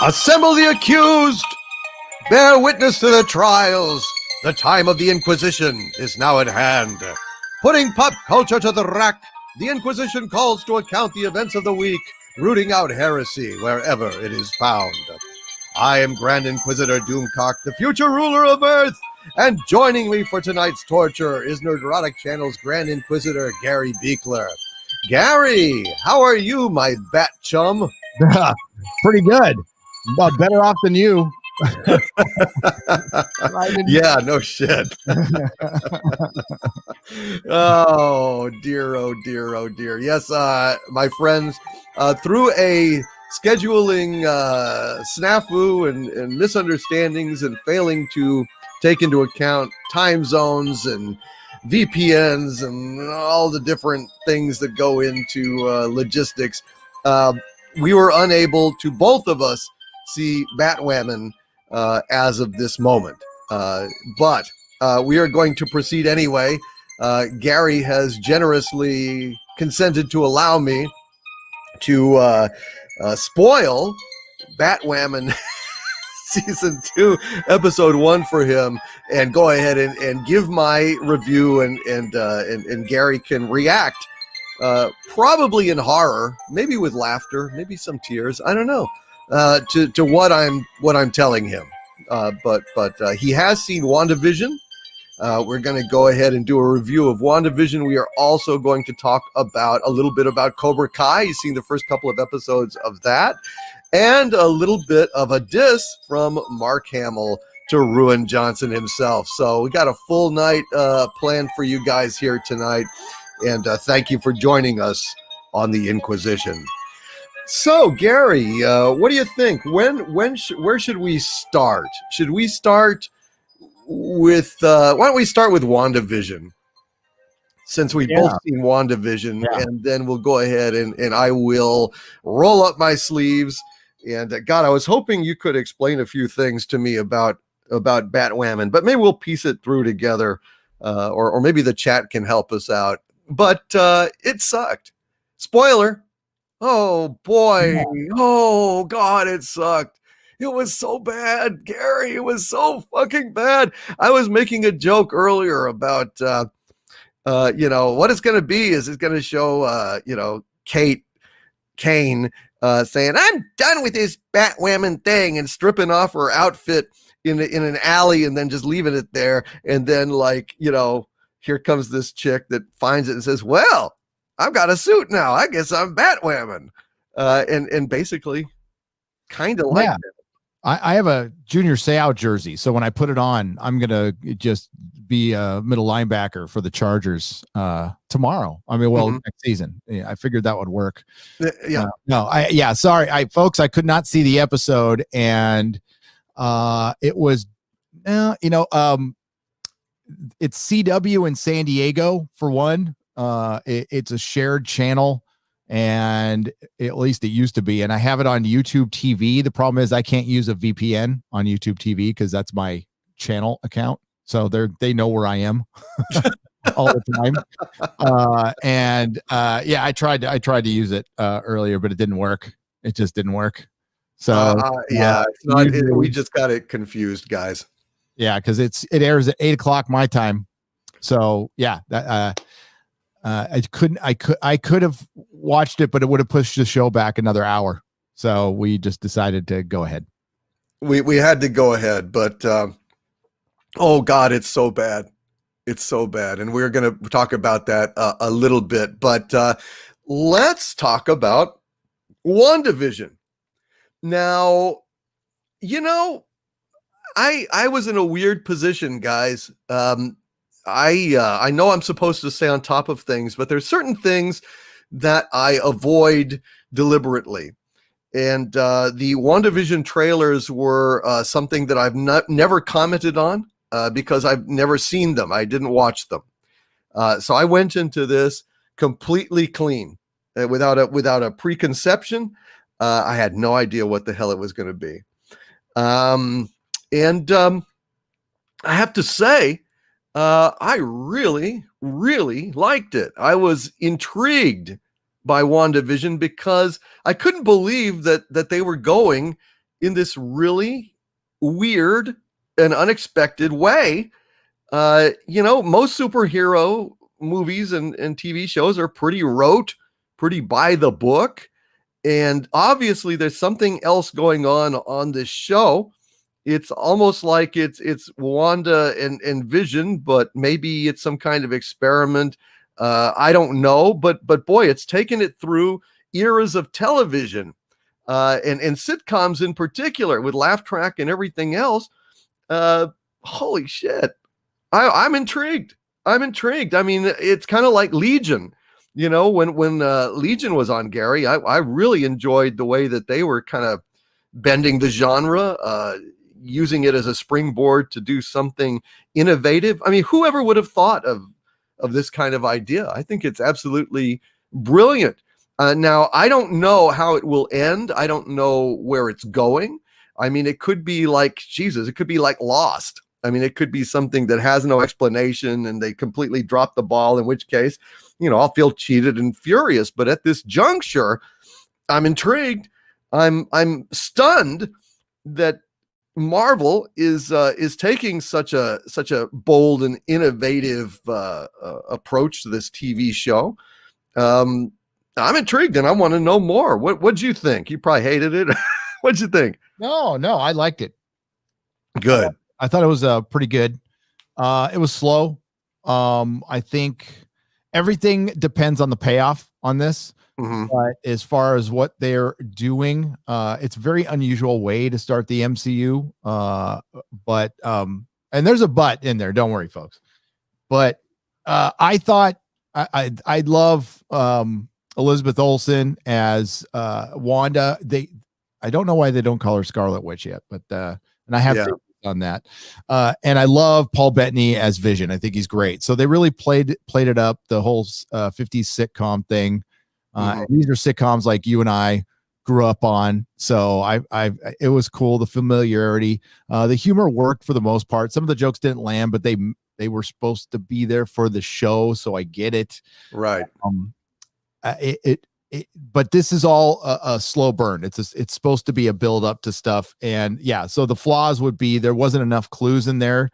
Assemble the accused! Bear witness to the trials! The time of the Inquisition is now at hand. Putting pop culture to the rack, the Inquisition calls to account the events of the week, rooting out heresy wherever it is found. I am Grand Inquisitor Doomcock, the future ruler of Earth, and joining me for tonight's torture is Nerdrotic Channel's Grand Inquisitor Gary Beekler. Gary, how are you, my bat chum? Pretty good. Well, better off than you. Yeah, no shit. Oh dear, oh dear, oh dear. Yes, my friends, through a scheduling snafu and misunderstandings and failing to take into account time zones and VPNs and all the different things that go into logistics, we were unable to, both of us, see Batwoman as of this moment. But we are going to proceed anyway. Gary has generously consented to allow me to spoil Batwoman season 2, episode 1 for him, and go ahead and give my review, and Gary can react, probably in horror, maybe with laughter, maybe some tears. I don't know. To what I'm telling him, but he has seen WandaVision. We're going to go ahead and do a review of WandaVision. We are also going to talk about a little bit about Cobra Kai. He's seen the first couple of episodes of that, and a little bit of a diss from Mark Hamill to Ruin Johnson himself. So we got a full night planned for you guys here tonight, and thank you for joining us on the Inquisition. So, Gary, what do you think? Where should we start? Should we start with, why don't we start with WandaVision? Since we've both seen WandaVision, and then we'll go ahead and I will roll up my sleeves. And God, I was hoping you could explain a few things to me about Batwoman, but maybe we'll piece it through together, or maybe the chat can help us out. But it sucked. Spoiler. Oh boy. Oh God, it sucked. It was so bad, Gary. It was so fucking bad. I was making a joke earlier about, what it's going to be is it's going to show, Kane saying, "I'm done with this Batwoman thing," and stripping off her outfit in an alley and then just leaving it there. And then, here comes this chick that finds it and says, "Well, I've got a suit now. I guess I'm Batwoman." And basically kind of like it. I have a Junior Seau jersey, so when I put it on, I'm going to just be a middle linebacker for the Chargers tomorrow. I mean, next season. Yeah, I figured that would work. Sorry, folks, I could not see the episode, and it was, it's CW in San Diego for one. It's a shared channel, and at least it used to be, and I have it on YouTube TV. The problem is I can't use a VPN on YouTube TV because that's my channel account, so they know where I am all the time. I tried to use it earlier, but it didn't work. It just didn't work. So we just got it confused, guys. Yeah, because it airs at 8:00 my time. So I could have watched it, but it would have pushed the show back another hour. So we just decided to go ahead. We had to go ahead, but oh God, it's so bad. It's so bad. And we're going to talk about that a little bit, but let's talk about WandaVision. Now, I was in a weird position, guys. I know I'm supposed to stay on top of things, but there's certain things that I avoid deliberately. And the WandaVision trailers were something that I've never commented on because I've never seen them. I didn't watch them. So I went into this completely clean, without a preconception. I had no idea what the hell it was going to be. I have to say, I really, really liked it. I was intrigued by WandaVision because I couldn't believe that they were going in this really weird and unexpected way. Most superhero movies and TV shows are pretty rote, pretty by the book. And obviously there's something else going on this show. It's almost like it's Wanda and Vision, but maybe it's some kind of experiment. I don't know, but boy, it's taken it through eras of television, and sitcoms in particular, with Laugh Track and everything else. Holy shit. I'm intrigued. I'm intrigued. I mean, it's kind of like Legion. When Legion was on, Gary, I really enjoyed the way that they were kind of bending the genre, using it as a springboard to do something innovative. I mean, whoever would have thought of this kind of idea? I think it's absolutely brilliant. Now, I don't know how it will end. I don't know where it's going. I mean, it could be like, Jesus, it could be like Lost. I mean, it could be something that has no explanation and they completely drop the ball, in which case, I'll feel cheated and furious. But at this juncture, I'm intrigued. I'm stunned that Marvel is taking such a bold and innovative approach to this TV show. I'm intrigued and I want to know more. What'd you think? You probably hated it. What'd you think? No, I liked it. Good. I thought it was pretty good. It was slow. I think everything depends on the payoff on this. Mm-hmm. But as far as what they're doing, it's a very unusual way to start the MCU. And there's a but in there. Don't worry, folks. But I thought I love Elizabeth Olsen as Wanda. I don't know why they don't call her Scarlet Witch yet, but and I have to on that. And I love Paul Bettany as Vision. I think he's great. So they really played it up, the whole 50s sitcom thing. These are sitcoms like you and I grew up on. So it was cool. The familiarity, the humor worked for the most part. Some of the jokes didn't land, but they were supposed to be there for the show. So I get it. Right. But this is all a slow burn. It's supposed to be a build up to stuff. And yeah, so the flaws would be, there wasn't enough clues in there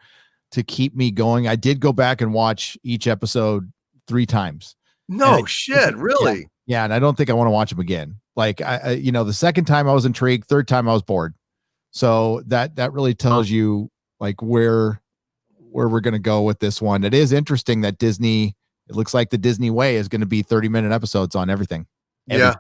to keep me going. I did go back and watch each episode 3 times. No shit, really? Yeah, and I don't think I want to watch them again. Like the second time I was intrigued, third time I was bored. So that really tells you like where we're going to go with this one. It is interesting that Disney, it looks like the Disney way is going to be 30-minute episodes on everything. Yeah.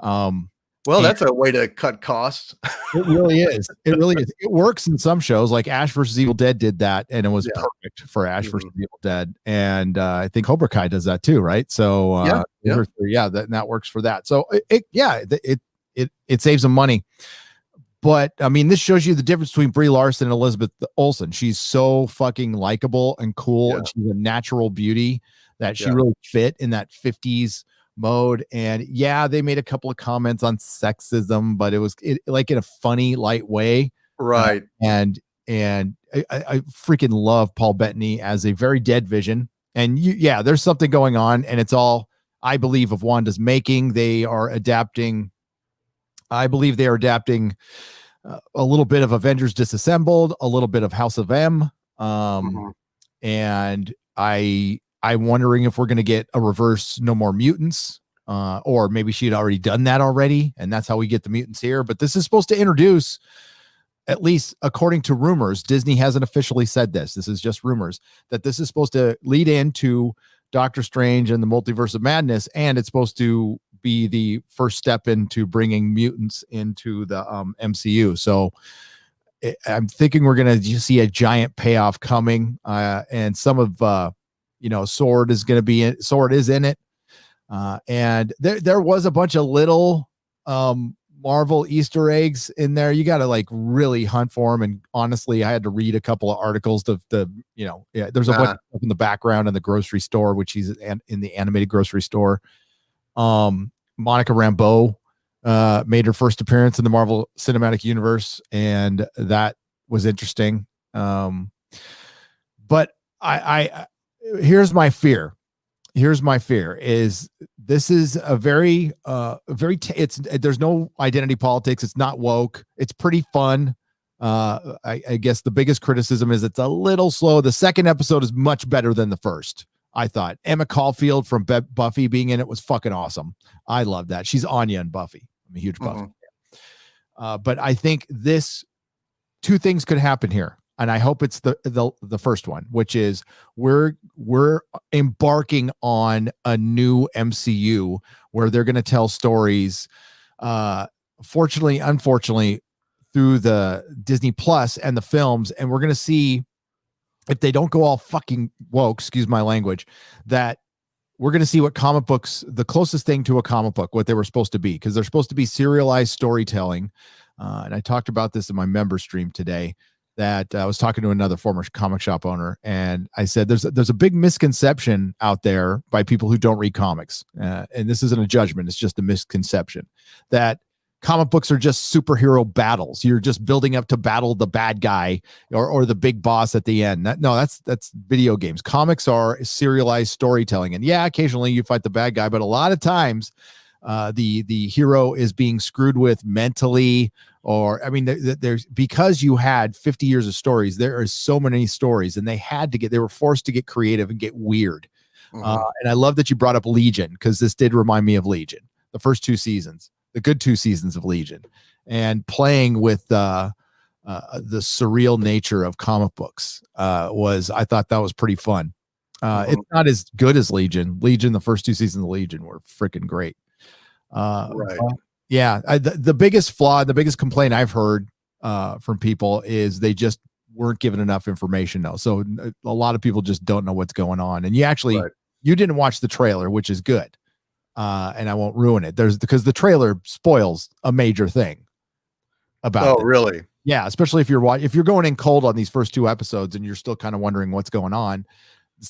Well, that's a way to cut costs. It really is. It really is. It works in some shows, like Ash versus Evil Dead did that, and it was perfect for Ash versus Evil Dead. And I think Cobra Kai does that too, right? So that works for that. So it saves them money. But I mean, this shows you the difference between Brie Larson and Elizabeth Olsen. She's so fucking likable and cool, and she's a natural beauty that she really fit in that 50s mode. And they made a couple of comments on sexism, but it was like in a funny, light way, right? And I freaking love Paul Bettany as a very dead Vision. And there's something going on, and it's all, I believe, of Wanda's making. They are adapting. I believe they are adapting a little bit of Avengers Disassembled, a little bit of House of M, and I'm wondering if we're going to get a reverse No More Mutants, or maybe she'd already done that already, and that's how we get the mutants here. But this is supposed to introduce, at least according to rumors, Disney hasn't officially said this. This is just rumors, that this is supposed to lead into Doctor Strange and the Multiverse of Madness, and it's supposed to be the first step into bringing mutants into the MCU. So I'm thinking we're going to see a giant payoff coming, and some of Sword is going to be in. Sword is in it, and there was a bunch of little Marvel Easter eggs in there. You got to like really hunt for them. And honestly, I had to read a couple of articles. There's a bunch of stuff in the background in the grocery store, which he's in the animated grocery store. Monica Rambeau made her first appearance in the Marvel Cinematic Universe, and that was interesting. But I here's my fear. here's my fear is this is a very there's no identity politics. It's not woke. It's pretty fun. I guess the biggest criticism is it's a little slow. The second episode is much better than the first. I thought Emma Caulfield from Buffy being in it was fucking awesome. I love that. She's Anya and Buffy. I'm a huge Buffy fan. But I think two things could happen here. And I hope it's the first one, which is we're embarking on a new MCU where they're going to tell stories, fortunately, unfortunately, through the Disney Plus and the films. And we're going to see, if they don't go all fucking woke, excuse my language, that we're going to see what comic books, the closest thing to a comic book, what they were supposed to be, because they're supposed to be serialized storytelling. And I talked about this in my member stream today, that I was talking to another former comic shop owner, and I said there's a big misconception out there by people who don't read comics, and this isn't a judgment, it's just a misconception, that comic books are just superhero battles. You're just building up to battle the bad guy or the big boss at the end. That's video games. Comics are serialized storytelling, and yeah, occasionally you fight the bad guy, but a lot of times the hero is being screwed with mentally, or I mean, there's, because you had 50 years of stories, there are so many stories, and they were forced to get creative and get weird. And I love that you brought up Legion, because this did remind me of Legion, the first 2 seasons, the good 2 seasons of Legion, and playing with the surreal nature of comic books I thought that was pretty fun. It's not as good as Legion. The first 2 seasons of Legion were freaking great. Right. The biggest flaw, the biggest complaint I've heard from people is they just weren't given enough information though. So a lot of people just don't know what's going on. And you didn't watch the trailer, which is good. And I won't ruin it. Because the trailer spoils a major thing about it. Really? Yeah, especially if you're going in cold on these first 2 episodes and you're still kind of wondering what's going on.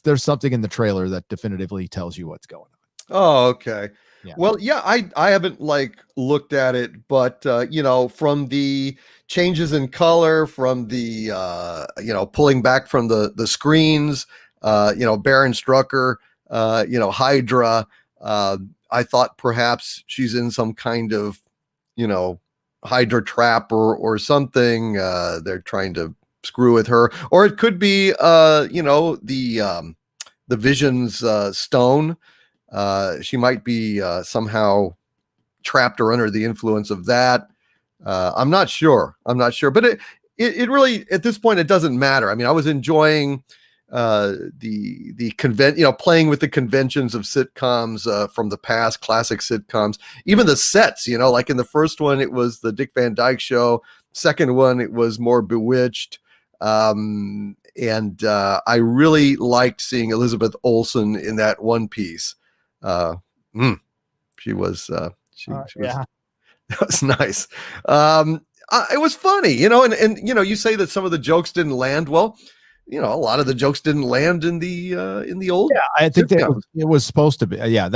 There's something in the trailer that definitively tells you what's going on. Oh, okay. Yeah. Well, yeah, I haven't looked at it, but from the changes in color, from the pulling back from the screens, Baron Strucker, Hydra, I thought perhaps she's in some kind of Hydra trap or something. They're trying to screw with her, or it could be the Vision's stone. She might be somehow trapped or under the influence of that. I'm not sure, but it really, at this point, it doesn't matter. I mean, I was enjoying the playing with the conventions of sitcoms from the past, classic sitcoms, even the sets, like in the first one, it was the Dick Van Dyke Show. Second one, it was more Bewitched. And I really liked seeing Elizabeth Olsen in that one piece. She was that was nice. It was funny, and you say that some of the jokes didn't land. Well, a lot of the jokes didn't land in the old. Yeah, I think it was supposed to be. Yeah,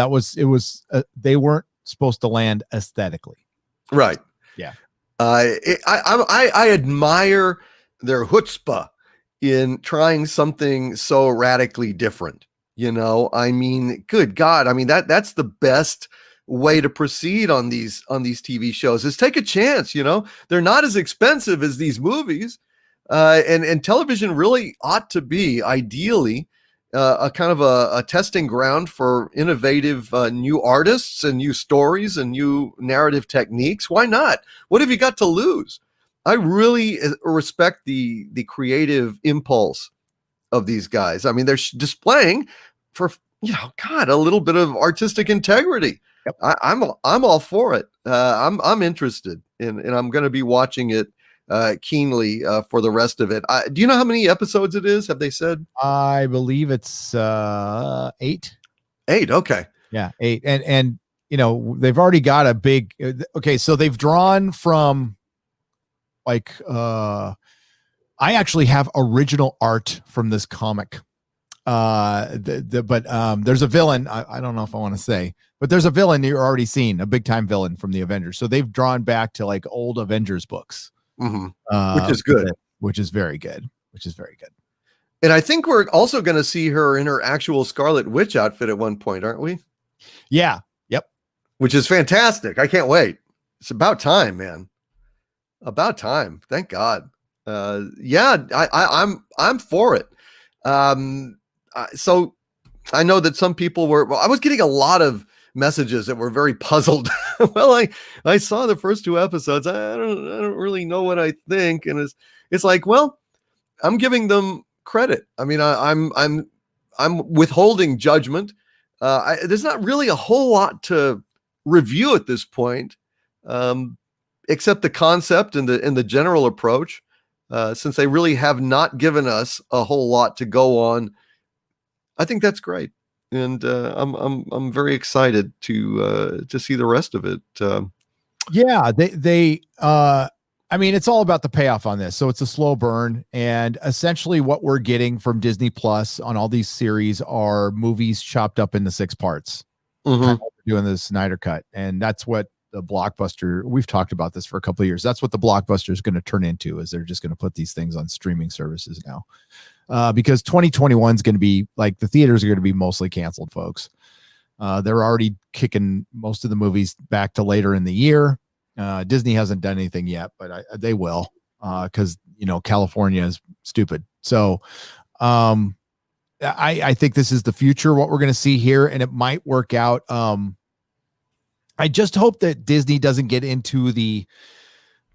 they weren't supposed to land aesthetically. Right. Yeah. I admire their chutzpah in trying something so radically different. I mean, good God. I mean, that's the best way to proceed on these TV shows, is take a chance. They're not as expensive as these movies. And television really ought to be ideally a kind of a testing ground for innovative new artists and new stories and new narrative techniques. Why not? What have you got to lose? I really respect the creative impulse of these guys. I mean, they're displaying for a little bit of artistic integrity. Yep. I'm all for it. I'm interested, and I'm going to be watching it keenly for the rest of it. Do you know how many episodes it is? Have they said? I believe it's 8. 8. Okay. Yeah, 8. And they've already got a big. Okay, so they've drawn from I actually have original art from this comic. But there's a villain. I don't know if I want to say, but there's a villain you're already seen, a big time villain from the Avengers. So they've drawn back to old Avengers books, which is good, which is very good. And I think we're also going to see her in her actual Scarlet Witch outfit at one point, aren't we? Yeah. Yep. Which is fantastic. I can't wait. It's about time, man. About time. Thank God. Yeah, I'm for it. So I know that some people were. Well, I was getting a lot of messages that were very puzzled. Well, I saw the first 2 episodes. I don't really know what I think, and it's like, well, I'm giving them credit. I mean, I'm withholding judgment. There's not really a whole lot to review at this point, except the concept and the general approach. Since they really have not given us a whole lot to go on, I think that's great, and I'm very excited to see the rest of it. Yeah, I mean, it's all about the payoff on this. So it's a slow burn. And essentially what we're getting from Disney Plus on all these series are movies chopped up into 6 parts. Mm-hmm. Kind of doing the Snyder cut. And that's what the blockbuster, we've talked about this for a couple of years. That's what the blockbuster is going to turn into, is they're just going to put these things on streaming services now. Because 2021 is going to be like, the theaters are going to be mostly canceled, folks. They're already kicking most of the movies back to later in the year. Disney hasn't done anything yet, but they will, because California is stupid. So I think this is the future, what we're going to see here, and it might work out. I just hope that Disney doesn't get into the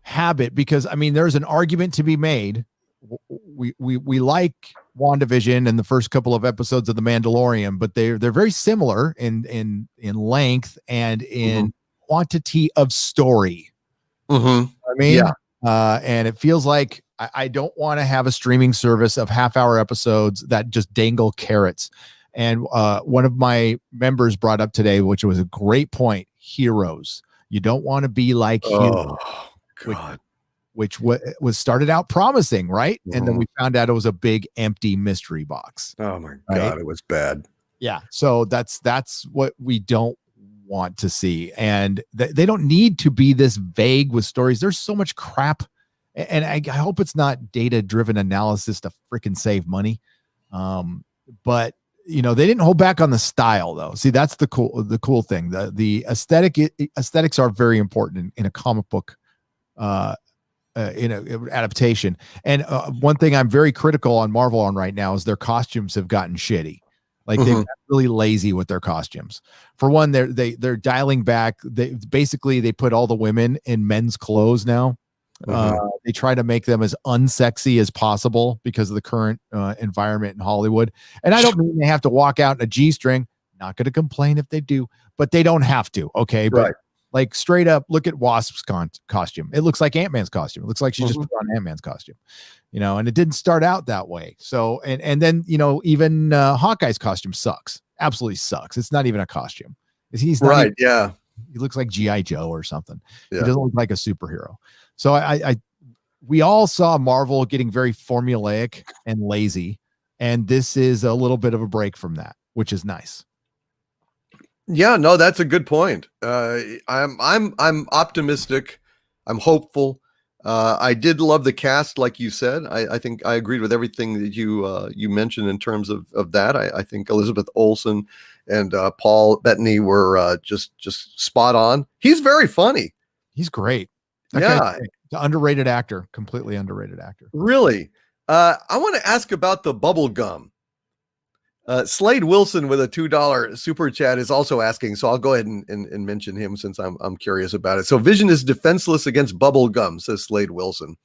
habit, because I mean, there's an argument to be made. We like WandaVision and the first couple of episodes of The Mandalorian, but they're very similar in length and in quantity of story. I mean, yeah. And it feels like I don't want to have a streaming service of half-hour episodes that just dangle carrots. And one of my members brought up today, which was a great point, heroes. You don't want to be like heroes. God. Which was started out promising, right? And then we found out it was a big empty mystery box. Oh my God, it was bad. Yeah. So that's what we don't want to see. And they don't need to be this vague with stories. There's so much crap. And I hope it's not data-driven analysis to freaking save money. But they didn't hold back on the style, though. See, that's the cool thing. The aesthetics are very important in a comic book in an adaptation. And one thing I'm very critical on Marvel on right now is their costumes have gotten shitty. Like they've got really lazy with their costumes. For one, they're dialing back. They put all the women in men's clothes now. They try to make them as unsexy as possible because of the current environment in Hollywood. And I don't mean they have to walk out in a G-string. Not going to complain if they do, but they don't have to. Okay. But like straight up, look at Wasp's costume. It looks like Ant-Man's costume. It looks like she just put on Ant-Man's costume, and it didn't start out that way. So, and then, even Hawkeye's costume sucks. Absolutely sucks. It's not even a costume. He's not even, he looks like G.I. Joe or something. He doesn't look like a superhero. So we all saw Marvel getting very formulaic and lazy. And this is a little bit of a break from that, which is nice. Yeah, no, that's a good point. I'm optimistic. I'm hopeful. I did love the cast, like you said. I think I agreed with everything that you mentioned in terms of that. I think Elizabeth Olsen and Paul Bettany were just spot on. He's very funny. He's great. The underrated actor, completely underrated actor. Really. I want to ask about the bubble gum. Slade Wilson with a $2 super chat is also asking, so I'll go ahead and mention him since I'm curious about it. So Vision is defenseless against bubble gum, says Slade Wilson.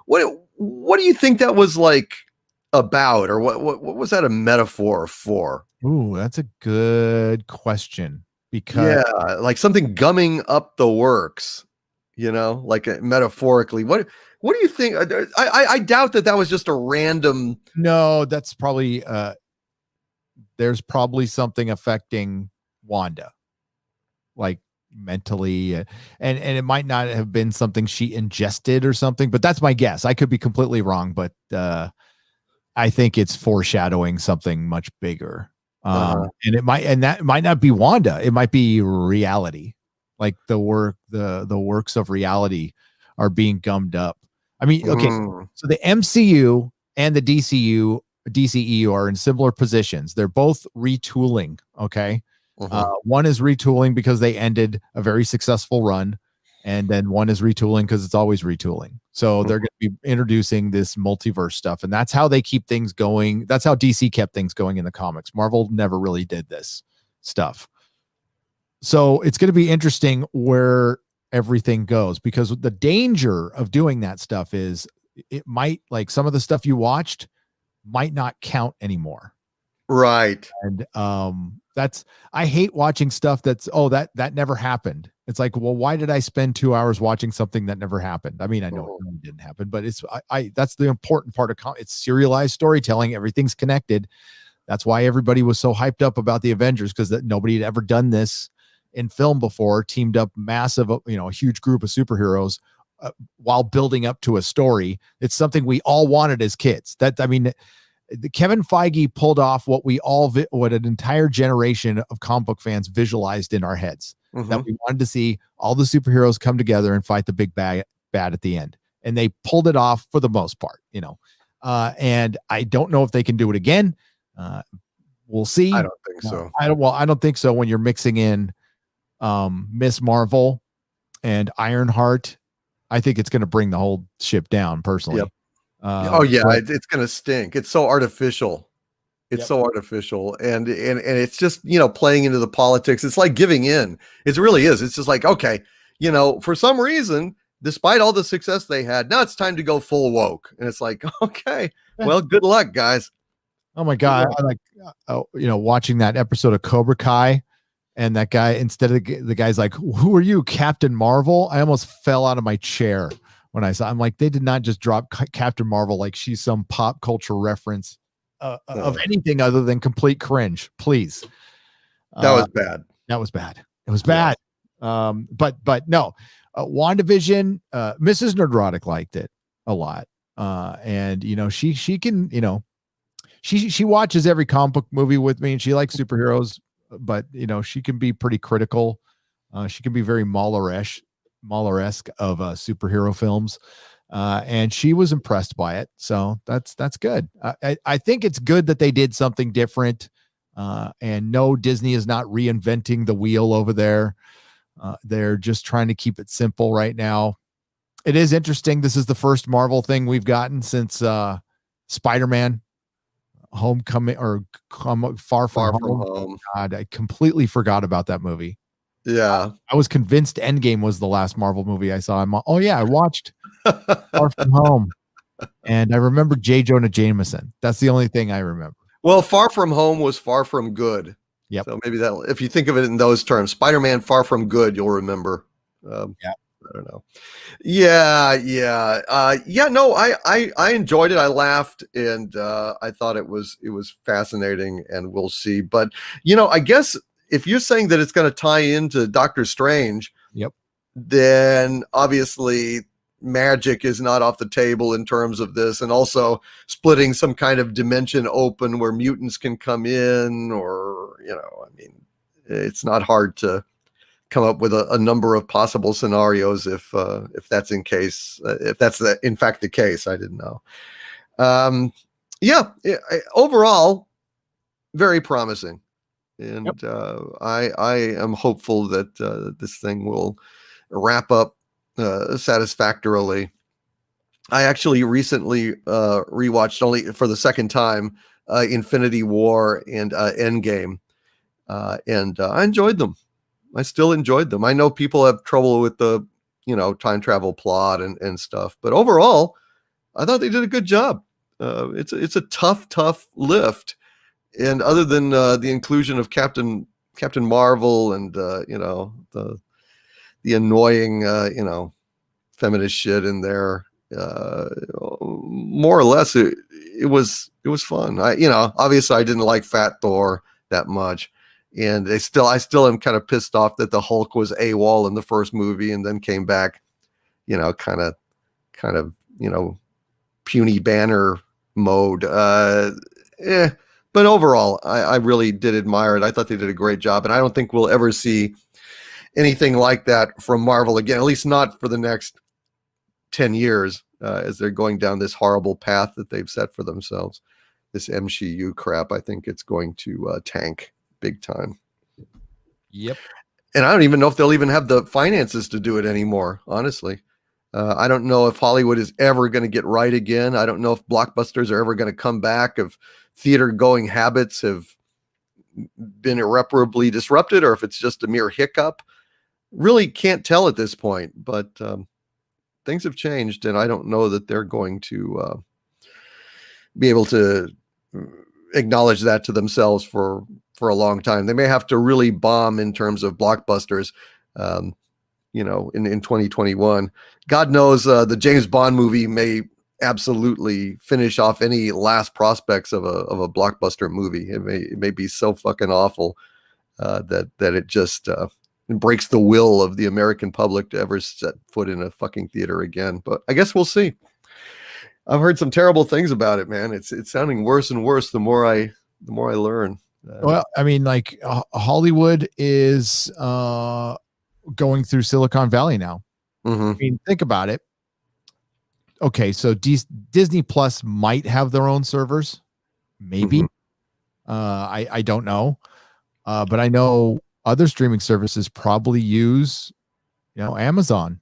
What do you think that was like about, or what was that a metaphor for? Ooh, that's a good question, because like something gumming up the works, like metaphorically. What do you think? I doubt that was just a random. No, that's probably there's probably something affecting Wanda, like mentally, and it might not have been something she ingested or something, but that's my guess. I could be completely wrong, but I think it's foreshadowing something much bigger. And that might not be Wanda. It might be reality. Like the works of reality are being gummed up. I mean, okay, so the MCU and the DCU DCEU are in similar positions. They're both retooling. Okay. Mhm. One is retooling because they ended a very successful run, and then one is retooling because it's always retooling. So they're going to be introducing this multiverse stuff, and that's how they keep things going. That's how DC kept things going in the comics. Marvel never really did this stuff. So it's going to be interesting where everything goes, because the danger of doing that stuff is it might, like, some of the stuff you watched might not count anymore. Right. And that's, I hate watching stuff that's, oh, that never happened. It's like, well, why did I spend 2 hours watching something that never happened? I mean, I know it didn't happen, but it's I that's the important part of it's serialized storytelling. Everything's connected. That's why everybody was so hyped up about the Avengers, because nobody had ever done this in film before, teamed up massive, a huge group of superheroes while building up to a story. It's something we all wanted as kids. Kevin Feige pulled off what what an entire generation of comic book fans visualized in our heads, that we wanted to see all the superheroes come together and fight the big bad at the end. And they pulled it off for the most part, and I don't know if they can do it again. We'll see. I don't think so. I don't think so when you're mixing in Miss Marvel and Ironheart. I think it's going to bring the whole ship down, personally. Yep. It's going to stink. It's so artificial. It's so artificial, and it's just, playing into the politics. It's like giving in. It really is. It's just like, okay, for some reason, despite all the success they had, now it's time to go full woke. And it's like, okay, well, good luck, guys. Oh my God. I like, watching that episode of Cobra Kai, and that guy, instead of the guy's like, who are you, Captain Marvel? I almost fell out of my chair when I'm like, they did not just drop Captain Marvel like she's some pop culture reference of anything other than complete cringe. Please. That was bad. That was bad. It was bad. But no, WandaVision, Mrs. Nerdrotic liked it a lot. And she can, she watches every comic book movie with me, and she likes superheroes, but she can be pretty critical. She can be very Mahler-esque of superhero films. And she was impressed by it. So that's good. I think it's good that they did something different. And no, Disney is not reinventing the wheel over there. They're just trying to keep it simple right now. It is interesting. This is the first Marvel thing we've gotten since Spider-Man Homecoming, or Far From Home. God, I completely forgot about that movie. Yeah. I was convinced Endgame was the last Marvel movie I saw. I watched Far From Home. And I remember J. Jonah Jameson. That's the only thing I remember. Well, Far From Home was Far From Good. Yep. So maybe that, if you think of it in those terms, Spider-Man Far From Good, you'll remember. Yeah. I don't know. Yeah. No, I enjoyed it. I laughed, and I thought it was fascinating, and we'll see. But I guess if you're saying that it's going to tie into Doctor Strange, yep, then obviously magic is not off the table in terms of this, and also splitting some kind of dimension open where mutants can come in, or it's not hard to come up with a number of possible scenarios if that's in fact the case. I didn't know. Overall, very promising, and I am hopeful that this thing will wrap up satisfactorily. I actually recently rewatched, only for the second time, Infinity War and Endgame, and I enjoyed them. I still enjoyed them. I know people have trouble with the, time travel plot and stuff, but overall, I thought they did a good job. It's a tough lift, and other than the inclusion of Captain Marvel and the annoying feminist shit in there, more or less it was fun. Obviously I didn't like Fat Thor that much. And I still am kind of pissed off that the Hulk was AWOL in the first movie and then came back, kind of, puny banner mode. But overall, I really did admire it. I thought they did a great job, and I don't think we'll ever see anything like that from Marvel again, at least not for the next 10 years, as they're going down this horrible path that they've set for themselves. this MCU crap, I think it's going to tank big time. Yep. And I don't even know if they'll even have the finances to do it anymore, honestly. I don't know if Hollywood is ever going to get right again. I don't know if blockbusters are ever going to come back, if theater going habits have been irreparably disrupted, or if it's just a mere hiccup. Really can't tell at this point, but things have changed, and I don't know that they're going to be able to acknowledge that to themselves for a long time. They may have to really bomb in terms of blockbusters, in 2021. God knows the James Bond movie may absolutely finish off any last prospects of a blockbuster movie. It may be so fucking awful that it just breaks the will of the American public to ever set foot in a fucking theater again. But I guess we'll see. I've heard some terrible things about it, man. It's sounding worse and worse the more I learn. Well, I mean, like Hollywood is going through Silicon Valley now. Mm-hmm. I mean, think about it. Okay, so Disney Plus might have their own servers, maybe. Mm-hmm. I don't know, but I know other streaming services probably use, Amazon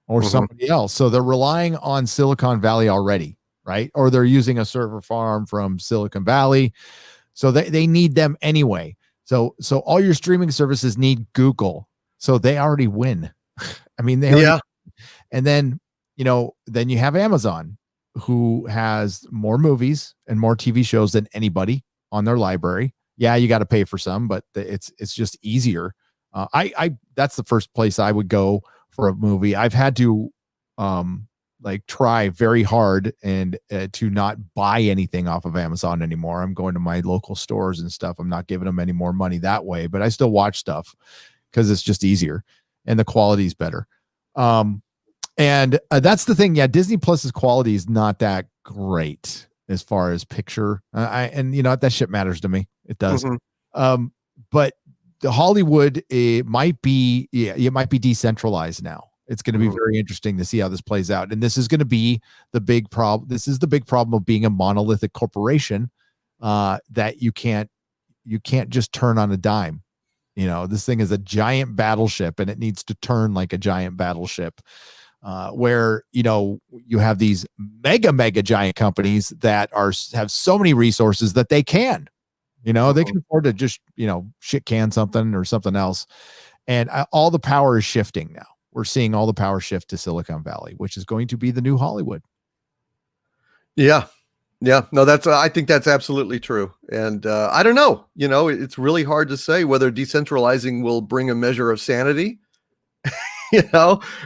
or Mm-hmm. somebody else. So they're relying on Silicon Valley already, right? Or they're using a server farm from Silicon Valley. So they need them anyway. So all your streaming services need Google. So they already win. I mean, and then, then you have Amazon, who has more movies and more TV shows than anybody on their library. Yeah, you got to pay for some, but it's just easier. That's the first place I would go for a movie. I've had to try very hard and to not buy anything off of Amazon anymore. I'm going to my local stores and stuff. I'm not giving them any more money that way, but I still watch stuff because it's just easier and the quality is better. And that's the thing. Yeah, Disney Plus's quality is not that great as far as picture. That shit matters to me. It does. Mm-hmm. But the Hollywood, it might be decentralized now. It's going to be very interesting to see how this plays out. And this is going to be the big problem. This is the big problem of being a monolithic corporation, that you can't just turn on a dime. This thing is a giant battleship and it needs to turn like a giant battleship, where, you have these mega giant companies that have so many resources that they can, they can afford to just, shit can something or something else. And all the power is shifting now. We're seeing all the power shift to Silicon Valley, which is going to be the new Hollywood. Yeah. Yeah. No, I think that's absolutely true. And I don't know, it's really hard to say whether decentralizing will bring a measure of sanity,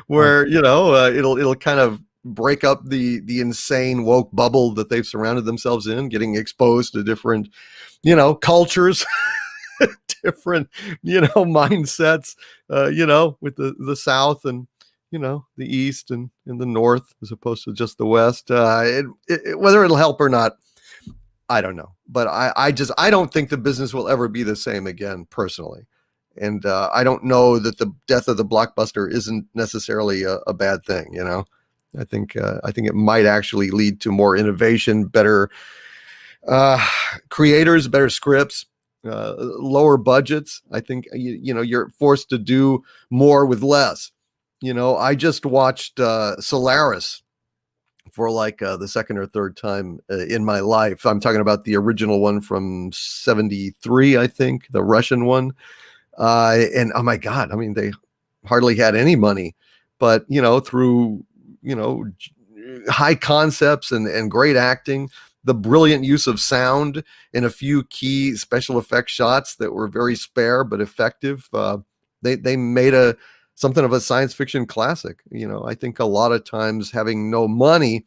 where, it'll kind of break up the insane woke bubble that they've surrounded themselves in, getting exposed to different, cultures, different, mindsets, with the South and, the East and in the North, as opposed to just the West. Whether it'll help or not, I don't know. But I don't think the business will ever be the same again, personally. And I don't know that the death of the blockbuster isn't necessarily a bad thing. I think it might actually lead to more innovation, better creators, better scripts, lower budgets. I think you're forced to do more with less. I just watched Solaris for the second or third time in my life. I'm talking about the original one from 1973, I think, the Russian one. And oh my God, I mean, they hardly had any money, but through high concepts and great acting, the brilliant use of sound, and a few key special effects shots that were very spare but effective, they made something of a science fiction classic. I think a lot of times having no money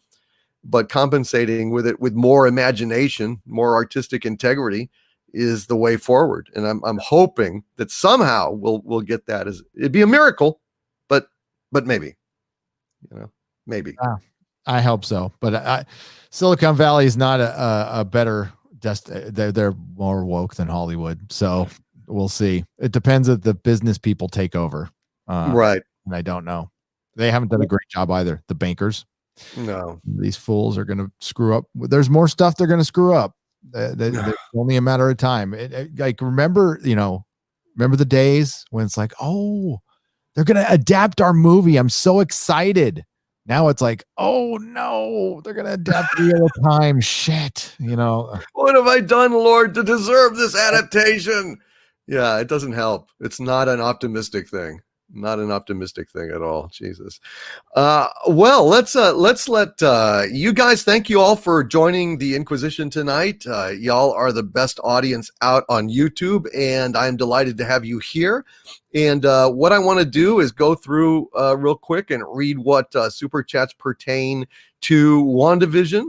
but compensating with it with more imagination, more artistic integrity, is the way forward. And I'm hoping that somehow we'll get that. It'd be a miracle, but maybe, maybe. I hope so. But Silicon Valley is not a better they're more woke than Hollywood. So we'll see. It depends if the business people take over. Right. And I don't know. They haven't done a great job either. The bankers. No. These fools are going to screw up. There's more stuff they're going to screw up. It's only a matter of time. Like remember the days when it's like, oh, they're gonna adapt our movie. I'm so excited. Now it's like, oh no, they're gonna adapt Wheel of Time. Shit, What have I done, Lord, to deserve this adaptation? Yeah, it doesn't help. It's not an optimistic thing. Not an optimistic thing at all. Jesus. Well, let's let you guys, thank you all for joining the Inquisition tonight. Y'all are the best audience out on YouTube, and I'm delighted to have you here. And what I want to do is go through real quick and read what super chats pertain to WandaVision.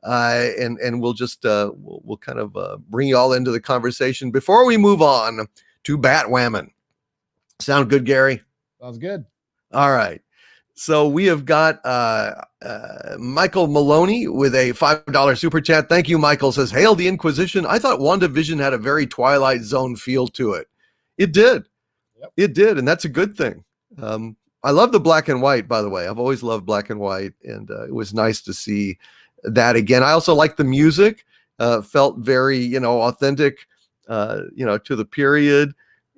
And we'll just we'll kind of bring you all into the conversation before we move on to Batwoman. Sound good, Gary? Sounds good. All right. So we have got Michael Maloney with a $5 super chat. Thank you, Michael. Says, hail the Inquisition. I thought WandaVision had a very Twilight Zone feel to it. It did. Yep. It did, and that's a good thing. I love the black and white, by the way. I've always loved black and white, and it was nice to see that again. I also like the music. Felt very, authentic, to the period.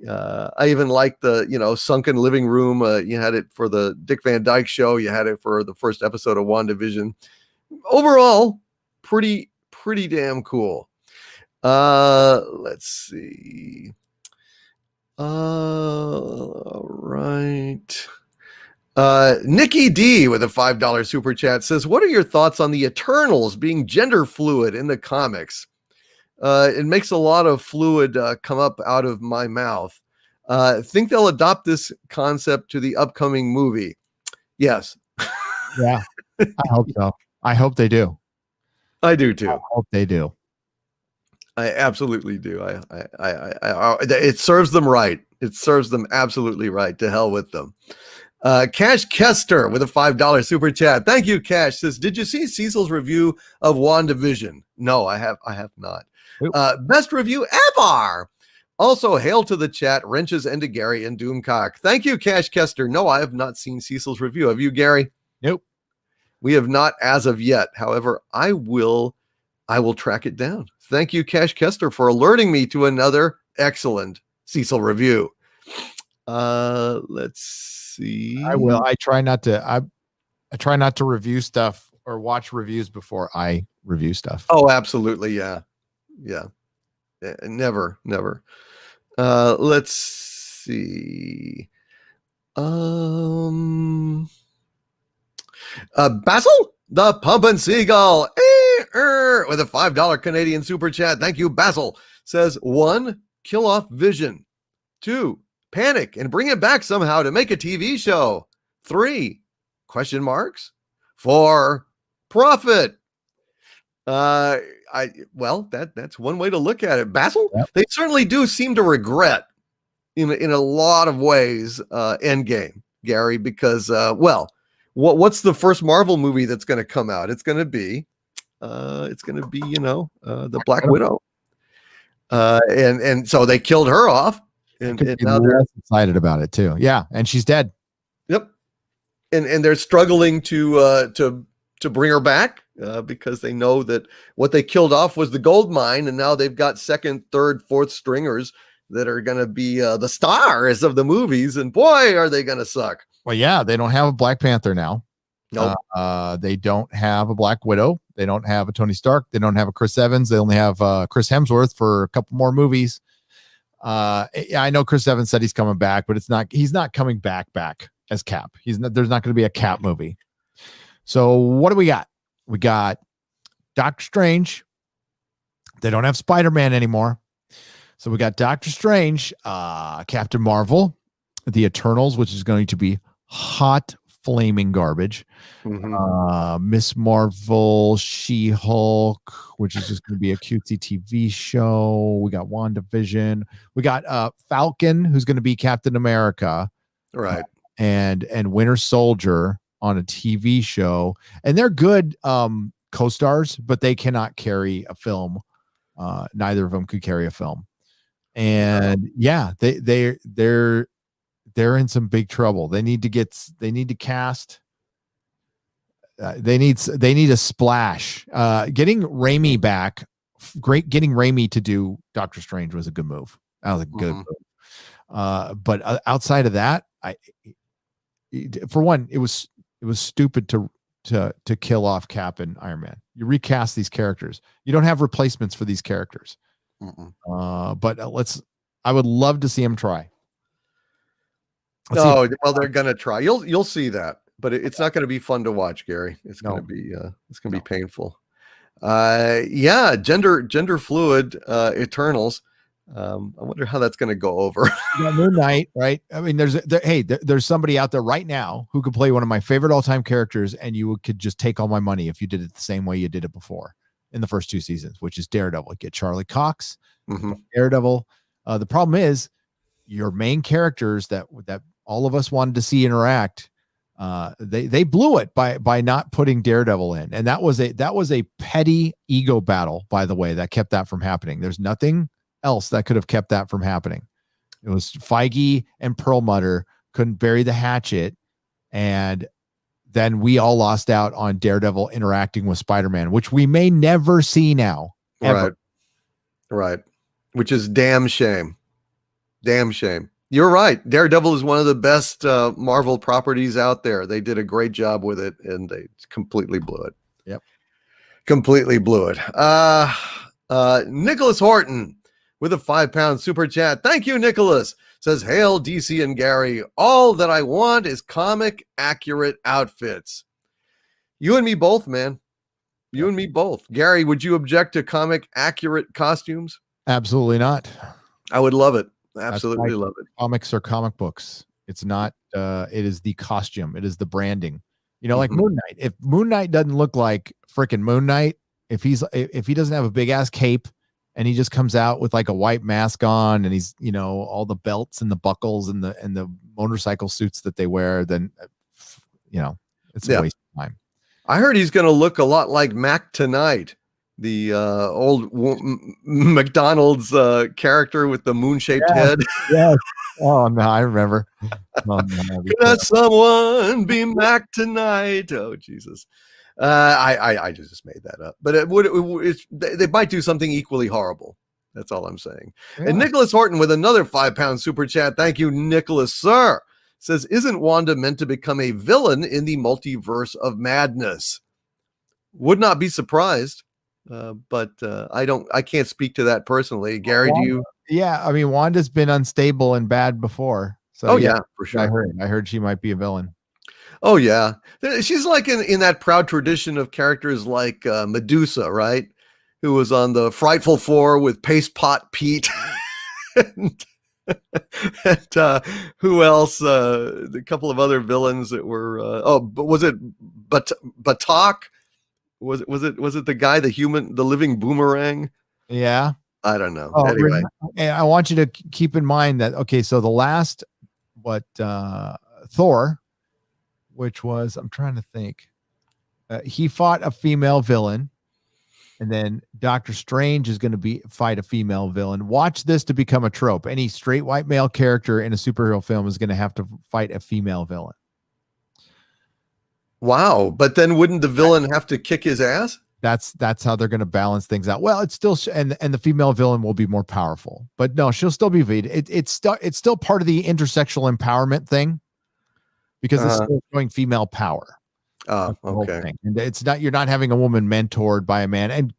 I even like the, sunken living room. You had it for the Dick Van Dyke Show. You had it for the first episode of WandaVision. Overall, pretty damn cool. Let's see. All right. Nikki D with a $5 super chat says, what are your thoughts on the Eternals being gender fluid in the comics? It makes a lot of fluid come up out of my mouth. Think they'll adopt this concept to the upcoming movie? Yes. Yeah, I hope so. I hope they do. I do too. I hope they do. I absolutely do. It serves them right. It serves them absolutely right. To hell with them. Cash Kester with a $5 super chat. Thank you, Cash. Says, did you see Cecil's review of WandaVision? No, I have not. Best review ever. Also, hail to the chat, Wrenches and to Gary and Doomcock. Thank you, Cash Kester. No, I have not seen Cecil's review. Have you, Gary? Nope. We have not as of yet. However, I will track it down. Thank you, Cash Kester, for alerting me to another excellent Cecil review. Let's see. I will. I try not to review stuff or watch reviews before I review stuff. Oh, absolutely. Yeah. Never. Let's see. Basil the Pump and Seagull with a $5 Canadian super chat. Thank you, Basil. Says, 1, kill off Vision. 2, panic and bring it back somehow to make a TV show. 3, question marks. 4, profit. That's one way to look at it. Basil, yep. They certainly do seem to regret in a lot of ways Endgame, Gary, because what's the first Marvel movie that's going to come out? It's going to be the Black Widow. And so they killed her off, and now they're excited about it too. Yeah, and she's dead. Yep. And they're struggling to bring her back because they know that what they killed off was the gold mine, and now they've got second, third, fourth stringers that are going to be the stars of the movies, and boy, are they going to suck. Well, yeah, they don't have a Black Panther now. Nope. They don't have a Black Widow. They don't have a Tony Stark. They don't have a Chris Evans. They only have Chris Hemsworth for a couple more movies. I know Chris Evans said he's coming back, but he's not coming back as Cap. There's not going to be a Cap movie. So what do we got? We got Doctor Strange. They don't have Spider-Man anymore. So we got Doctor Strange, Captain Marvel, the Eternals, which is going to be hot flaming garbage. Mm-hmm. Miss Marvel, She-Hulk, which is just going to be a cutesy TV show. We got WandaVision. We got Falcon, who's going to be Captain America. Right. And Winter Soldier on a TV show. And they're good co-stars, but they cannot carry a film. Neither of them could carry a film. And yeah, they're in some big trouble. They need to cast. They need a splash. Getting Raimi back great. Getting Raimi to do Doctor Strange was a good move. That was a good move. But outside of that, for one, it was stupid to kill off Cap and Iron Man. You recast these characters. You don't have replacements for these characters. But I would love to see him try. Well, they're gonna try. You'll see that, but it's not going to be fun to watch, Gary. It's going to be painful. Gender fluid Eternals. I wonder how that's going to go over. Moon Knight, right? I mean, there's somebody out there right now who could play one of my favorite all-time characters, and you could just take all my money if you did it the same way you did it before in the first 2 seasons, which is Daredevil. Get Charlie Cox, Daredevil. The problem is your main characters that all of us wanted to see interact. They blew it by not putting Daredevil in, and that was a petty ego battle, by the way, that kept that from happening. There's nothing else that could have kept that from happening. It was Feige and Perlmutter couldn't bury the hatchet, and then we all lost out on Daredevil interacting with Spider-Man, which we may never see now. Ever. Right. Which is damn shame. You're right. Daredevil is one of the best Marvel properties out there. They did a great job with it, and they completely blew it. Yep. Completely blew it. Nicholas Horton with a £5 super chat. Thank you, Nicholas. Says, hail DC and Gary. All that I want is comic accurate outfits. You and me both, man. You and me both. Gary, would you object to comic accurate costumes? Absolutely not. I would love it. Absolutely love it. Comics are comic books. It's not, it is the costume. It is the branding, like Moon Knight. If Moon Knight doesn't look like freaking Moon Knight, if he doesn't have a big ass cape and he just comes out with like a white mask on and he's, all the belts and the buckles and the motorcycle suits that they wear, then, it's a waste of time. I heard he's going to look a lot like Mac Tonight, the old McDonald's character with the moon-shaped head. Yes. Oh no, I remember. Can someone be Mac Tonight? Oh Jesus! I just made that up, but they might do something equally horrible. That's all I'm saying. Yeah. And Nicholas Horton with another £5 super chat. Thank you, Nicholas, sir. Says, isn't Wanda meant to become a villain in the multiverse of madness? Would not be surprised. But I can't speak to that personally. Gary, do you? Yeah, I mean, Wanda's been unstable and bad before. So yeah, for sure. I heard she might be a villain. Oh yeah, she's like in that proud tradition of characters like Medusa, right? Who was on the Frightful Four with Paste Pot Pete. and who else? A couple of other villains that were. But was it Batak? Was it the guy, the living boomerang? Yeah. I don't know. Anyway. I want you to keep in mind that, okay, so the last, Thor, which was, I'm trying to think, he fought a female villain, and then Doctor Strange is going to fight a female villain. Watch this to become a trope. Any straight white male character in a superhero film is going to have to fight a female villain. Wow, but then wouldn't the villain have to kick his ass? That's how they're going to balance things out. Well, it's still and the female villain will be more powerful, but no, she'll still be beat. It's still part of the intersectional empowerment thing because it's still showing female power. Oh, okay. And you're not having a woman mentored by a man, and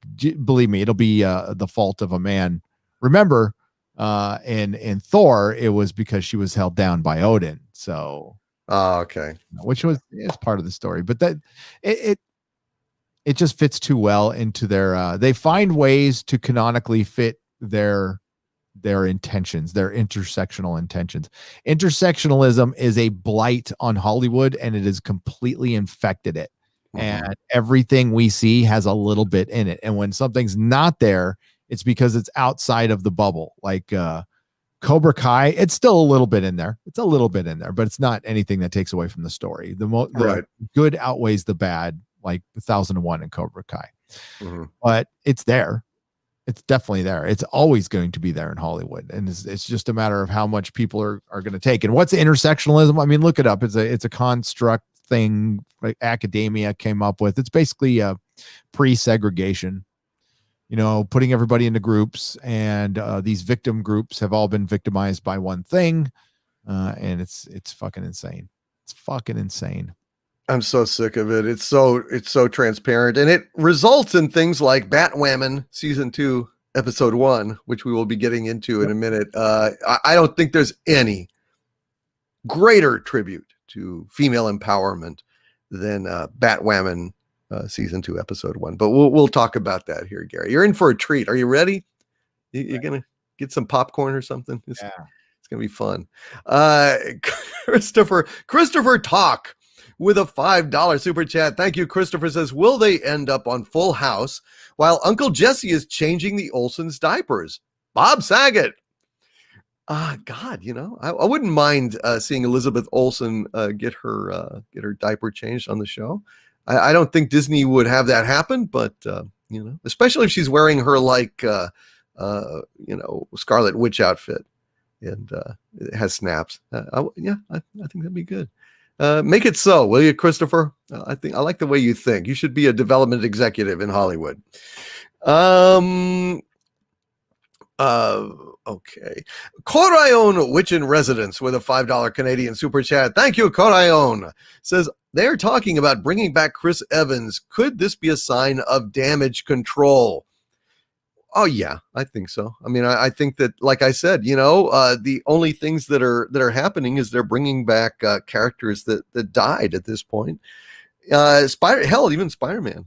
believe me, it'll be the fault of a man. Remember, in Thor, it was because she was held down by Odin. So. Oh, okay. Which is part of the story, but that it just fits too well into their. They find ways to canonically fit their intentions, their intersectional intentions. Intersectionalism is a blight on Hollywood, and it has completely infected it. Mm-hmm. And everything we see has a little bit in it. And when something's not there, it's because it's outside of the bubble, like. Cobra Kai, it's still a little bit in there. It's a little bit in there, but it's not anything that takes away from the story. The good outweighs the bad, like 1001 in Cobra Kai. Mm-hmm. But it's there. It's definitely there. It's always going to be there in Hollywood. And it's just a matter of how much people are going to take. And what's intersectionalism? I mean, look it up. It's a construct thing like academia came up with. It's basically a pre-segregation. putting everybody into groups, and these victim groups have all been victimized by one thing, and it's fucking insane. It's fucking insane. I'm so sick of it. It's so transparent, and it results in things like Batwoman season 2, episode 1, which we will be getting into in a minute. I don't think there's any greater tribute to female empowerment than Batwoman season 2, episode 1. But we'll talk about that here, Gary. You're in for a treat. Are you ready? You're gonna get some popcorn or something? It's gonna be fun. Christopher Talk with a $5 super chat. Thank you, Christopher. Says, will they end up on Full House while Uncle Jesse is changing the Olsen's diapers? Bob Saget. God, I wouldn't mind seeing Elizabeth Olsen get her diaper changed on the show. I don't think Disney would have that happen, but especially if she's wearing her Scarlet Witch outfit and it has snaps. I think that'd be good. Make it so, will you, Christopher? I like the way you think. You should be a development executive in Hollywood. Okay. Corayon Witch in Residence with a $5 Canadian super chat. Thank you, Corayon. Says, they're talking about bringing back Chris Evans. Could this be a sign of damage control? Oh yeah, I think so. I mean, I think that, like I said, the only things that are happening is they're bringing back characters that died at this point. Even Spider-Man.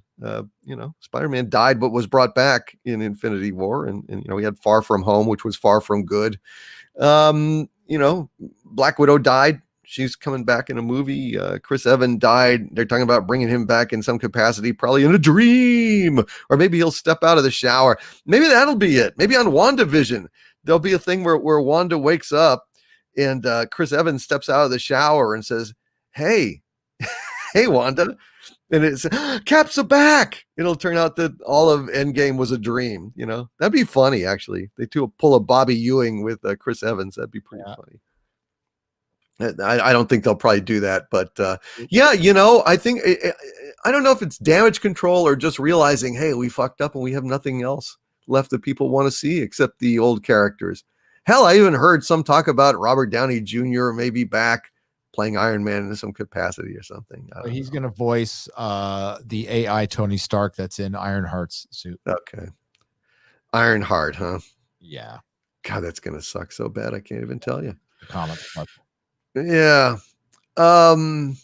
Spider-Man died but was brought back in Infinity War, and we had Far From Home, which was far from good. Black Widow died. She's coming back in a movie. Chris Evans died. They're talking about bringing him back in some capacity, probably in a dream, or maybe he'll step out of the shower. Maybe that'll be it. Maybe on WandaVision, there'll be a thing where Wanda wakes up and Chris Evans steps out of the shower and says, "Hey, hey, Wanda." And it's Cap's back. It'll turn out that all of Endgame was a dream. That'd be funny, actually. They pull a Bobby Ewing with Chris Evans. That'd be pretty funny. I don't think they'll probably do that, but I think I don't know if it's damage control or just realizing, hey, we fucked up and we have nothing else left that people want to see except the old characters. Hell, I even heard some talk about Robert Downey Jr. maybe back playing Iron Man in some capacity or something. He's going to voice the AI Tony Stark that's in Ironheart's suit. Okay. Ironheart, huh? Yeah. God, that's going to suck so bad. I can't even tell you. Comic. Yeah. Ian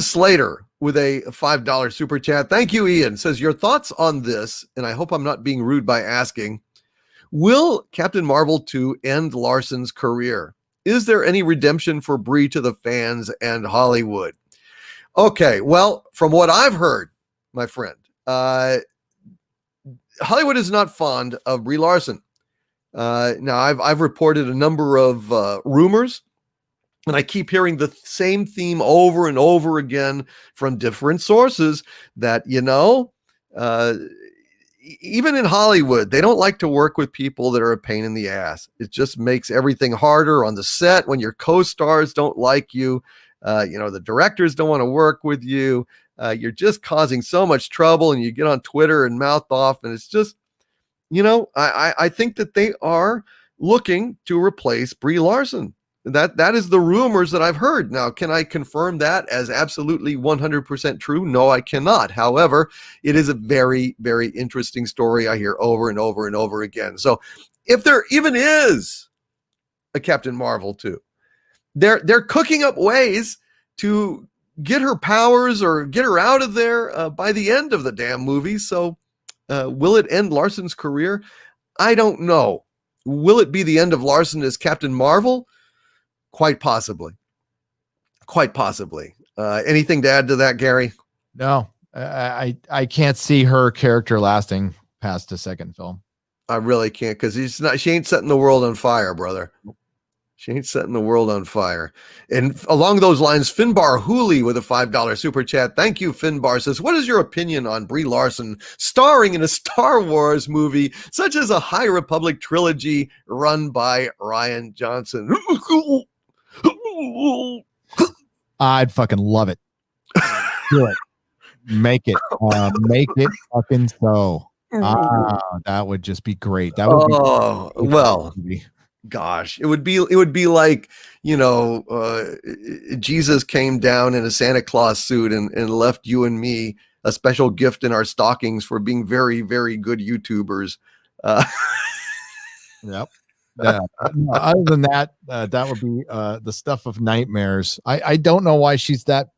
Slater with a $5 super chat. Thank you, Ian. Says, your thoughts on this, and I hope I'm not being rude by asking, will Captain Marvel 2 end Larson's career? Is there any redemption for Brie to the fans and Hollywood? Okay, well, from what I've heard, my friend, Hollywood is not fond of Brie Larson. Now, I've reported a number of rumors, and I keep hearing the same theme over and over again from different sources that, even in Hollywood, they don't like to work with people that are a pain in the ass. It just makes everything harder on the set when your co-stars don't like you. The directors don't want to work with you. You're just causing so much trouble, and you get on Twitter and mouth off, and it's just, I think that they are looking to replace Brie Larson. That is the rumors that I've heard. Now, can I confirm that as absolutely 100% true? No, I cannot. However, it is a very, very interesting story I hear over and over and over again. So if there even is a Captain Marvel 2, they're cooking up ways to get her powers or get her out of there by the end of the damn movie. So will it end Larson's career? I don't know. Will it be the end of Larson as Captain Marvel? Quite possibly. Anything to add to that, Gary? No, I can't see her character lasting past the second film. I really can't, because she ain't setting the world on fire, brother. She ain't setting the world on fire. And along those lines, Finbar Hooley with a $5 super chat. Thank you, Finbar. Says, what is your opinion on Brie Larson starring in a Star Wars movie, such as a High Republic trilogy run by Rian Johnson? I'd fucking love it. Do it. Make it. Make it fucking so. That would just be great. That would be Oh, well, gosh, it would be like, Jesus came down in a Santa Claus suit and left you and me a special gift in our stockings for being very, very good YouTubers. Uh, Yep. Yeah. But no, other than that, that would be the stuff of nightmares. I don't know why she's that.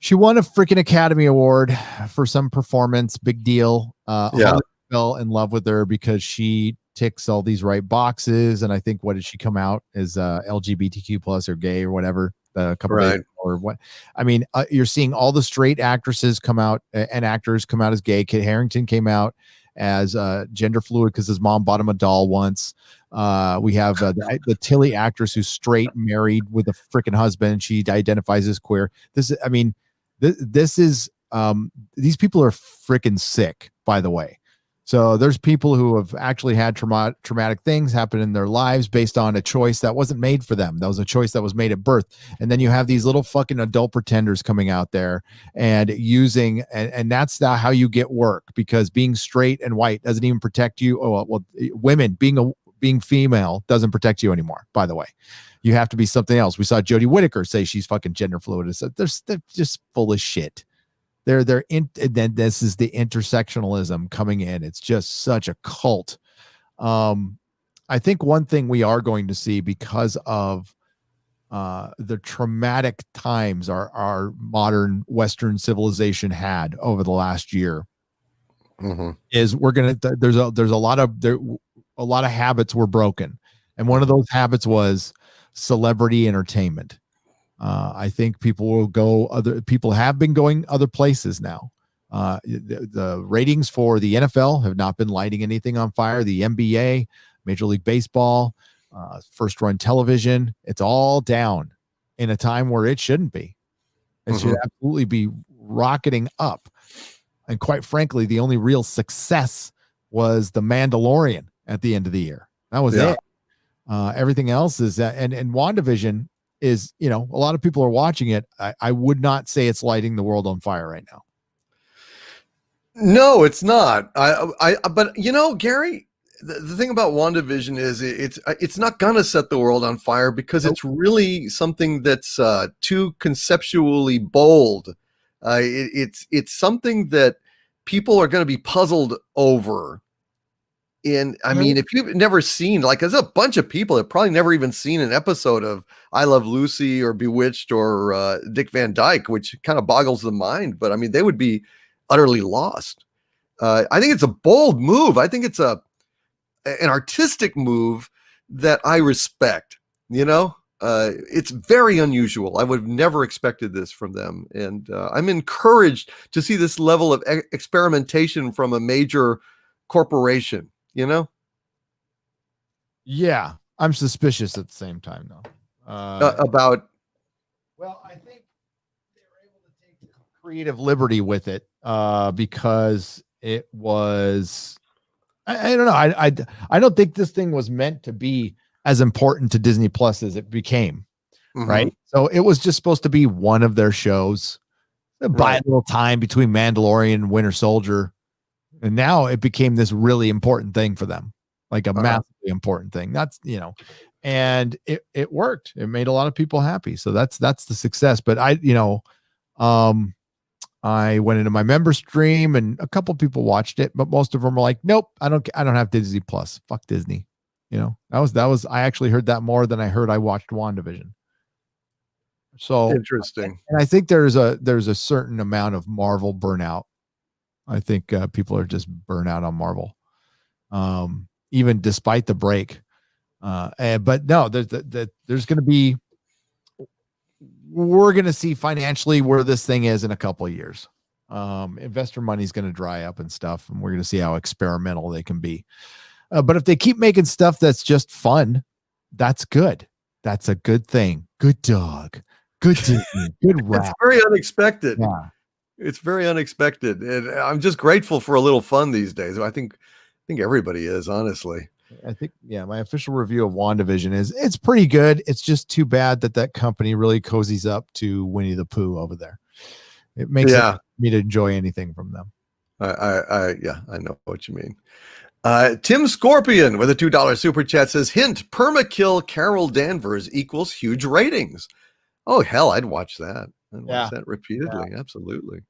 She won a freaking Academy Award for some performance. Big deal. Yeah. Hollywood fell in love with her because she ticks all these right boxes. And I think, what did she come out as LGBTQ plus or gay or whatever? A couple Right. days or what? I mean, you're seeing all the straight actresses come out and actors come out as gay. Kit Harington came out as gender fluid because his mom bought him a doll once. We have the Tilly actress who's straight, married with a freaking husband. She identifies as queer. This is these people are freaking sick, by the way. So there's people who have actually had traumatic things happen in their lives based on a choice that wasn't made for them. That was a choice that was made at birth. And then you have these little fucking adult pretenders coming out there and using, and that's not how you get work, because being straight and white doesn't even protect you. Oh, well, women being female doesn't protect you anymore, by the way. You have to be something else. We saw Jodie Whittaker say she's fucking gender fluid. They're just full of shit. Then this is the intersectionalism coming in. It's just such a cult. I think one thing we are going to see, because of the traumatic times our modern Western civilization had over the last year, is there's a lot of habits were broken, and one of those habits was celebrity entertainment. I think people have been going other places now. The ratings for the NFL have not been lighting anything on fire. The NBA, Major League Baseball, first run television, it's all down in a time where it shouldn't be. It should absolutely be rocketing up. And quite frankly, the only real success was The Mandalorian at the end of the year. That was it. Everything else is and WandaVision is, a lot of people are watching it. I would not say it's lighting the world on fire right now. No, it's not. But Gary, the thing about WandaVision is it's not gonna set the world on fire, because it's really something that's too conceptually bold. It's something that people are going to be puzzled over. And I mean, if you've never seen, like, there's a bunch of people that probably never even seen an episode of I Love Lucy or Bewitched or Dick Van Dyke, which kind of boggles the mind. But I mean, they would be utterly lost. I think it's a bold move. I think it's an artistic move that I respect. It's very unusual. I would have never expected this from them. And I'm encouraged to see this level of experimentation from a major corporation. Yeah, I'm suspicious at the same time, though. About. Well, I think they were able to take creative liberty with it because it was. I don't know. I don't think this thing was meant to be as important to Disney Plus as it became. Right. So it was just supposed to be one of their shows. Buy a little time between Mandalorian and Winter Soldier. And now it became this really important thing for them, like a massively important thing. That's, and it worked. It made a lot of people happy. So that's the success. But I went into my member stream and a couple people watched it, but most of them were like, nope, I don't have Disney Plus. Fuck Disney. That was, I actually heard that more than I watched WandaVision. So interesting. And I think there's a certain amount of Marvel burnout. I think people are just burnt out on Marvel, even despite the break. But no, there's going to be, we're going to see financially where this thing is in a couple of years. Investor money is going to dry up and stuff, and we're going to see how experimental they can be. But if they keep making stuff that's just fun, that's good. That's a good thing. Good dog. Good Disney. Good rap. It's very unexpected. Yeah. It's very unexpected, and I'm just grateful for a little fun these days. I think everybody is, honestly. I think, my official review of WandaVision is it's pretty good. It's just too bad that company really cozies up to Winnie the Pooh over there. It makes it me to enjoy anything from them. Yeah, I know what you mean. Tim Scorpion with a $2 super chat says, hint, permakill Carol Danvers equals huge ratings. Oh, hell, I'd watch that. I'd watch that repeatedly. Yeah. Absolutely.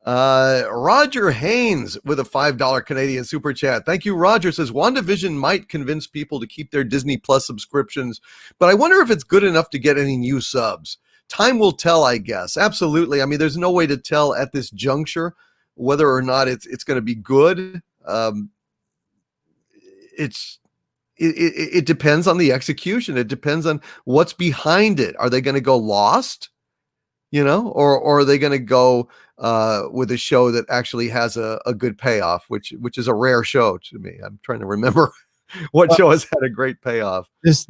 Roger Haynes with a $5 Canadian super chat. Thank you, Roger. Says, WandaVision might convince people to keep their Disney Plus subscriptions, but I wonder if it's good enough to get any new subs. Time will tell, I guess. Absolutely. I mean, there's no way to tell at this juncture whether or not it's going to be good. It depends on the execution. It depends on what's behind it. Are they going to go Lost, or are they going to go with a show that actually has a good payoff, which is a rare show to me. I'm trying to remember what show has had a great payoff. This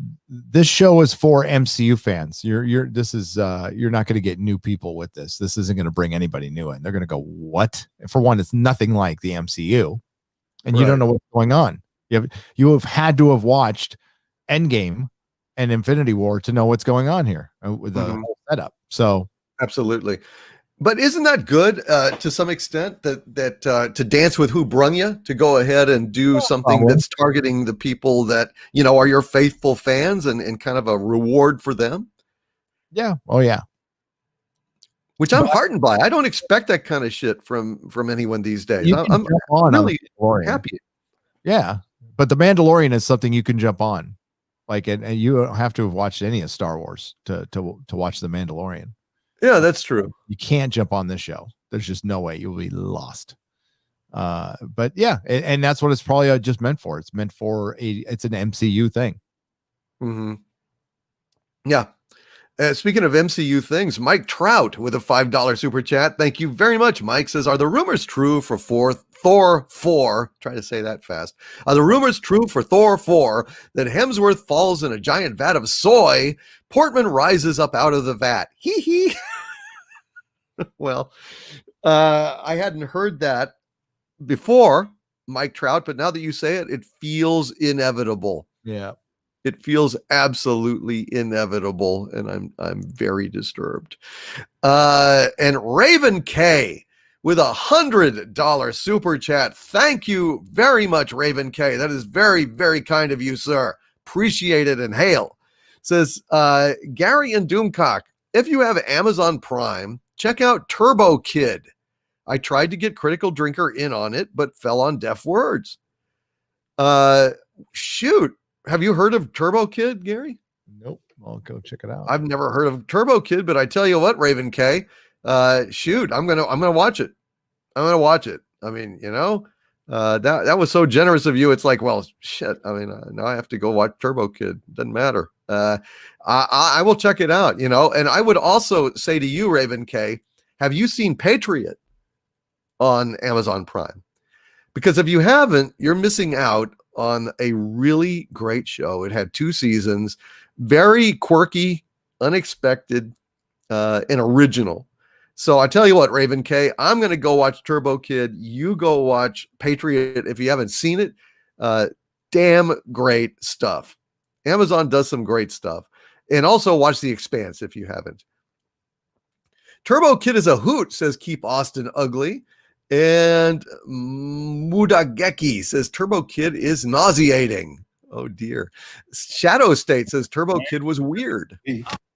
show is for MCU fans. You're not going to get new people with this. This isn't going to bring anybody new in. They're going to go, what? For one, it's nothing like the MCU, and you don't know what's going on. You have had to have watched Endgame and Infinity War to know what's going on here with the whole setup. So absolutely. But isn't that good to some extent that to dance with who brung you, to go ahead and do something that's targeting the people that, are your faithful fans and kind of a reward for them? Yeah. Oh, yeah. Which I'm heartened by. I don't expect that kind of shit from anyone these days. I'm really happy. Yeah. But The Mandalorian is something you can jump on. Like, and you don't have to have watched any of Star Wars to watch The Mandalorian. Yeah, that's true. You can't jump on this show. There's just no way. You'll be lost. But yeah, and that's what it's probably just meant for. It's meant for it's an MCU thing. Mm-hmm. Yeah. Speaking of MCU things, Mike Trout with a $5 super chat. Thank you very much, Mike. Says, are the rumors true for Thor 4? Try to say that fast. Are the rumors true for Thor 4 that Hemsworth falls in a giant vat of soy? Portman rises up out of the vat. Hee hee. Well, I hadn't heard that before, Mike Trout, but now that you say it, it feels inevitable. Yeah. It feels absolutely inevitable, and I'm very disturbed. And Raven K with $100 super chat. Thank you very much, Raven K. That is very, very kind of you, sir. Appreciate it, and hail. Says, Gary and Doomcock, if you have Amazon Prime, check out Turbo Kid. I tried to get Critical Drinker in on it, but fell on deaf words. Shoot. Have you heard of Turbo Kid, Gary? Nope. I'll go check it out. I've never heard of Turbo Kid, but I tell you what, Raven K, shoot, I'm gonna watch it. I'm gonna watch it. I mean, that was so generous of you. It's like, well, shit. I mean, now I have to go watch Turbo Kid. Doesn't matter. I will check it out. And I would also say to you, Raven K, have you seen Patriot on Amazon Prime? Because if you haven't, you're missing out on a really great show. It had 2 seasons, very quirky, unexpected, and original. So I tell you what, Raven K, I'm going to go watch Turbo Kid. You go watch Patriot if you haven't seen it. Damn great stuff. Amazon does some great stuff. And also watch The Expanse if you haven't. Turbo Kid is a hoot, says Keep Austin Ugly. And Mudageki says Turbo Kid is nauseating. Oh dear. Shadow State says Turbo Kid was weird.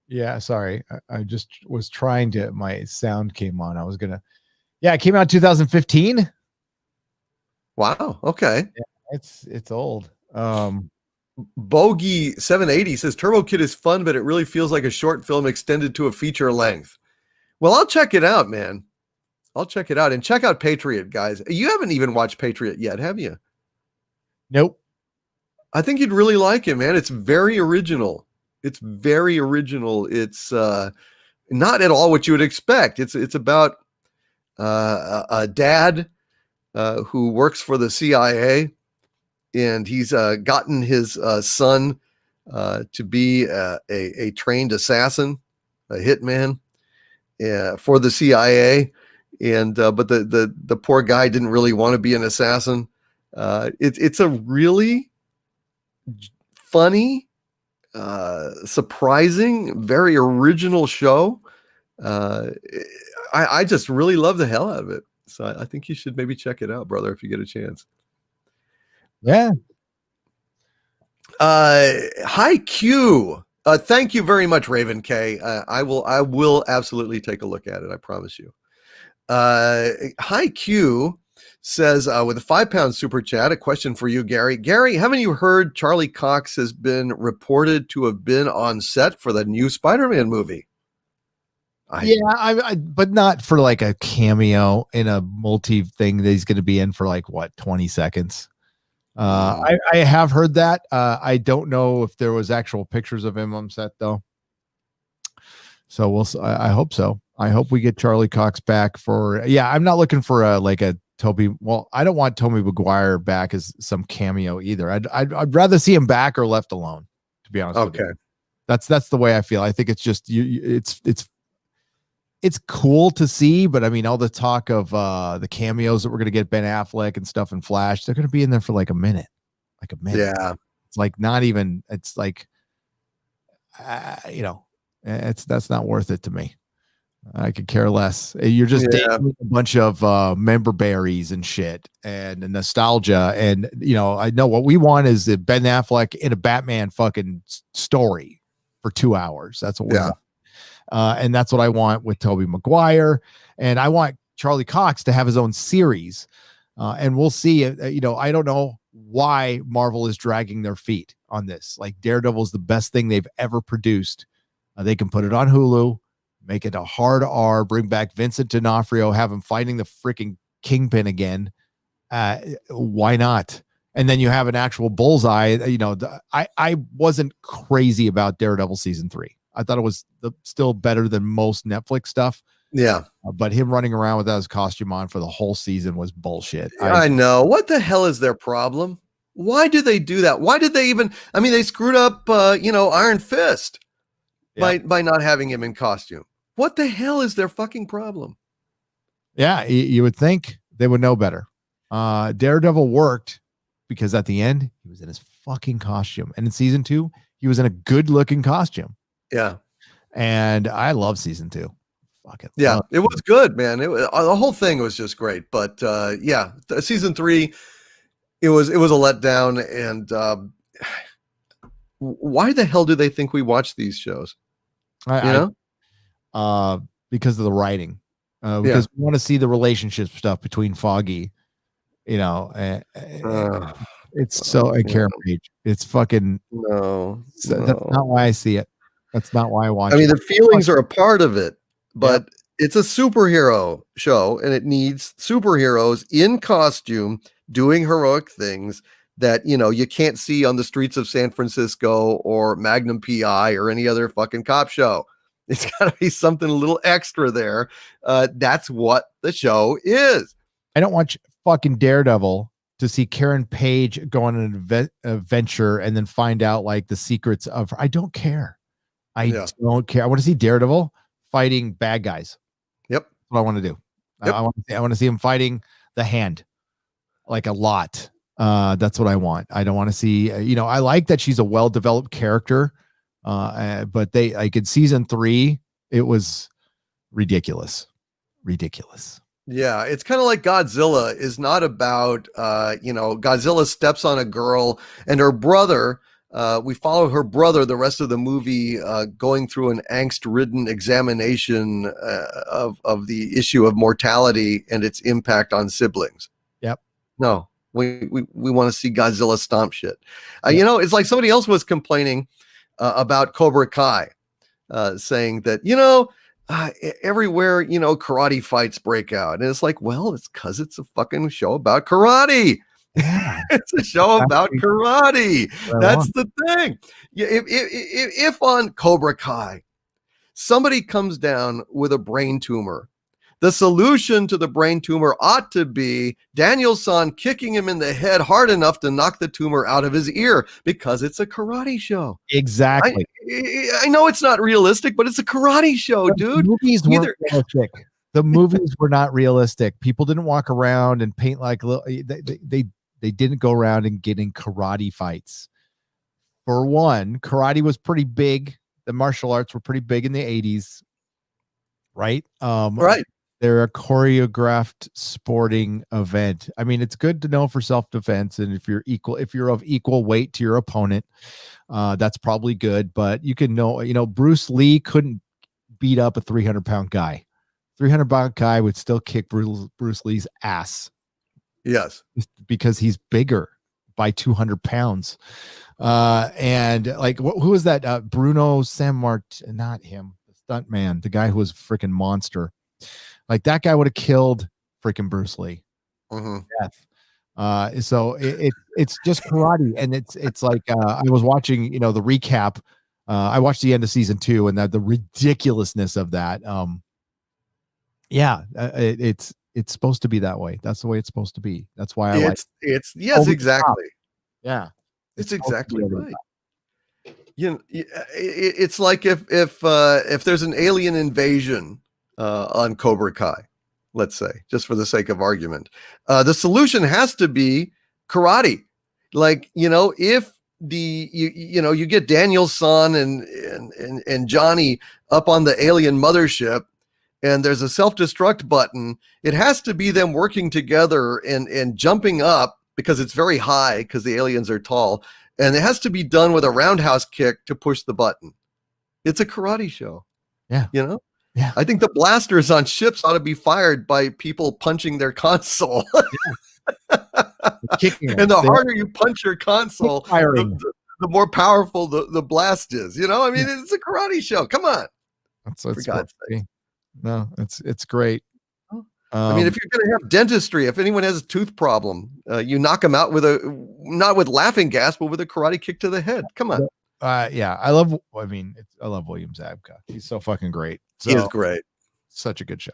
Yeah, sorry. I just was trying to, my sound came on. It came out 2015. Wow. Okay. Yeah, it's old. Bogey 780 says Turbo Kid is fun, but it really feels like a short film extended to a feature length. Well, I'll check it out, man. I'll check it out, and check out Patriot, guys. You haven't even watched Patriot yet, have you? Nope. I think you'd really like it, man. It's very original. It's very original. It's not at all what you would expect. It's about a dad who works for the CIA, and he's gotten his son to be a trained assassin, a hitman for the CIA. And but the poor guy didn't really want to be an assassin. It's a really funny, surprising, very original show. I just really love the hell out of it. So I think you should maybe check it out, brother, if you get a chance. Yeah. Hi Q. Thank you very much, Raven K. I will absolutely take a look at it. I promise you. Hi Q says with a £5 super chat, a question for you, Gary. Gary, haven't you heard Charlie Cox has been reported to have been on set for the new Spider-Man movie? But not for like a cameo in a multi thing that he's going to be in for like what 20 seconds. I have heard that. I don't know if there was actual pictures of him on set though. So I hope so. I hope we get Charlie Cox back for. Yeah, I'm not looking for a Toby. Well, I don't want Tobey Maguire back as some cameo either. I'd rather see him back or left alone. To be honest. Okay. With you. That's the way I feel. I think it's just it's cool to see, but I mean, all the talk of the cameos that we're going to get Ben Affleck and stuff in Flash, they're going to be in there for like a minute. Yeah. It's like not even, it's like, that's not worth it to me. I could care less. You're just dating a bunch of member berries and shit and nostalgia. And, I know what we want is the Ben Affleck in a Batman fucking story for 2 hours. That's what we want. And that's what I want with Tobey Maguire. And I want Charlie Cox to have his own series. And we'll see. I don't know why Marvel is dragging their feet on this. Like Daredevil is the best thing they've ever produced. They can put it on Hulu, make it a hard R, bring back Vincent D'Onofrio, have him fighting the freaking Kingpin again. Why not? And then you have an actual bullseye. I wasn't crazy about Daredevil season 3. I thought it was still better than most Netflix stuff. Yeah. But him running around without his costume on for the whole season was bullshit. I know. What the hell is their problem? Why do they do that? Why did they even, they screwed up, Iron Fist by not having him in costume. What the hell is their fucking problem? Yeah. You would think they would know better. Daredevil worked because at the end he was in his fucking costume. And in season 2, he was in a good looking costume. Yeah. And I love season 2. Fucking yeah, it was good, man. It was, the whole thing was just great. But season 3, it was a letdown. And why the hell do they think we watch these shows? Because of the writing. Because we want to see the relationship stuff between Foggy. It's so a Karen Page. It's fucking no. That's not why I see it. That's not why I watch it. The feelings are a part of it, but it's a superhero show and it needs superheroes in costume doing heroic things that, you can't see on the streets of San Francisco or Magnum PI or any other fucking cop show. It's got to be something a little extra there. That's what the show is. I don't watch fucking Daredevil to see Karen Page go on an adventure and then find out like the secrets of her. I don't care. I don't care. I want to see Daredevil fighting bad guys. Yep. That's what I want to do. Yep. I want to see him fighting the Hand like a lot. That's what I want. I don't want to see, I like that she's a well-developed character. But they like in season 3, it was ridiculous. Yeah, it's kind of like Godzilla is not about, Godzilla steps on a girl and her brother. We follow her brother the rest of the movie, going through an angst-ridden examination of the issue of mortality and its impact on siblings. Yep. No, we want to see Godzilla stomp shit. It's like somebody else was complaining about Cobra Kai, saying that, everywhere, karate fights break out. And it's like, well, it's because it's a fucking show about karate. Yeah. It's a show about karate. That's the thing. If on Cobra Kai, somebody comes down with a brain tumor, the solution to the brain tumor ought to be Daniel-san kicking him in the head hard enough to knock the tumor out of his ear because it's a karate show. Exactly. I know it's not realistic, but it's a karate show, dude. The movies were not realistic. People didn't walk around and paint like they didn't go around and get in karate fights. For one, karate was pretty big. The martial arts were pretty big in the 80s. Right. Right. They're a choreographed sporting event. I mean, it's good to know for self-defense, and if you're of equal weight to your opponent, that's probably good. But you can know, Bruce Lee couldn't beat up a 300-pound guy. 300-pound guy would still kick Bruce Lee's ass. Yes, because he's bigger by 200 pounds. And like, who was that? Bruno Sammartino, not him, the stunt man, the guy who was a freaking monster. Like that guy would have killed freaking Bruce Lee. Death. So it's just karate, and it's like I was watching, the recap. I watched the end of season 2, and the ridiculousness of that. It's supposed to be that way. That's the way it's supposed to be. That's why it's yes, exactly. Yeah, it's exactly right. It's like if there's an alien invasion on Cobra Kai, let's say, just for the sake of argument, the solution has to be karate. Like, if you get Daniel-san and Johnny up on the alien mothership, and there's a self-destruct button, it has to be them working together and jumping up, because it's very high because the aliens are tall, and it has to be done with a roundhouse kick to push the button. It's a karate show. Yeah. Yeah. I think the blasters on ships ought to be fired by people punching their console. And the harder you punch your console, the more powerful the blast is. I mean, it's a karate show. Come on. For God's sake. No, it's great. I mean, if you're going to have dentistry, if anyone has a tooth problem, you knock them out not with laughing gas, but with a karate kick to the head. Come on. Yeah, I love William Zabka. He's so fucking great. He is great. Such a good show.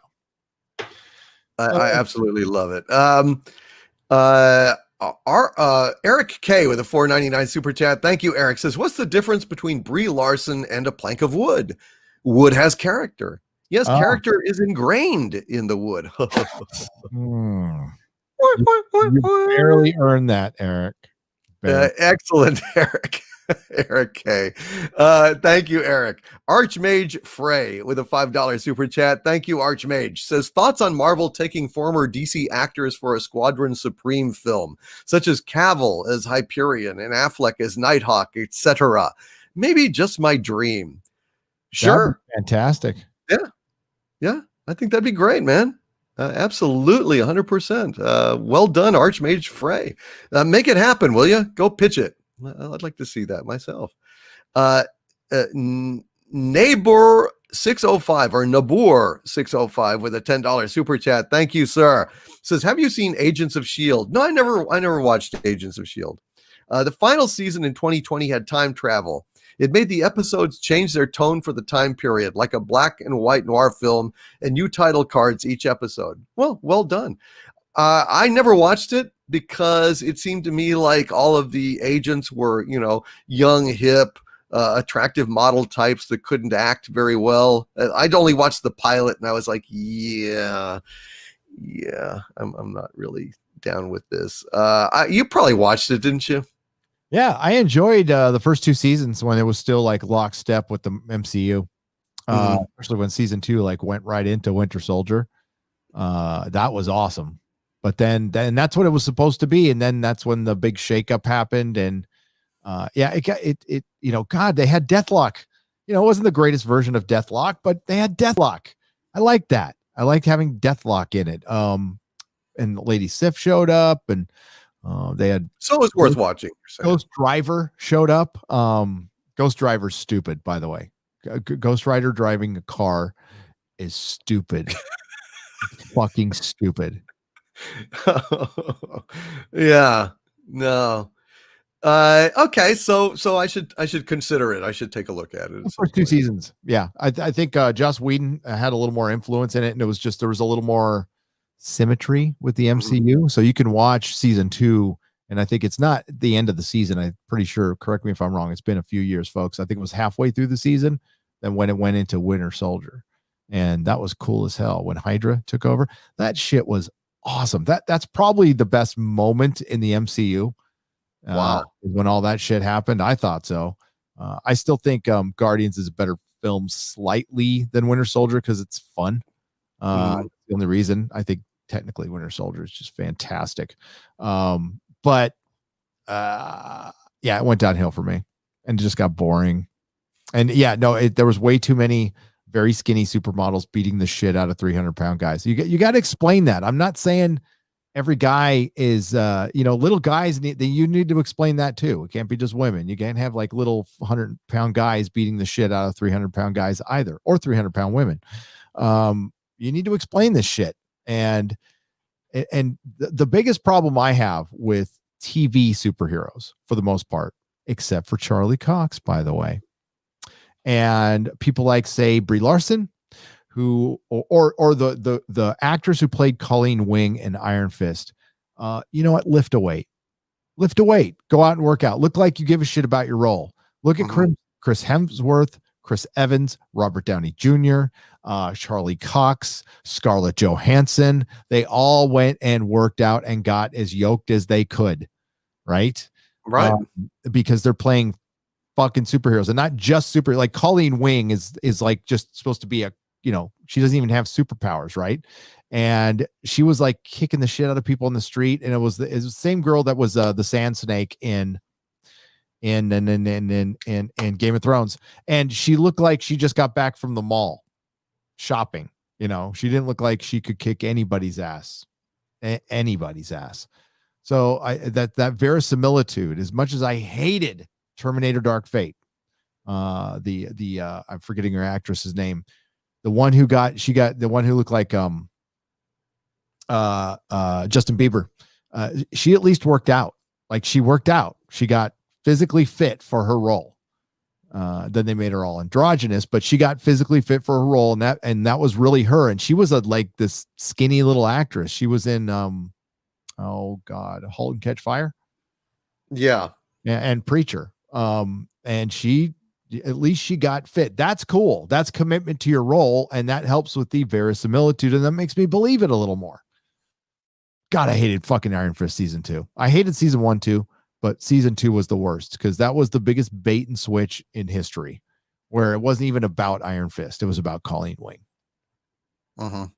I absolutely love it. Eric K with a $4.99 super chat. Thank you, Eric. Says, what's the difference between Brie Larson and a plank of wood? Wood has character. Yes, character is ingrained in the wood. You barely earned that, Eric. Excellent, Eric. Eric K. Thank you, Eric. Archmage Frey with a $5 super chat. Thank you, Archmage. Says, thoughts on Marvel taking former DC actors for a Squadron Supreme film, such as Cavill as Hyperion and Affleck as Nighthawk, etc. Maybe just my dream. Sure. Fantastic. Yeah, I think that'd be great, man. Absolutely, 100%. Well done, Archmage Frey. Make it happen, will you? Go pitch it. I'd like to see that myself. Neighbor 605 or Nabur 605 with a $10 super chat. Thank you, sir. Says, have you seen Agents of S.H.I.E.L.D.? No, I never watched Agents of S.H.I.E.L.D. The final season in 2020 had time travel. It made the episodes change their tone for the time period, like a black and white noir film, and new title cards each episode. Well done. I never watched it because it seemed to me like all of the agents were, young, hip, attractive model types that couldn't act very well. I'd only watched the pilot, and I was like, yeah, I'm not really down with this. You probably watched it, didn't you? Yeah, I enjoyed the first 2 seasons when it was still like lockstep with the MCU, especially when season 2 like went right into Winter Soldier. That was awesome. But then that's what it was supposed to be, and then that's when the big shakeup happened, and it God, they had Deathlock. It wasn't the greatest version of Deathlock, but they had Deathlock. I liked that. I liked having Deathlock in it. And Lady Sif showed up, and they had, so it was worth watching. Ghost Driver showed up. Ghost Driver's stupid, by the way. Ghost Rider driving a car is stupid. Fucking stupid. Yeah, no. Okay, so I should consider it. I should take a look at it. First 2 seasons. Yeah, I think Joss Whedon had a little more influence in it, and there was a little more symmetry with the MCU. So you can watch season 2, and I think it's not the end of the season. I'm pretty sure. Correct me if I'm wrong. It's been a few years, folks. I think it was halfway through the season, then when it went into Winter Soldier, and that was cool as hell when Hydra took over. That shit was awesome. That's probably the best moment in the MCU. Wow. When all that shit happened, I thought so. I still think Guardians is a better film slightly than Winter Soldier because it's fun. The the only reason. I think technically Winter Soldier is just fantastic. But yeah, it went downhill for me and it just got boring. And yeah, no, there was way too many very skinny supermodels beating the shit out of 300-pound guys. You got to explain that. I'm not saying every guy is, little guys you need to explain that too. It can't be just women. You can't have like little 100-pound guys beating the shit out of 300-pound guys either, or 300-pound women. You need to explain this shit. And the biggest problem I have with TV superheroes, for the most part, except for Charlie Cox, by the way, and people like, say, Brie Larson, who or the actress who played Colleen Wing in Iron Fist. You know what? Lift a weight. Go out and work out. Look like you give a shit about your role. Look at Chris Hemsworth, Chris Evans, Robert Downey Jr., Charlie Cox, Scarlett Johansson. They all went and worked out and got as yoked as they could, right? Right. Because they're playing fucking superheroes, and not just super. Like Colleen Wing is like just supposed to be she doesn't even have superpowers, right? And she was like kicking the shit out of people in the street, and it was the same girl that was the Sand Snake in Game of Thrones, and she looked like she just got back from the mall shopping. She didn't look like she could kick anybody's ass. So that verisimilitude, as much as I hated Terminator Dark Fate, I'm forgetting her actress's name, the one who looked like Justin Bieber, she at least worked out. Like, she worked out. She got physically fit for her role. Then they made her all androgynous, but she got physically fit for her role, and that was really her. And she was like this skinny little actress. She was in *Halt and Catch Fire*. Yeah. And Preacher. And she, at least she got fit. That's cool. That's commitment to your role, and that helps with the verisimilitude, and that makes me believe it a little more. God, I hated fucking Iron Fist season 2. I hated season 1 too, but season 2 was the worst, because that was the biggest bait and switch in history, where it wasn't even about Iron Fist. It was about Colleen Wing. And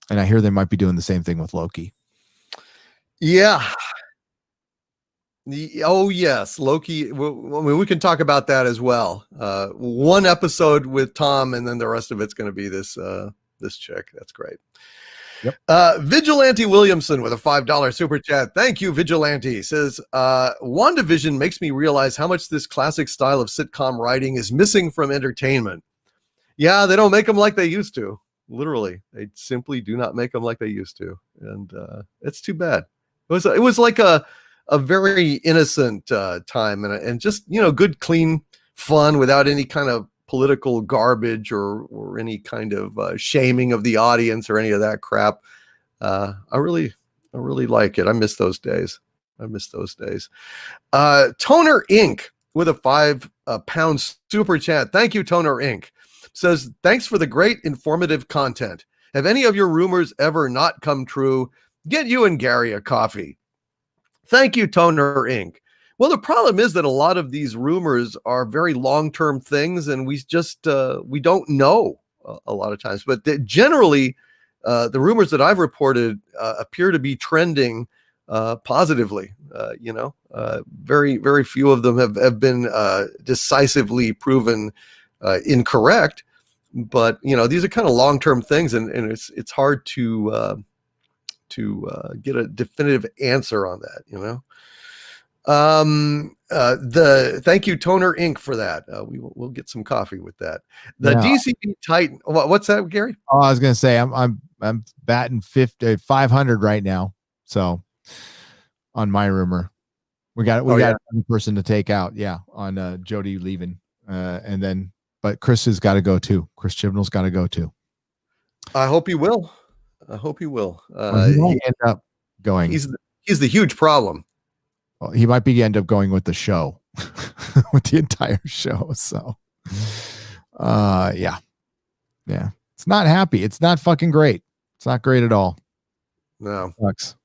I hear they might be doing the same thing with Loki. Yeah. Oh yes, Loki. We can talk about that as well. One episode with Tom, and then the rest of it's going to be this chick. That's great. Yep. Vigilante Williamson with a $5 super chat. Thank you, Vigilante. Says, WandaVision makes me realize how much this classic style of sitcom writing is missing from entertainment. Yeah, they don't make them like they used to. Literally, they simply do not make them like they used to, and it's too bad. It was like a very innocent time, and just good, clean fun without any kind of political garbage or any kind of shaming of the audience or any of that crap. I really like it. I miss those days. Toner Inc. with a £5 super chat. Thank you, Toner Inc. Says, thanks for the great informative content. Have any of your rumors ever not come true? Get you and Gary a coffee. Thank you, Toner Inc. Well, the problem is that a lot of these rumors are very long-term things, and we just we don't know a lot of times. But generally, the rumors that I've reported appear to be trending positively. Very, very few of them have been decisively proven incorrect. But these are kind of long-term things, and it's hard to get a definitive answer on that. Thank you, Toner Inc. for that. We'll get some coffee with that. The DCP Titan. What's that, Gary? Oh, I was gonna say I'm batting 500 right now. So on my rumor, we got one person to take out. Yeah, on Jody leaving, but Chris has got to go too. Chris Chibnall's got to go too. I hope he will. He might end up going. He's the huge problem. Well, he might end up going with the show, with the entire show. So, yeah. It's not happy. It's not fucking great. It's not great at all. No. Sucks.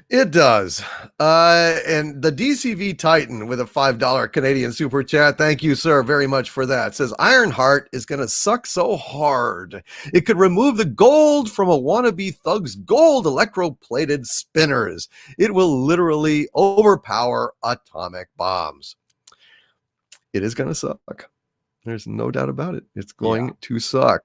It does. And the DCV Titan with a $5 Canadian super chat. Thank you, sir, very much for that. Says Ironheart is going to suck so hard. It could remove the gold from a wannabe thug's gold electroplated spinners. It will literally overpower atomic bombs. It is going to suck. There's no doubt about it. It's going to suck.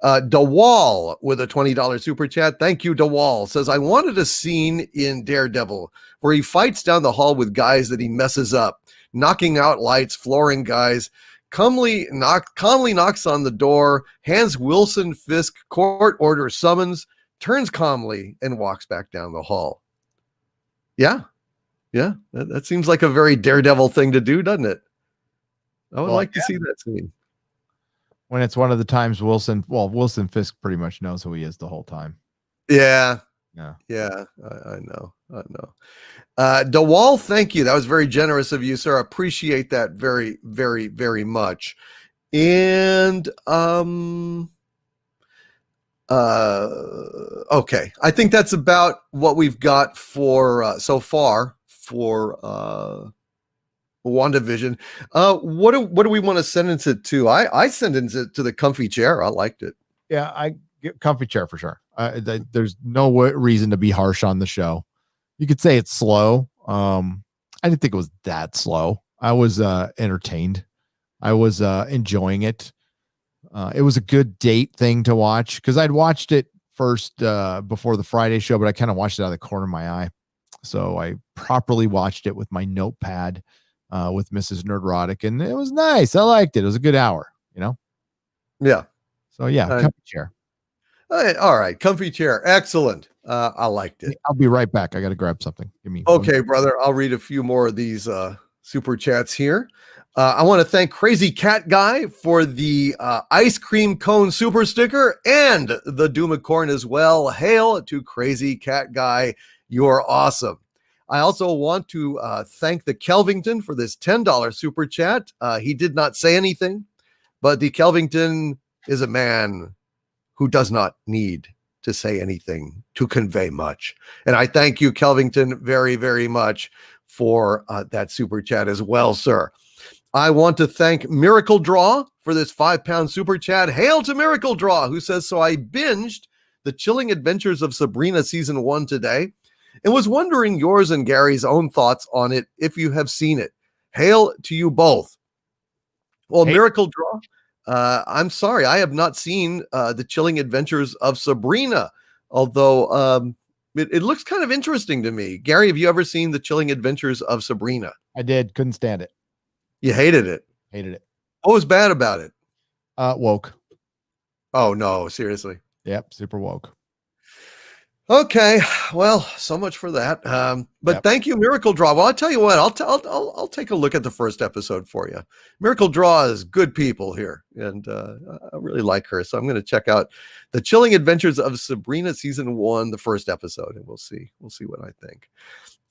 DeWall with a $20 super chat. Thank you, DeWall. Says, I wanted a scene in Daredevil where he fights down the hall with guys that he messes up, knocking out lights, flooring guys. Calmly knocks on the door, hands Wilson Fisk court order summons, turns calmly, and walks back down the hall. Yeah. That seems like a very Daredevil thing to do, doesn't it? I would like to see that scene. When it's one of the times Wilson Fisk pretty much knows who he is the whole time. Yeah. I know. DeWall, thank you. That was very generous of you, sir. I appreciate that very, very, very much. And okay. I think that's about what we've got for so far for WandaVision. What do we want to sentence it to? I sentenced it to the comfy chair. I liked it. Yeah, I get comfy chair for sure. There's no reason to be harsh on the show. You could say it's slow. I didn't think it was that slow. I was entertained. I was enjoying it. It was a good date thing to watch because I'd watched it first before the Friday show, but I kind of watched it out of the corner of my eye. So I properly watched it with my notepad with Mrs. Nerdrotic, and it was nice. I liked it. It was a good hour, Yeah. So yeah, comfy chair. All right, comfy chair. Excellent. I liked it. I'll be right back. I got to grab something. Okay, brother. I'll read a few more of these super chats here. I want to thank Crazy Cat Guy for the ice cream cone super sticker and the Doomacorn as well. Hail to Crazy Cat Guy. You're awesome. I also want to thank the Kelvington for this $10 super chat. He did not say anything, but the Kelvington is a man who does not need to say anything to convey much. And I thank you, Kelvington, very, very much for that super chat as well, sir. I want to thank Miracle Draw for this £5 super chat. Hail to Miracle Draw, who says, so I binged The Chilling Adventures of Sabrina Season 1 today and was wondering yours and Gary's own thoughts on it if you have seen it. Hail to you both. Well, hey. Miracle Draw, I'm sorry, I have not seen The Chilling Adventures of Sabrina, although it looks kind of interesting to me. Gary, have you ever seen The Chilling Adventures of Sabrina? I did. Couldn't stand it. You hated it? Hated it. What was bad about it? Woke. Oh, no, seriously. Yep, super woke. Okay, well, so much for that. But Thank you, Miracle Draw. Well, I'll tell you what, I'll take a look at the first episode for you. Miracle Draw is good people here, and I really like her. So I'm going to check out The Chilling Adventures of Sabrina Season 1, the first episode, and we'll see what I think.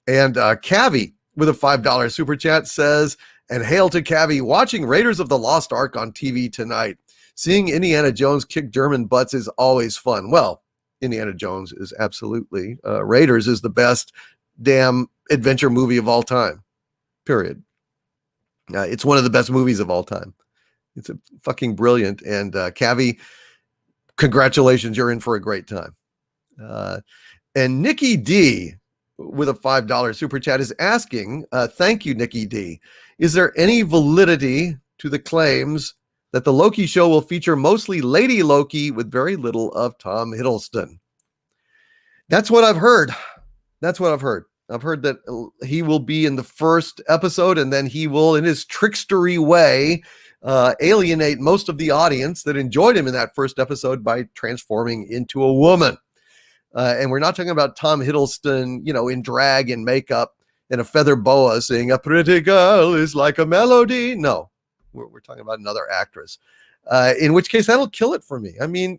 And Cavi with a $5 super chat says, and hail to Cavi, watching Raiders of the Lost Ark on TV tonight. Seeing Indiana Jones kick German butts is always fun. Well, Indiana Jones is absolutely, Raiders is the best damn adventure movie of all time, period. It's one of the best movies of all time. It's a fucking brilliant. And Cavi, congratulations, you're in for a great time. And Nikki D with a $5 super chat is asking, thank you, Nikki D. Is there any validity to the claims that the Loki show will feature mostly Lady Loki with very little of Tom Hiddleston? That's what I've heard. I've heard that he will be in the first episode, and then he will, in his trickstery way, alienate most of the audience that enjoyed him in that first episode by transforming into a woman. And we're not talking about Tom Hiddleston, in drag and makeup and a feather boa saying "a pretty girl is like a melody." No, we're talking about another actress. In which case, that'll kill it for me. I mean,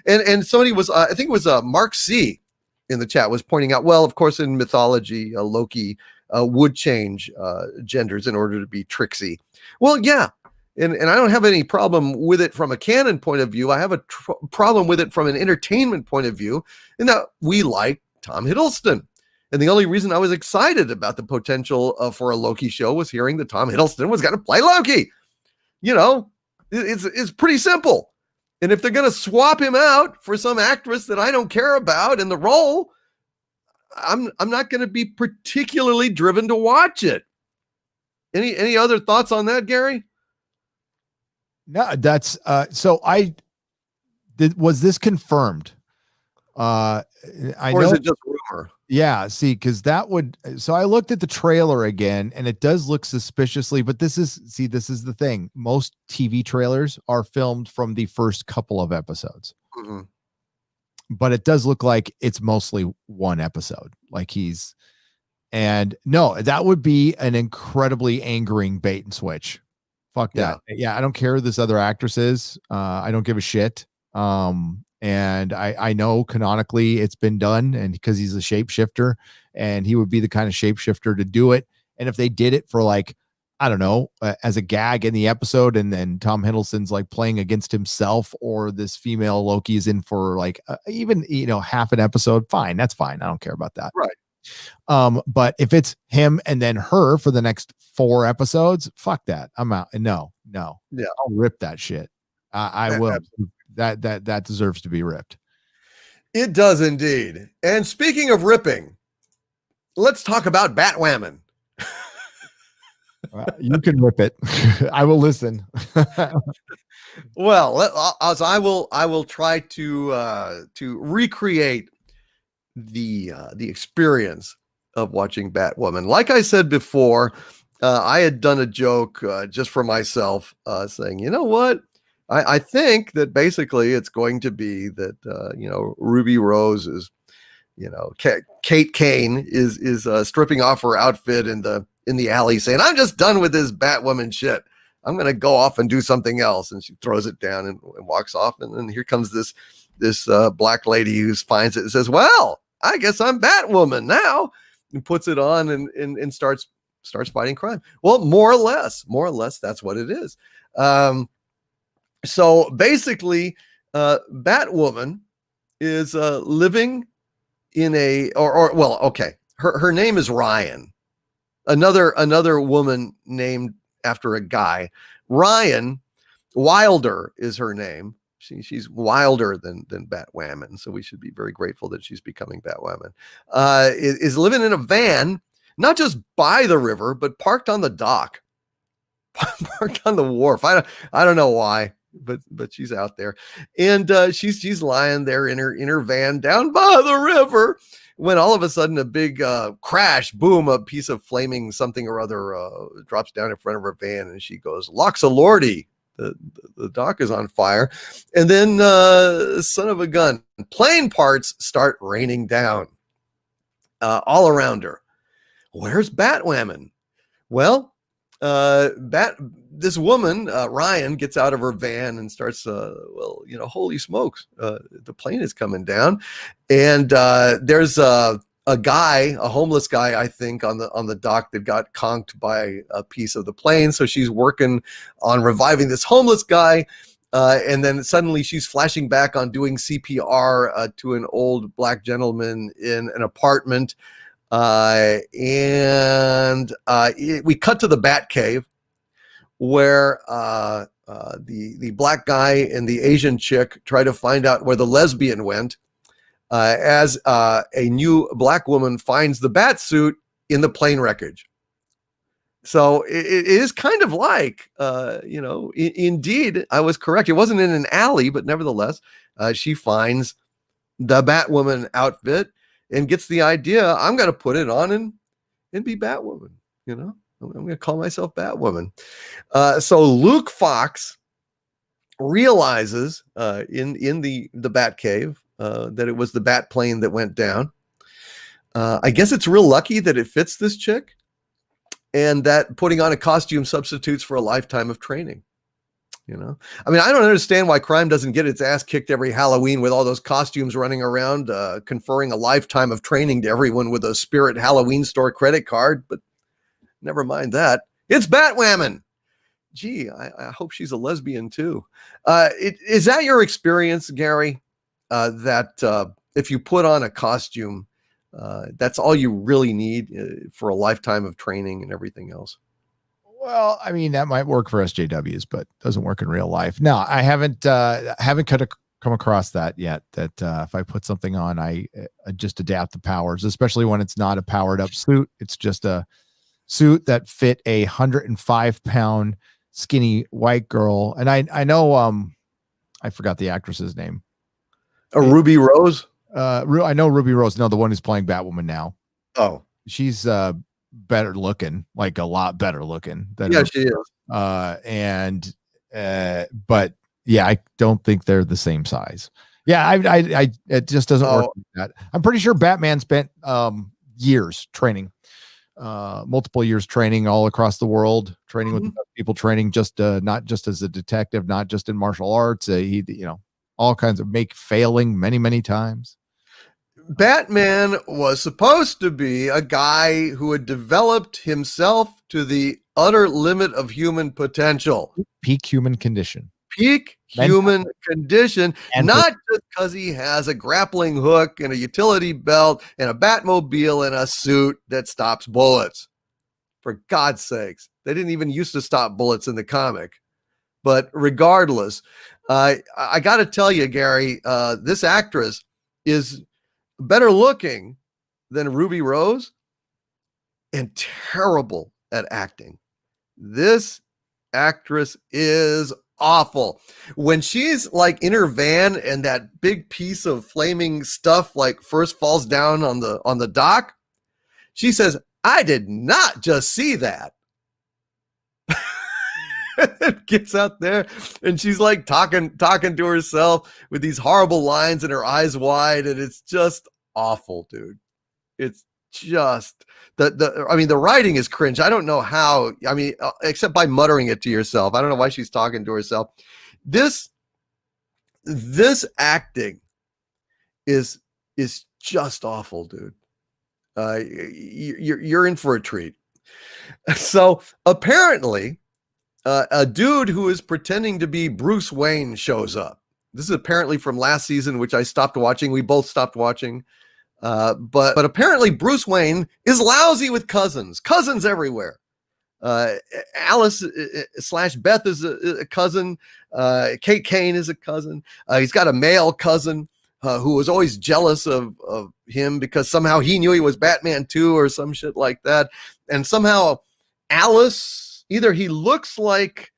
and somebody was, I think it was Mark C in the chat was pointing out, well, of course, in mythology, Loki would change genders in order to be tricksy. Well, yeah, And I don't have any problem with it from a canon point of view. I have a problem with it from an entertainment point of view, in that we like Tom Hiddleston. And the only reason I was excited about the potential for a Loki show was hearing that Tom Hiddleston was going to play Loki. It's pretty simple. And if they're going to swap him out for some actress that I don't care about in the role, I'm not going to be particularly driven to watch it. Any other thoughts on that, Gary? No, that's was this confirmed? Or is it just rumor? Yeah, see, because so I looked at the trailer again, and it does look suspiciously, but this is the thing. Most TV trailers are filmed from the first couple of episodes. Mm-hmm. But it does look like it's mostly one episode. And no, that would be an incredibly angering bait and switch. Fuck that. Yeah, I don't care who this other actress is. I don't give a shit. And I know canonically it's been done, and because he's a shapeshifter, and he would be the kind of shapeshifter to do it. And if they did it for I don't know, as a gag in the episode, and then Tom Hiddleston's playing against himself, or this female Loki is in for even half an episode, fine, that's fine. I don't care about that. Right. But if it's him and then her for the next 4 episodes, fuck that. I'm out. No. Yeah. I'll rip that shit. I will. That deserves to be ripped. It does indeed. And speaking of ripping, let's talk about Batwoman. You can rip it. I will listen. Well, I will try to recreate the experience of watching Batwoman. Like I said before, I had done a joke just for myself, saying, you know what? I think that basically it's going to be that Ruby Rose is, Kate Kane is stripping off her outfit in the alley, saying, "I'm just done with this Batwoman shit. I'm going to go off and do something else." And she throws it down and walks off. And then here comes this black lady who finds it and says, "Well, I guess I'm Batwoman now," and puts it on and starts fighting crime. Well, more or less, that's what it is. So basically, Batwoman is living in her name is Ryan. Another woman named after a guy. Ryan Wilder is her name. She's wilder than Batwoman, so we should be very grateful that she's becoming Batwoman. Is living in a van, not just by the river, but parked on the dock, parked on the wharf. I don't know why, but she's out there, and she's lying there in her van down by the river, when all of a sudden a big crash, boom, a piece of flaming something or other drops down in front of her van, and she goes, "Loxalordy, the dock is on fire." And then son of a gun, plane parts start raining down all around her. Where's Batwoman? Well, this woman, Ryan, gets out of her van and starts, holy smokes, the plane is coming down. And there's a homeless guy, I think, on the dock that got conked by a piece of the plane. So she's working on reviving this homeless guy. And then suddenly she's flashing back on doing CPR to an old black gentleman in an apartment. We cut to the Batcave, where the black guy and the Asian chick try to find out where the lesbian went, as a new black woman finds the bat suit in the plane wreckage. So it is kind of like, indeed, I was correct. It wasn't in an alley, but nevertheless, she finds the Batwoman outfit and gets the idea, I'm going to put it on and be Batwoman, I'm going to call myself Batwoman. So Luke Fox realizes in the Batcave that it was the bat plane that went down. I guess it's real lucky that it fits this chick, and that putting on a costume substitutes for a lifetime of training. I mean, I don't understand why crime doesn't get its ass kicked every Halloween with all those costumes running around, conferring a lifetime of training to everyone with a Spirit Halloween store credit card. But never mind that. It's Batwoman. gee, I hope she's a lesbian too. Is that your experience, Gary? That if you put on a costume, that's all you really need for a lifetime of training and everything else. Well, I mean, that might work for SJWs, but doesn't work in real life. No, I haven't come across that yet. That if I put something on, I just adapt the powers, especially when it's not a powered up suit. It's just a suit that fit a 105-pound skinny white girl. And I know, I forgot the actress's name. Ruby Rose. I know Ruby Rose. No, the one who's playing Batwoman now. Oh, she's better looking, like a lot better looking than she is. But yeah, I don't think they're the same size. Yeah, I it just doesn't work like that. I'm pretty sure Batman spent years training, multiple years training all across the world, training with people, training just not just as a detective, not just in martial arts. He, all kinds of failing many times. Batman was supposed to be a guy who had developed himself to the utter limit of human potential. Peak human condition. Peak human condition, not just because he has a grappling hook and a utility belt and a Batmobile and a suit that stops bullets. For God's sakes, they didn't even used to stop bullets in the comic. But regardless, I got to tell you, Gary, this actress is better looking than Ruby Rose and terrible at acting. This actress is awful. When she's like in her van and that big piece of flaming stuff like first falls down on the dock, she says, "I did not just see that." Gets out there and she's like talking to herself with these horrible lines and her eyes wide, and it's just awful, dude. It's just the writing is cringe. I don't know how. I mean, except by muttering it to yourself. I don't know why she's talking to herself. This acting is just awful, dude. You're in for a treat. So apparently, a dude who is pretending to be Bruce Wayne shows up. This is apparently from last season, which I stopped watching. We both stopped watching. But apparently Bruce Wayne is lousy with cousins everywhere. Alice / Beth is a cousin. Kate Kane is a cousin. He's got a male cousin who was always jealous of him because somehow he knew he was Batman too, or some shit like that. And somehow Alice, either he looks like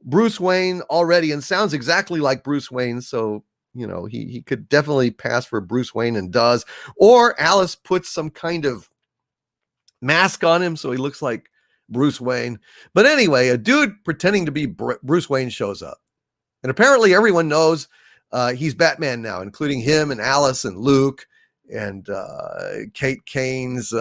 Bruce Wayne already and sounds exactly like Bruce Wayne, so he could definitely pass for Bruce Wayne and does, or Alice puts some kind of mask on him so he looks like Bruce Wayne. But anyway, a dude pretending to be Bruce Wayne shows up, and apparently everyone knows he's Batman now, including him and Alice and Luke and Kate Kane's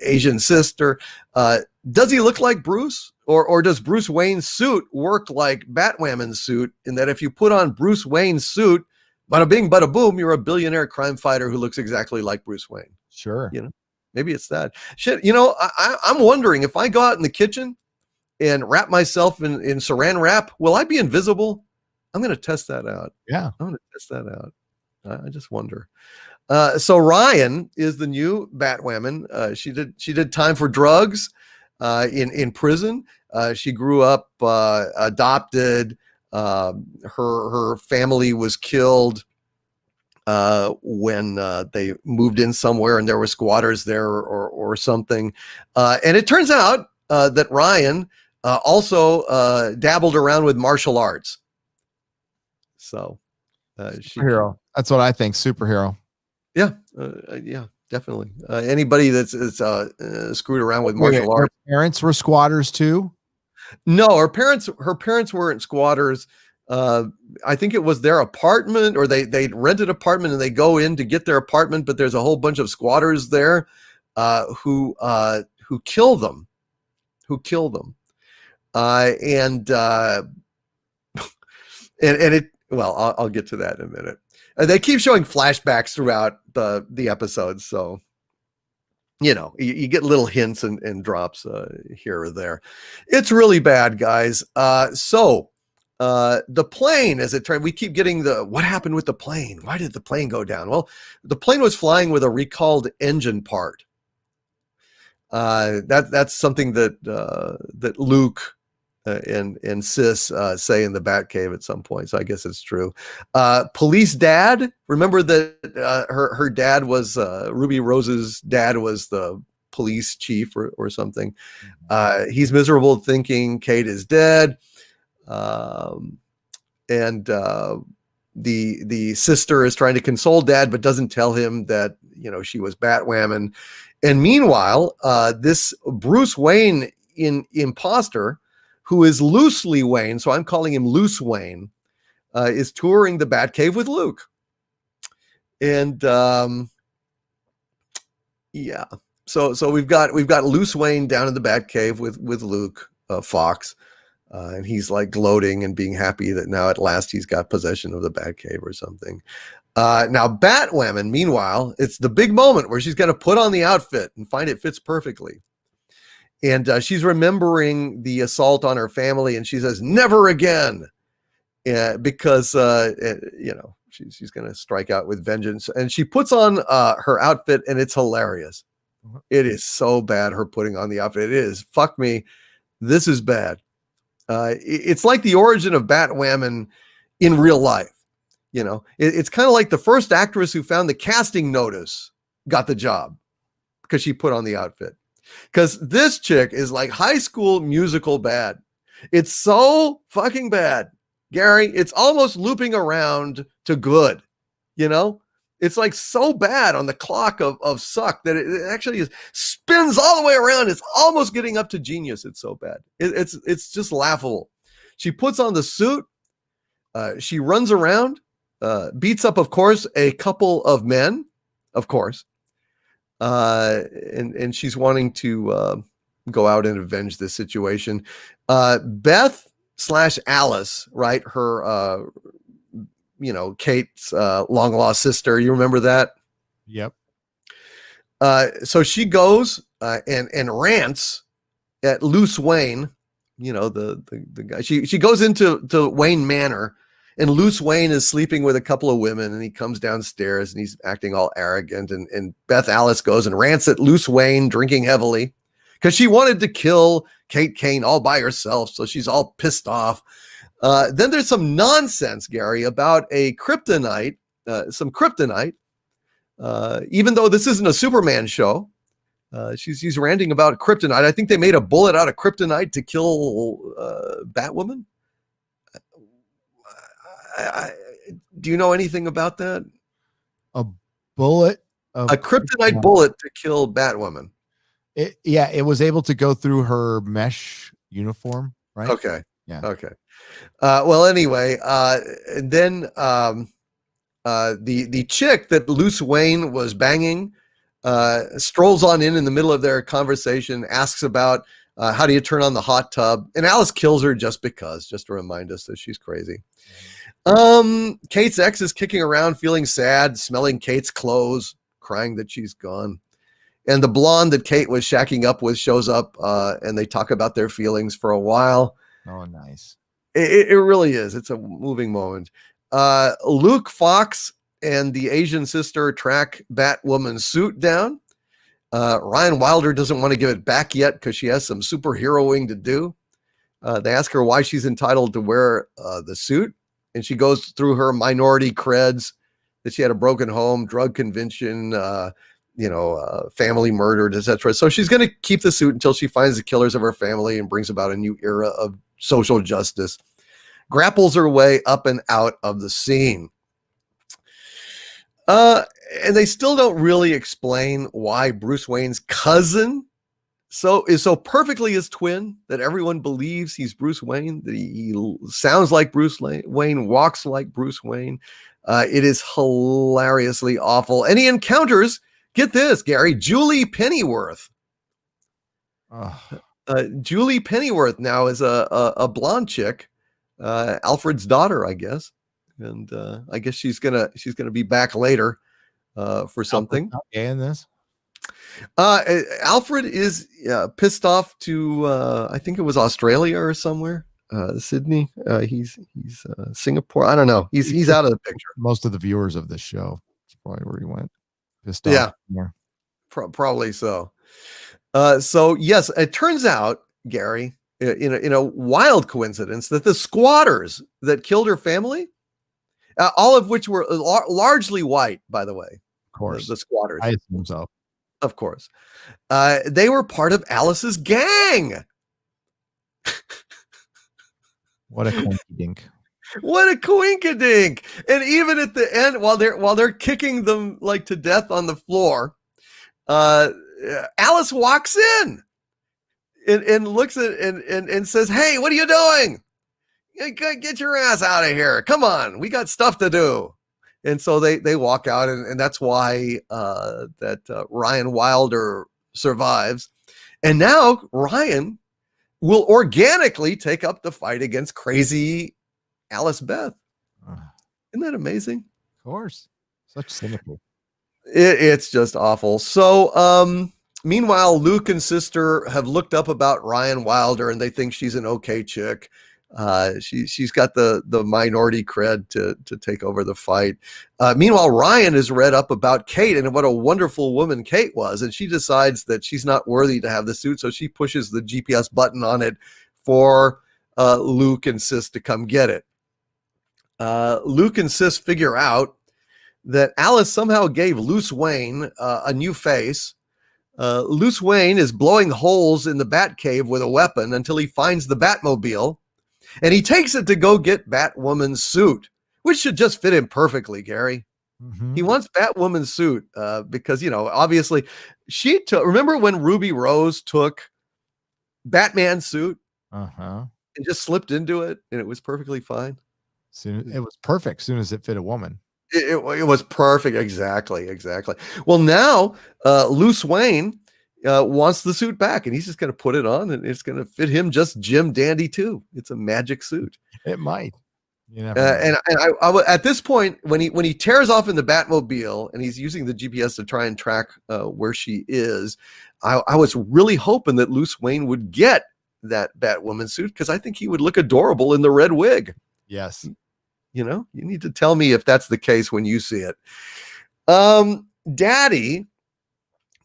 Asian sister. Does he look like Bruce? Or does Bruce Wayne's suit work like Batwoman's suit, in that if you put on Bruce Wayne's suit, bada bing, bada boom, you're a billionaire crime fighter who looks exactly like Bruce Wayne? Sure. Maybe it's that. Shit, I'm wondering, if I go out in the kitchen and wrap myself in saran wrap, will I be invisible? I'm going to test that out. Yeah. I'm going to test that out. I just wonder. So Ryan is the new Batwoman. She did time for drugs in prison. She grew up adopted. Her family was killed when they moved in somewhere and there were squatters there or something. And it turns out that Ryan also dabbled around with martial arts. So superhero. That's what I think. Superhero. Yeah. Yeah. Definitely. Anybody that's screwed around with martial arts. Her parents were squatters too? No, her parents weren't squatters. I think it was their apartment, or they rented an apartment and they go in to get their apartment, but there's a whole bunch of squatters there who kill them. And it, well, I'll get to that in a minute. They keep showing flashbacks throughout the episodes, so you know, you get little hints and drops here or there. It's really bad, guys. So the plane, as it turned, we keep getting what happened with the plane? Why did the plane go down? Well, the plane was flying with a recalled engine part. That's something that Luke and Sis say in the Batcave at some point. So I guess it's true. Police dad, remember that her dad was Ruby Rose's dad was the police chief or something. He's miserable thinking Kate is dead. And the sister is trying to console dad, but doesn't tell him that, you know, she was Batwoman. And meanwhile, this Bruce Wayne imposter, who is loosely Wayne, so I'm calling him Loose Wayne, is touring the Batcave with Luke. And yeah, so we've got Loose Wayne down in the Batcave with Luke Fox, and he's like gloating and being happy that now at last he's got possession of the Batcave or something. Now Batwoman, meanwhile, it's the big moment where she's going to put on the outfit and find it fits perfectly. And she's remembering the assault on her family, and she says, "Never again," because you know, she's going to strike out with vengeance. And she puts on her outfit, and it's hilarious. It is so bad, her putting on the outfit. It is. Fuck me. This is bad. It's like the origin of Batwoman in real life. You know, it's kind of like the first actress who found the casting notice got the job because she put on the outfit. Because this chick is like High School Musical bad. It's so fucking bad, Gary. It's almost looping around to good. You know, it's like so bad on the clock of suck that it actually spins all the way around. It's almost getting up to genius. It's so bad. It's just laughable. She puts on the suit. She runs around, beats up, of course, a couple of men, of course. And she's wanting to go out and avenge this situation. Beth/Alice, right? Her, you know, Kate's long lost sister. You remember that? Yep. So she goes and rants at Loose Wayne. You know, the guy. She goes into Wayne Manor. And Loose Wayne is sleeping with a couple of women, and he comes downstairs and he's acting all arrogant. And Beth Alice goes and rants at Loose Wayne, drinking heavily, because she wanted to kill Kate Kane all by herself. So she's all pissed off. Then there's some nonsense, Gary, about a kryptonite, some kryptonite. Even though this isn't a Superman show, she's ranting about kryptonite. I think they made a bullet out of kryptonite to kill Batwoman. Do you know anything about that? A bullet, a kryptonite bullet to kill Batwoman. It was able to go through her mesh uniform, right? Okay. Yeah. Okay. Well, anyway, and then the chick that Loose Wayne was banging strolls on in the middle of their conversation, asks about how do you turn on the hot tub, and Alice kills her just to remind us that she's crazy. Kate's ex is kicking around, feeling sad, smelling Kate's clothes, crying that she's gone. And the blonde that Kate was shacking up with shows up, and they talk about their feelings for a while. Oh, nice. It really is. It's a moving moment. Luke, Fox, and the Asian sister track Batwoman's suit down. Ryan Wilder doesn't want to give it back yet because she has some superheroing to do. They ask her why she's entitled to wear the suit. And she goes through her minority creds that she had a broken home, drug conviction, family murdered, etc. So she's going to keep the suit until she finds the killers of her family and brings about a new era of social justice. Grapples her way up and out of the scene. And they still don't really explain why Bruce Wayne's cousin is so perfectly his twin that everyone believes he's Bruce Wayne, that he sounds like Bruce Wayne, walks like Bruce Wayne. It is hilariously awful. And he encounters, get this, Gary, Julie Pennyworth. Julie Pennyworth now is a blonde chick, Alfred's daughter, I guess. And I guess she's gonna be back later for something. Okay, in this. Alfred is pissed off to I think it was Australia or somewhere. Sydney. He's Singapore. I don't know. He's out of the picture. Most of the viewers of this show. That's probably where he went. Pissed off. Yeah. More. Probably so. So yes, it turns out, Gary, in a wild coincidence, that the squatters that killed her family, all of which were largely white, by the way, Of course, the squatters, I assume so. Of course, they were part of Alice's gang. What a coinkydink. What a coinkydink. And even at the end, while they're kicking them like to death on the floor, Alice walks in and looks at and says, "Hey, what are you doing? Get your ass out of here. Come on, we got stuff to do." And so they walk out, and that's why Ryan Wilder survives. And now Ryan will organically take up the fight against crazy Alice Beth. Isn't that amazing? Of course. Such cynical. It's just awful. So meanwhile, Luke and sister have looked up about Ryan Wilder, and they think she's an okay chick. She's got the minority cred to take over the fight. Meanwhile, Ryan is read up about Kate and what a wonderful woman Kate was, and she decides that she's not worthy to have the suit, so she pushes the GPS button on it for Luke and Sis to come get it. Luke and Sis figure out that Alice somehow gave Luce Wayne a new face. Luce Wayne is blowing holes in the Batcave with a weapon until he finds the Batmobile. And he takes it to go get Batwoman's suit, which should just fit him perfectly, Gary. Mm-hmm. He wants Batwoman's suit because, obviously she took, remember when Ruby Rose took Batman's suit and just slipped into it and it was perfectly fine? It was perfect as soon as it fit a woman. It was perfect. Exactly. Well, now Luce Wayne wants the suit back, and he's just going to put it on, and it's going to fit him just Jim Dandy too. It's a magic suit. It might. And I at this point, when he tears off in the Batmobile and he's using the GPS to try and track where she is, I was really hoping that Luce Wayne would get that Batwoman suit because I think he would look adorable in the red wig. Yes. You need to tell me if that's the case when you see it. Daddy,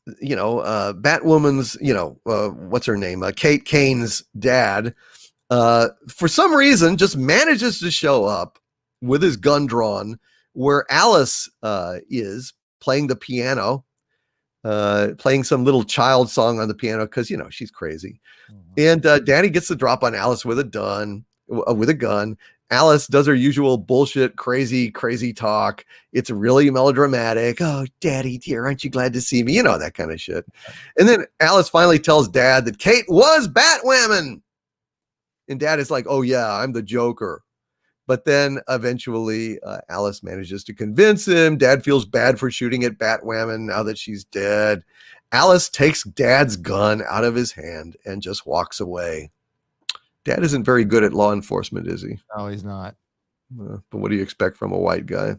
Batwoman's, what's her name? Kate Kane's dad, for some reason just manages to show up with his gun drawn where Alice is playing the piano, playing some little child song on the piano because, she's crazy. And Daddy gets the drop on Alice with a gun. Alice does her usual bullshit, crazy talk. It's really melodramatic. "Oh, Daddy, dear, aren't you glad to see me?" That kind of shit. And then Alice finally tells Dad that Kate was Batwoman. And Dad is like, "Oh, yeah, I'm the Joker." But then eventually Alice manages to convince him. Dad feels bad for shooting at Batwoman now that she's dead. Alice takes Dad's gun out of his hand and just walks away. Dad isn't very good at law enforcement, is he? No, he's not. But what do you expect from a white guy?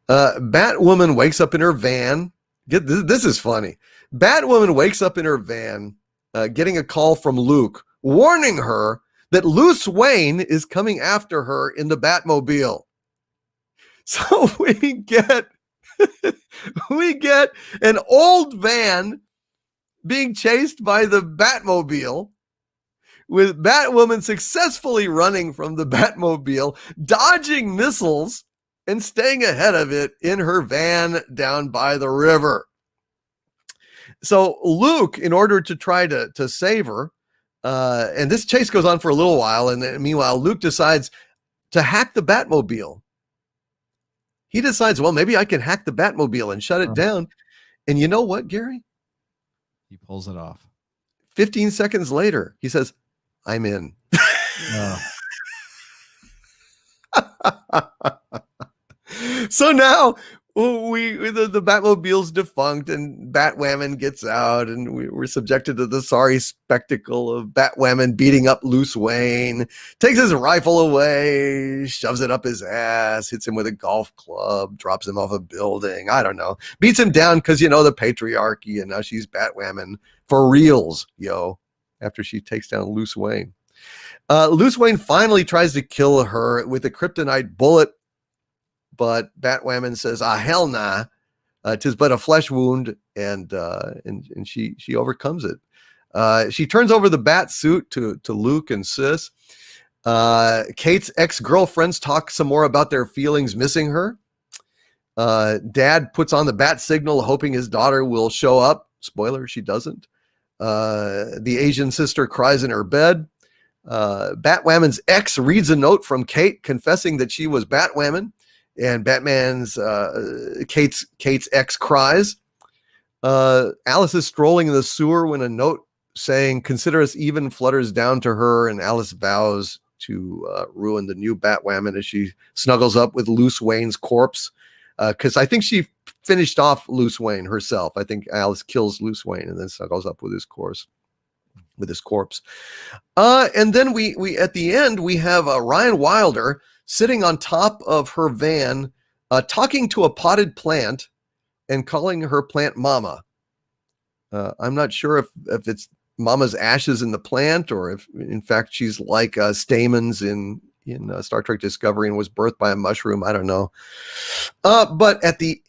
Batwoman wakes up in her van. This is funny. Batwoman wakes up in her van, getting a call from Luke, warning her that Luce Wayne is coming after her in the Batmobile. So we get an old van being chased by the Batmobile, with Batwoman successfully running from the Batmobile, dodging missiles, and staying ahead of it in her van down by the river. So Luke, in order to try to save her, and this chase goes on for a little while, and then, meanwhile, Luke decides to hack the Batmobile. He decides, well, maybe I can hack the Batmobile and shut it down. And you know what, Gary? He pulls it off. 15 seconds later, he says, "I'm in." So now the Batmobile's defunct, and Batwoman gets out, and we're subjected to the sorry spectacle of Batwoman beating up Bruce Wayne, takes his rifle away, shoves it up his ass, hits him with a golf club, drops him off a building. I don't know, beats him down because the patriarchy, and now she's Batwoman for reals, yo. After she takes down Bruce Wayne, Bruce Wayne finally tries to kill her with a kryptonite bullet. But Batwoman says, hell nah, 'tis but a flesh wound, and she overcomes it. She turns over the bat suit to Luke and Sis. Kate's ex-girlfriends talk some more about their feelings missing her. Dad puts on the bat signal, hoping his daughter will show up. Spoiler, she doesn't. The Asian sister cries in her bed. Batwoman's ex reads a note from Kate confessing that she was Batwoman. And Batman's Kate's ex cries. Alice is strolling in the sewer when a note saying "Consider us even" flutters down to her, and Alice vows to ruin the new Batwoman as she snuggles up with Bruce Wayne's corpse. Because I think she finished off Bruce Wayne herself. I think Alice kills Bruce Wayne and then snuggles up with his corpse. And then we at the end we have Ryan Wilder sitting on top of her van, talking to a potted plant and calling her plant Mama. I'm not sure if it's Mama's ashes in the plant, or if in fact she's like Stamens in Star Trek Discovery and was birthed by a mushroom. I don't know. But at the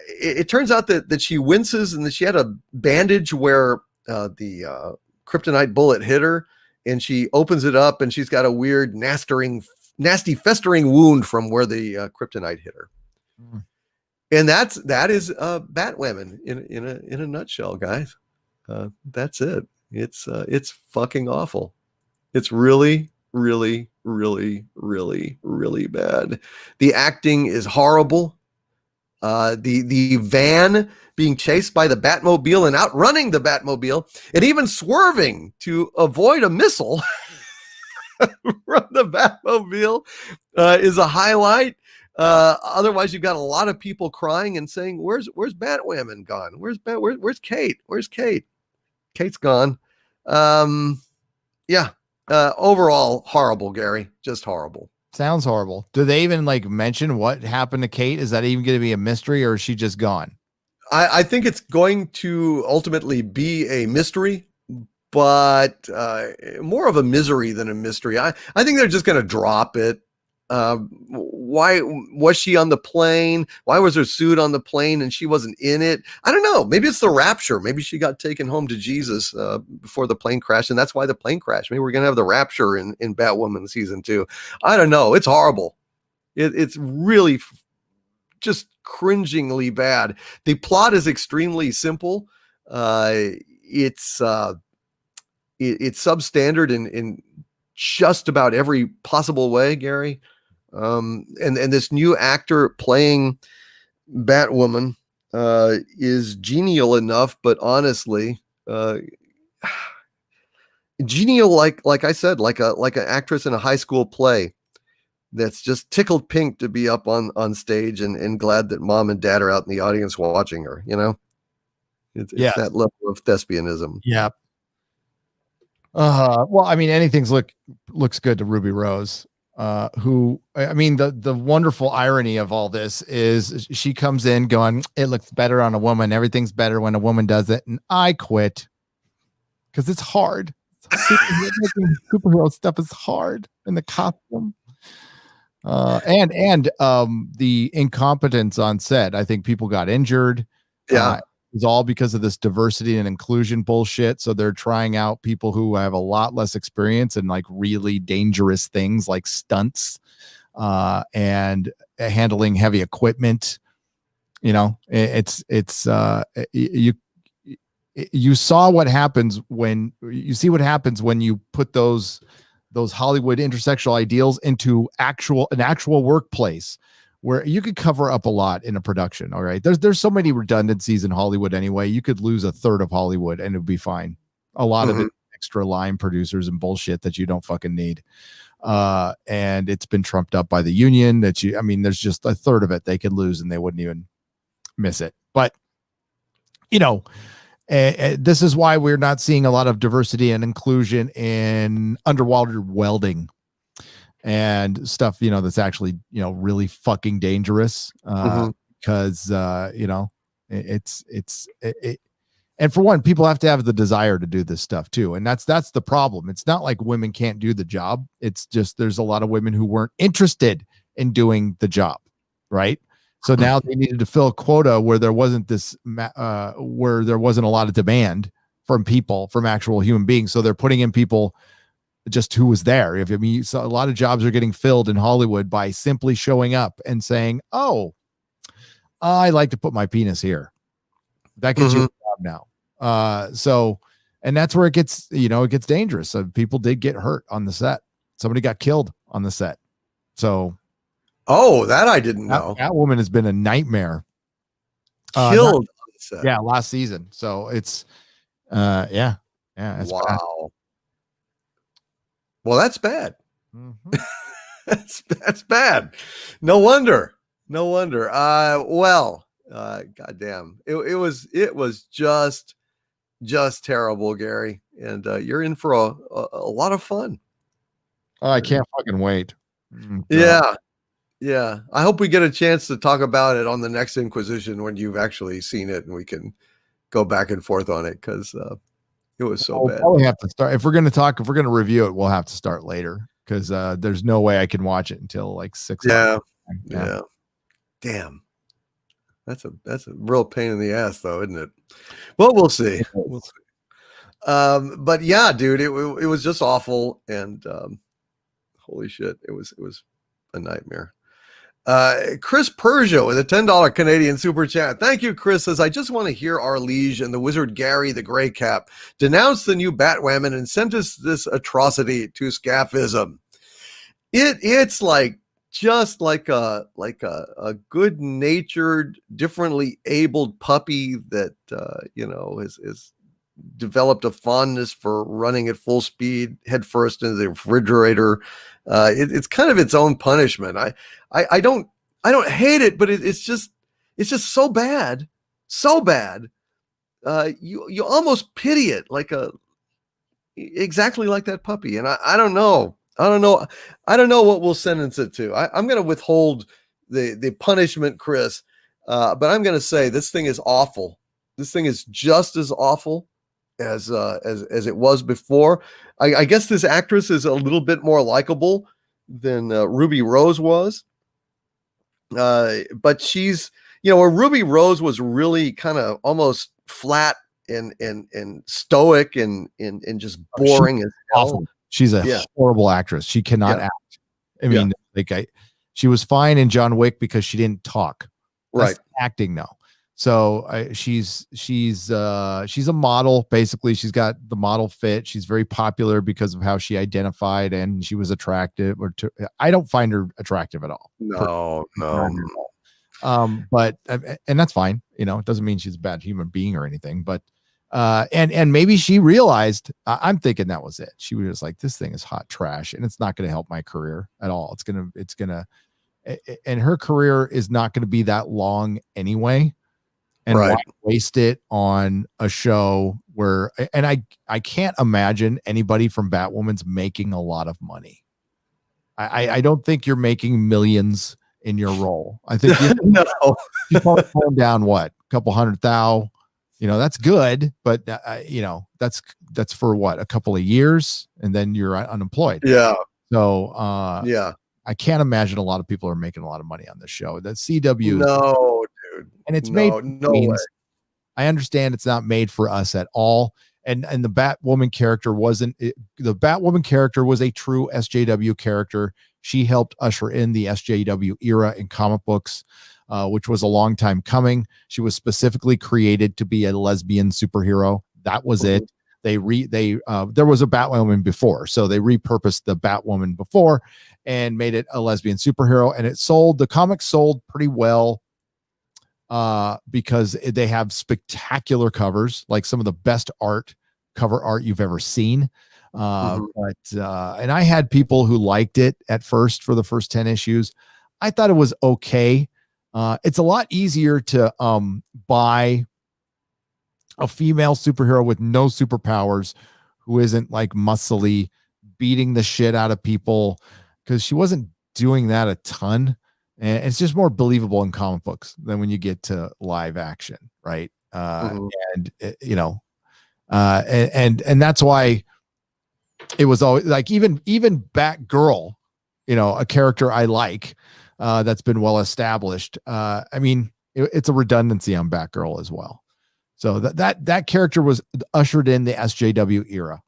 it turns out that she winces and that she had a bandage where the kryptonite bullet hit her, and she opens it up and she's got a weird nasty festering wound from where the kryptonite hit her. And that is Batwoman in a nutshell, guys. That's it. It's fucking awful. It's really, really, really, really, really bad. The acting is horrible. The van being chased by the Batmobile and outrunning the Batmobile, and even swerving to avoid a missile from the Batmobile is a highlight. Otherwise, you've got a lot of people crying and saying, "Where's Batwoman gone? Where's Kate? Where's Kate? Kate's gone." Overall, horrible, Gary. Just horrible. Sounds horrible. Do they even mention what happened to Kate? Is that even going to be a mystery, or is she just gone? I think it's going to ultimately be a mystery, but more of a misery than a mystery. I think they're just going to drop it. Why was she on the plane? Why was her suit on the plane and she wasn't in it? I don't know. Maybe it's the rapture. Maybe she got taken home to Jesus before the plane crashed, and that's why the plane crashed. Maybe we're going to have the rapture in Batwoman season 2. I don't know. It's horrible. It's really just cringingly bad. The plot is extremely simple. It's substandard in just about every possible way, Gary. And this new actor playing Batwoman is genial enough, but honestly, genial like I said, like an actress in a high school play that's just tickled pink to be up on stage and glad that mom and dad are out in the audience watching her. It's that level of thespianism. Yeah. Well, I mean, anything's looks good to Ruby Rose. Who, I mean, the wonderful irony of all this is she comes in going, "It looks better on a woman. Everything's better when a woman does it." And I quit because it's hard. Superhero stuff is hard, and the costume, and the incompetence on set. I think people got injured. Yeah. It's all because of this diversity and inclusion bullshit. So they're trying out people who have a lot less experience in really dangerous things like stunts, and handling heavy equipment. You saw what happens when you put those Hollywood intersectional ideals into an actual workplace, where you could cover up a lot in a production. All right. There's so many redundancies in Hollywood anyway. You could lose a third of Hollywood and it'd be fine. A lot of it extra line producers and bullshit that you don't fucking need. And it's been trumped up by the union there's just a third of it they could lose and they wouldn't even miss it. But this is why we're not seeing a lot of diversity and inclusion in underwater welding and stuff, that's actually, really fucking dangerous. Because, and for one, people have to have the desire to do this stuff too. And that's the problem. It's not like women can't do the job. It's just, there's a lot of women who weren't interested in doing the job. Right. So now they needed to fill a quota where there wasn't a lot of demand from actual human beings. So they're putting in people just who was there. So a lot of jobs are getting filled in Hollywood by simply showing up and saying, "Oh, I like to put my penis here." That gets you a job now. And that's where it gets dangerous. So people did get hurt on the set. Somebody got killed on the set. So. Oh, that I didn't know. That woman has been a nightmare. Killed on the set. Yeah, last season. So it's, yeah. It's wow. bad. Well, that's bad. That's bad. No wonder. Well, goddamn. It was just terrible, Gary. And you're in for a lot of fun. Oh, I can't fucking wait. Yeah. I hope we get a chance to talk about it on the next Inquisition when you've actually seen it and we can go back and forth on it, because it was so bad. We'll have to start. If we're going to review it, we'll have to start later, because there's no way I can watch it until like 6 o'clock. Yeah. Damn. That's a real pain in the ass though, isn't it? Well, we'll see. But yeah, dude, it was just awful. And holy shit, it was a nightmare. Chris Persia with a $10 Canadian super chat. Thank you, Chris. Says, I just want to hear our liege and the wizard Gary the Grey Cap denounce the new Batwoman and sentence this atrocity to scaphism. It's like just like a good-natured, differently abled puppy that has developed a fondness for running at full speed headfirst into the refrigerator. It's kind of its own punishment. I don't hate it, but it's just so bad. You almost pity it, exactly like that puppy. And I don't know what we'll sentence it to. I'm going to withhold the punishment, Chris. But I'm going to say this thing is awful. This thing is just as awful as it was before. I guess this actress is a little bit more likable than Ruby Rose was. But she's, where Ruby Rose was really kind of almost flat and stoic and just boring as hell. Awful. She's a horrible actress. She cannot act. I mean, she was fine in John Wick because she didn't talk. That's right. Acting though. So she's a model. Basically, she's got the model fit. She's very popular because of how she identified, and she was attractive. I don't find her attractive at all. No. But and that's fine. It doesn't mean she's a bad human being or anything. But and maybe she realized. I'm thinking that was it. She was just like, this thing is hot trash, and it's not going to help my career at all. It's gonna, and her career is not going to be that long anyway. And why waste it on a show where, and I can't imagine anybody from Batwoman's making a lot of money. I don't think you're making millions in your role. I think you're pulling down what, a couple $100,000. That's good, but that's for what, a couple of years, and then you're unemployed. Yeah. So I can't imagine a lot of people are making a lot of money on this show. That CW. No, dude. And it's made. No way. I understand it's not made for us at all. And the Batwoman character wasn't. The Batwoman character was a true SJW character. She helped usher in the SJW era in comic books, which was a long time coming. She was specifically created to be a lesbian superhero. That was it. There was a Batwoman before, so they repurposed the Batwoman before and made it a lesbian superhero, and the comic sold pretty well because they have spectacular covers, like some of the best cover art you've ever seen. But and I had people who liked it at first for the first 10 issues. I thought it was okay. It's a lot easier to buy a female superhero with no superpowers who isn't like muscly beating the shit out of people, because she wasn't doing that a ton, and it's just more believable in comic books than when you get to live action, right? And you know, and that's why it was always like even Batgirl, you know, a character I like, that's been well established. I mean, it's a redundancy on Batgirl as well. So that character was ushered in the SJW era,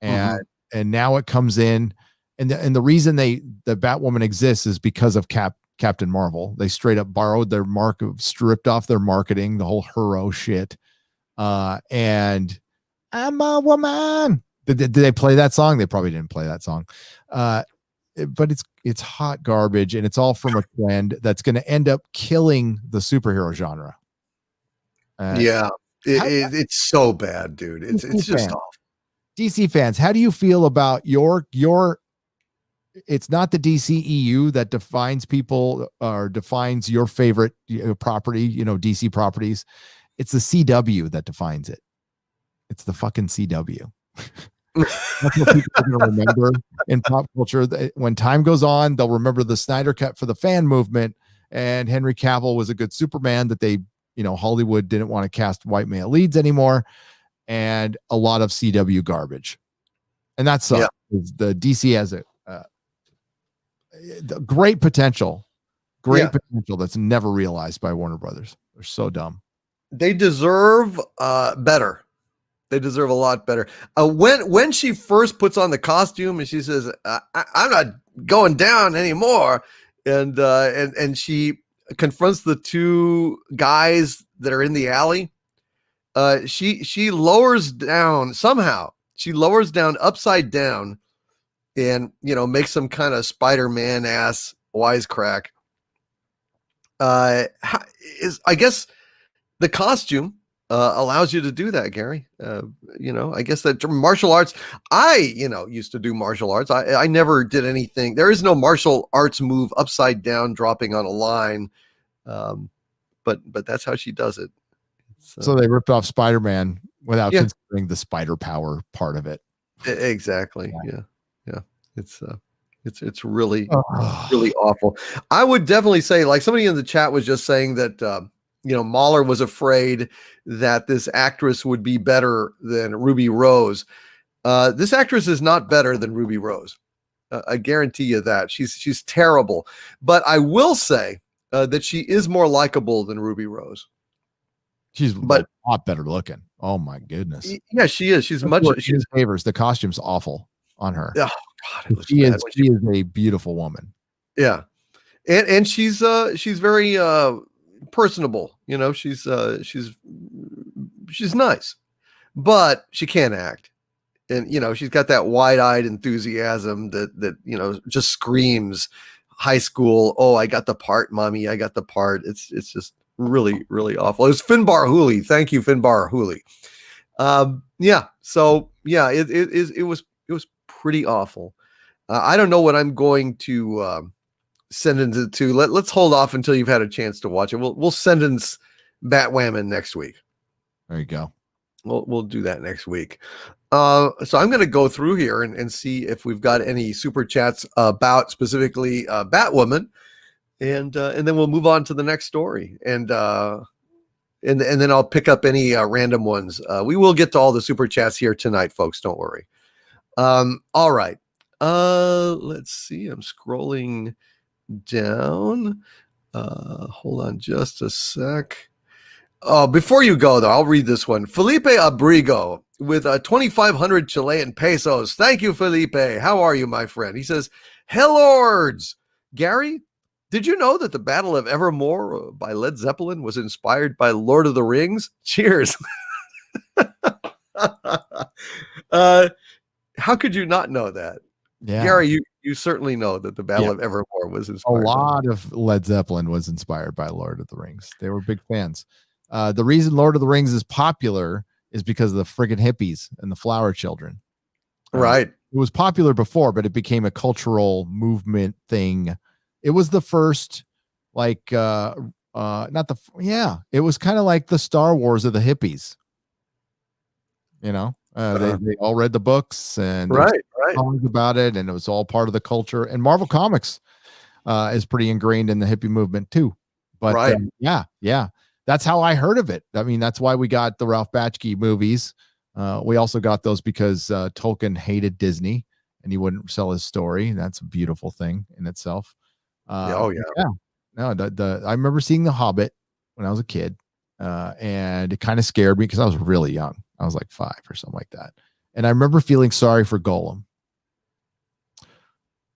and now it comes in, and the reason the Batwoman exists is because of Captain Marvel. They straight up borrowed their stripped off their marketing, the whole hero shit, and I'm a woman. Did they play that song? They probably didn't play that song, but it's hot garbage, and it's all from a trend that's going to end up killing the superhero genre. It's so bad, dude. It's just awful. DC fans, how do you feel about your? It's not the DCEU that defines people or defines your favorite property, DC properties. It's the CW that defines it. It's the fucking CW. That's what people are going to remember in pop culture. When time goes on, they'll remember the Snyder Cut for the fan movement, and Henry Cavill was a good Superman that they, Hollywood didn't want to cast white male leads anymore, and a lot of CW garbage. And that's the DC has great potential that's never realized by Warner Brothers. They're so dumb. They deserve better. They deserve a lot better. When she first puts on the costume and she says, "I'm not going down anymore," and she confronts the two guys that are in the alley, she lowers down somehow. She lowers down upside down, and makes some kind of Spider-Man ass wisecrack. I guess the costume allows you to do that, Gary. I guess that martial arts, I used to do martial arts. I never did anything. There is no martial arts move upside down dropping on a line. But that's how she does it. So they ripped off Spider-Man without considering the spider power part of it. Exactly. Yeah. It's really, really awful. I would definitely say, like somebody in the chat was just saying that, Mahler was afraid that this actress would be better than Ruby Rose. This actress is not better than Ruby Rose. I guarantee you that. She's terrible. But I will say that she is more likable than Ruby Rose. She's a lot better looking. Oh my goodness. Yeah, she is. She's favors. The costume's awful on her. Oh God, she is a beautiful woman. Yeah. And she's very personable. She's nice, but she can't act. And she's got that wide-eyed enthusiasm that just screams high school. Oh, I got the part, mommy. I got the part. It's just really, really awful. It was Finbar Hooley. Thank you, Finbar Hooley. So it was pretty awful. I don't know what I'm going to sentence it to. Let's hold off until you've had a chance to watch it. We'll sentence Batwoman next week. There you go. We'll do that next week. So I'm going to go through here and see if we've got any super chats about specifically Batwoman, and then we'll move on to the next story, and then I'll pick up any random ones. We will get to all the super chats here tonight, folks. Don't worry. All right. Let's see. I'm scrolling down. Hold on just a sec. Before you go, though, I'll read this one. Felipe Abrigo with 2,500 Chilean pesos. Thank you, Felipe. How are you, my friend? He says, "Hellords, Gary, did you know that the Battle of Evermore by Led Zeppelin was inspired by Lord of the Rings? Cheers." How could you not know that? Yeah. Gary, you certainly know that the Battle of Evermore was inspired. A lot of Led Zeppelin was inspired by Lord of the Rings. They were big fans. The reason Lord of the Rings is popular is because of the friggin' hippies and the flower children. Right. It was popular before, but it became a cultural movement thing. It was the first like not the it was kind of like the Star Wars of the hippies. They all read the books and there's right. songs about it, and it was all part of the culture. And Marvel Comics is pretty ingrained in the hippie movement too. But Right. yeah, that's how I heard of it. I mean, that's why we got the Ralph Bakshi movies. We also got those because Tolkien hated Disney and he wouldn't sell his story. That's a beautiful thing in itself. Oh yeah. Yeah. No, I remember seeing The Hobbit when I was a kid, and it kind of scared me because I was really young. I was like 5 or something like that, and I remember feeling sorry for Gollum.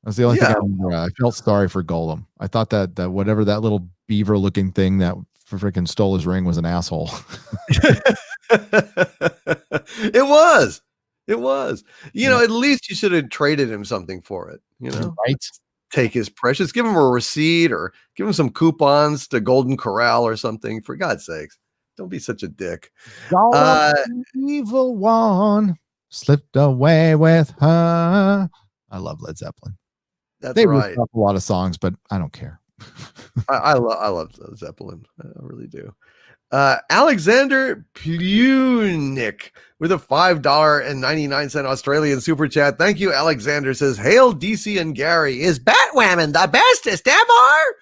That's the only thing I remember. I felt sorry for Gollum. I thought that whatever that little beaver looking thing that freaking stole his ring was an asshole. It was. It was. At least you should have traded him something for it. Right? Take his precious, give him a receipt or give him some coupons to Golden Corral or something. For God's sakes, don't be such a dick. Gollum, evil one, slipped away with her. I love Led Zeppelin. They ripped up a lot of songs, but I don't care. I love Zeppelin. I really do. Alexander Punick with a $5.99 Australian super chat. Thank you, Alexander. Says, hail DC and Gary. Is Batwoman the bestest ever?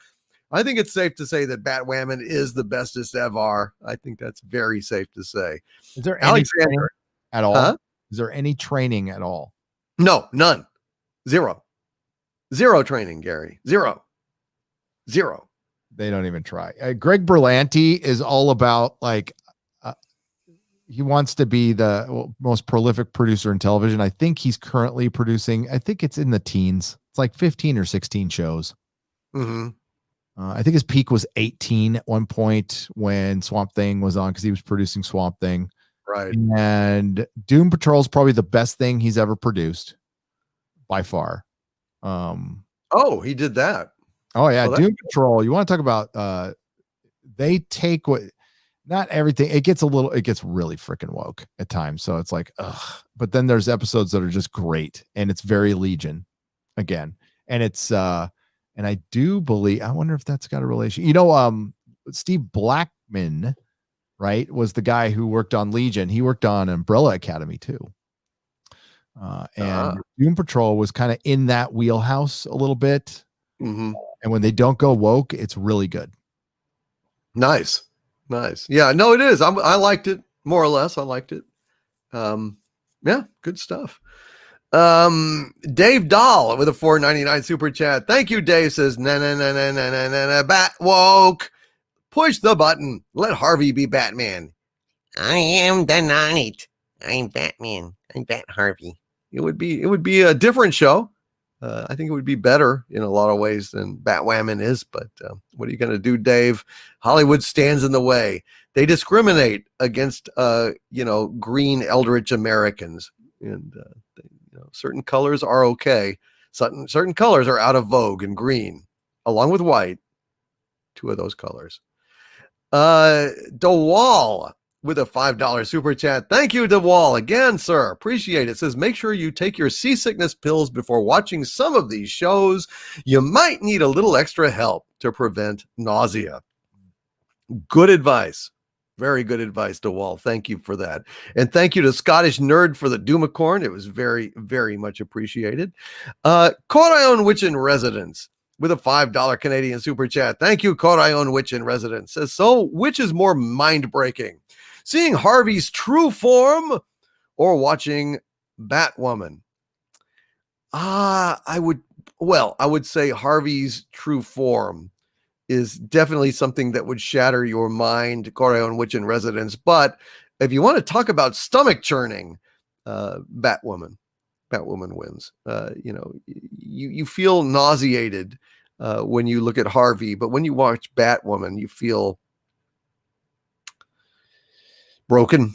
I think it's safe to say that Batwoman is the bestest ever. I think that's very safe to say. Is there any training at all? Huh? Is there any training at all? No, none. Zero training, Gary. Zero. They don't even try. Greg Berlanti is all about he wants to be the most prolific producer in television. I think he's currently producing, I think it's in the teens. It's like 15 or 16 shows. Mm-hmm. I think his peak was 18 at one point when Swamp Thing was on because he was producing Swamp Thing. Right. And Doom Patrol is probably the best thing he's ever produced by far. Oh, he did that. Oh yeah, Doom Patrol. You want to talk about they take not everything. It gets really freaking woke at times. So it's like, ugh. But then there's episodes that are just great, and it's very Legion again. And it's and I do believe, I wonder if that's got a relation. Steve Blackman, right, was the guy who worked on Legion. He worked on Umbrella Academy too. And Doom Patrol was kind of in that wheelhouse a little bit. Mm-hmm. And when they don't go woke, it's really good. Nice. Yeah, no, it is. I liked it more or less. I liked it. Yeah, good stuff. Dave Dahl with a $4.99 super chat. Thank you, Dave. Says na bat woke. Push the button. Let Harvey be Batman. I am the night. I'm Batman. I'm Bat Harvey. It would be a different show. I think it would be better in a lot of ways than Batwoman is, but what are you going to do, Dave? Hollywood stands in the way. They discriminate against, green eldritch Americans, and certain colors are okay. Certain colors are out of vogue, and green, along with white, 2 of those colors. DeWall with a $5 super chat. Thank you, DeWall. Again, sir. Appreciate it. Says, make sure you take your seasickness pills before watching some of these shows. You might need a little extra help to prevent nausea. Good advice. Very good advice, DeWall. Thank you for that. And thank you to Scottish Nerd for the Doomacorn. It was very, very much appreciated. Corayon Witch in Residence with a $5 Canadian super chat. Thank you, Corayon Witch in Residence. Says, so which is more mind-breaking? Seeing Harvey's true form or watching Batwoman? I would say Harvey's true form is definitely something that would shatter your mind, Corayon Witch in Residence. But if you want to talk about stomach churning, Batwoman wins. You feel nauseated when you look at Harvey, but when you watch Batwoman, you feel broken.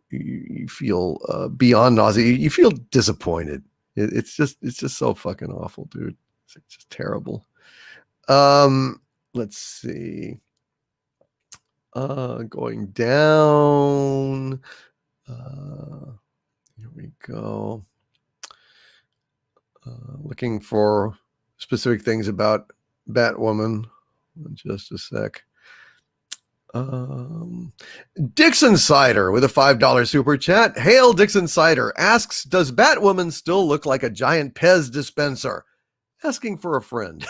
You feel beyond nausea. You feel disappointed. It's just so fucking awful, dude. It's just terrible. Let's see. Going down. Here we go. Looking for specific things about Batwoman. Just a sec. Dixon Cider with a $5 super chat. Hail Dixon Cider asks, does Batwoman still look like a giant Pez dispenser? Asking for a friend.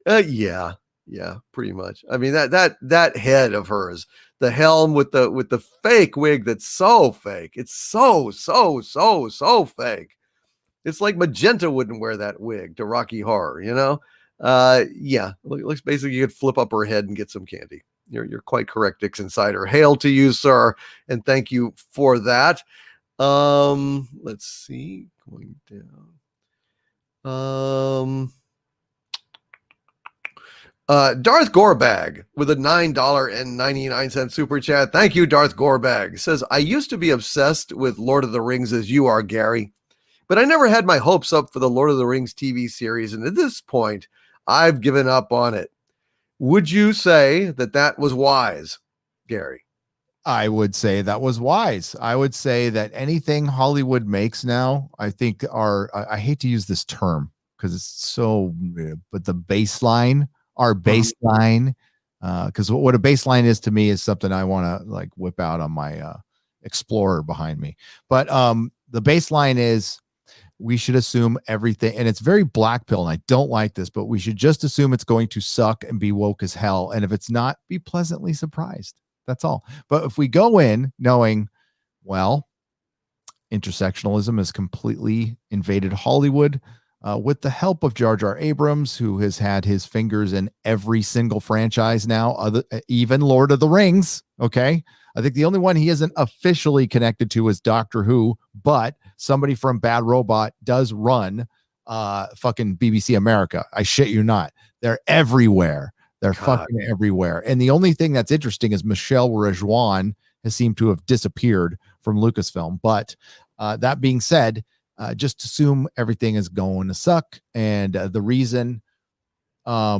Yeah, pretty much. I mean, that head of hers, the helm with the fake wig that's so fake. It's so fake. It's like Magenta wouldn't wear that wig to Rocky Horror, you know? Yeah, looks basically you could flip up her head and get some candy. You're quite correct, Dixon Cider. Hail to you, sir, and thank you for that. Let's see, going down. Darth Gorbag with a $9.99 super chat. Thank you, Darth Gorbag. Says, I used to be obsessed with Lord of the Rings as you are, Gary, but I never had my hopes up for the Lord of the Rings TV series, and at this point, I've given up on it. Would you say that was wise, Gary? I would say that was wise. I would say that anything Hollywood makes now, I think I hate to use this term because it's so, but the baseline, our baseline, because what a baseline is to me is something I want to like whip out on my Explorer behind me. But the baseline is we should assume everything, and it's very black pill, and I don't like this, but we should just assume it's going to suck and be woke as hell. And if it's not, be pleasantly surprised. That's all. But if we go in knowing, well, intersectionalism has completely invaded Hollywood with the help of Jar Jar Abrams, who has had his fingers in every single franchise now, even Lord of the Rings. Okay. I think the only one he isn't officially connected to is Doctor Who, but somebody from Bad Robot does run fucking BBC America. I shit you not. They're everywhere. They're fucking everywhere. And the only thing that's interesting is Michelle Rejoin has seemed to have disappeared from Lucasfilm. But that being said, just assume everything is going to suck. And the reason I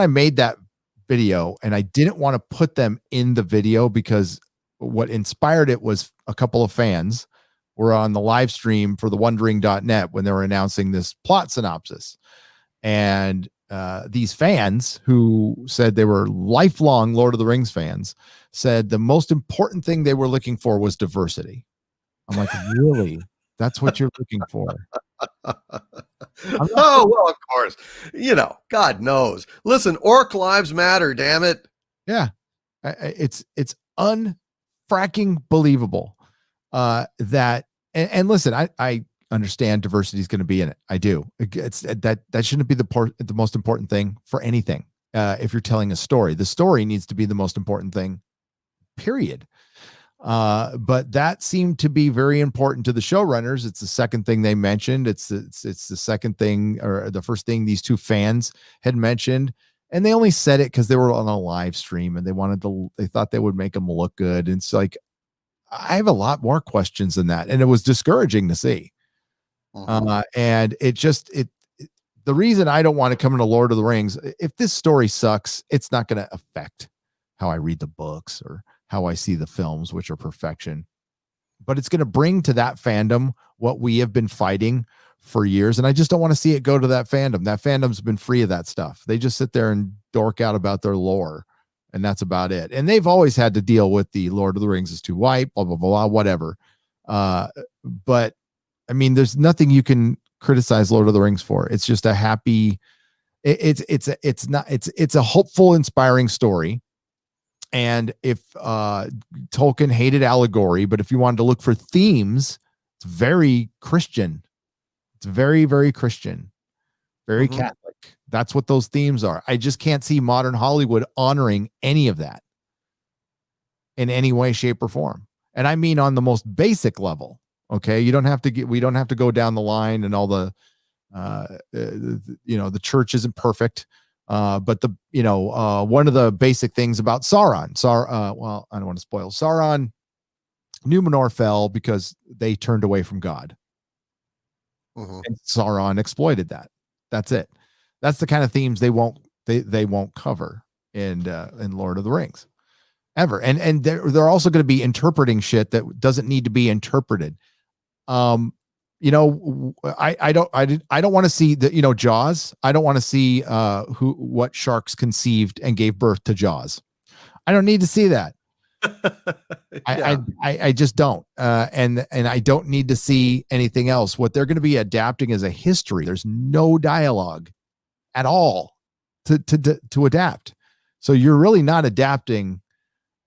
made that video, and I didn't want to put them in the video because what inspired it was a couple of fans were on the live stream for the wondering.net when they were announcing this plot synopsis. And these fans who said they were lifelong Lord of the Rings fans said the most important thing they were looking for was diversity. I'm like, really? That's what you're looking for? Oh, well, of course. You know, God knows. Listen, orc lives matter, damn it. Yeah. It's unfracking believable that, and listen, I understand diversity is going to be in it. I do. It's that shouldn't be the most important thing for anything. If you're telling a story, the story needs to be the most important thing, period. But that seemed to be very important to the showrunners. It's the second thing they mentioned. It's the second thing, or the first thing these two fans had mentioned. And they only said it because they were on a live stream and they thought they would make them look good. And it's like, I have a lot more questions than that. And it was discouraging to see. And the reason I don't want to come into Lord of the Rings, if this story sucks, it's not going to affect how I read the books or how I see the films, which are perfection, but it's going to bring to that fandom what we have been fighting for years. And I just don't want to see it go to that fandom. That fandom's been free of that stuff. They just sit there and dork out about their lore, and that's about it. And they've always had to deal with the Lord of the Rings is too white, blah, blah, blah, whatever. But I mean, there's nothing you can criticize Lord of the Rings for. It's just a happy, it's a hopeful, inspiring story. And if Tolkien hated allegory, but if you wanted to look for themes, it's very Christian. It's very, very Christian, very Catholic. That's what those themes are. I just can't see modern Hollywood honoring any of that in any way, shape, or form. And I mean on the most basic level. Okay, we don't have to go down the line and all the the church isn't perfect. But one of the basic things about Sauron, well, I don't want to spoil Sauron. Numenor fell because they turned away from God, and Sauron exploited that. That's it. That's the kind of themes they won't cover in Lord of the Rings ever. And they're also going to be interpreting shit that doesn't need to be interpreted. I don't want to see the, Jaws. I don't want to see what sharks conceived and gave birth to Jaws. I don't need to see that. Yeah. I just don't. And I don't need to see anything else. What they're going to be adapting is a history. There's no dialogue at all to adapt. So you're really not adapting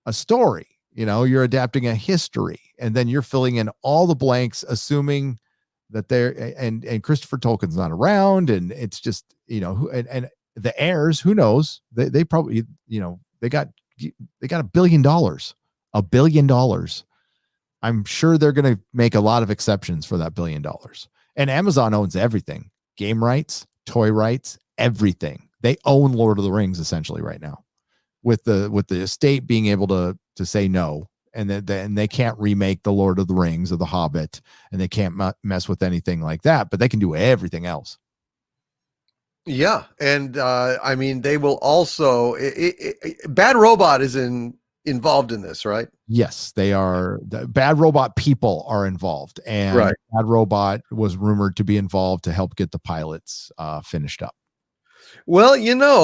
a story. You're adapting a history, and then you're filling in all the blanks, assuming that and Christopher Tolkien's not around, and it's just and the heirs, who knows, they probably they got $1 billion. $1 billion. I'm sure they're going to make a lot of exceptions for that $1 billion. And Amazon owns everything: game rights, toy rights, everything. They own Lord of the Rings essentially right now, with the estate being able to say no, and then they can't remake the Lord of the Rings or the Hobbit, and they can't mess with anything like that, but they can do everything else. Yeah, and I mean, they will also. Bad Robot is involved in this, right? Yes, they are. The Bad Robot people are involved, and Right. Bad Robot was rumored to be involved to help get the pilots finished up. Well,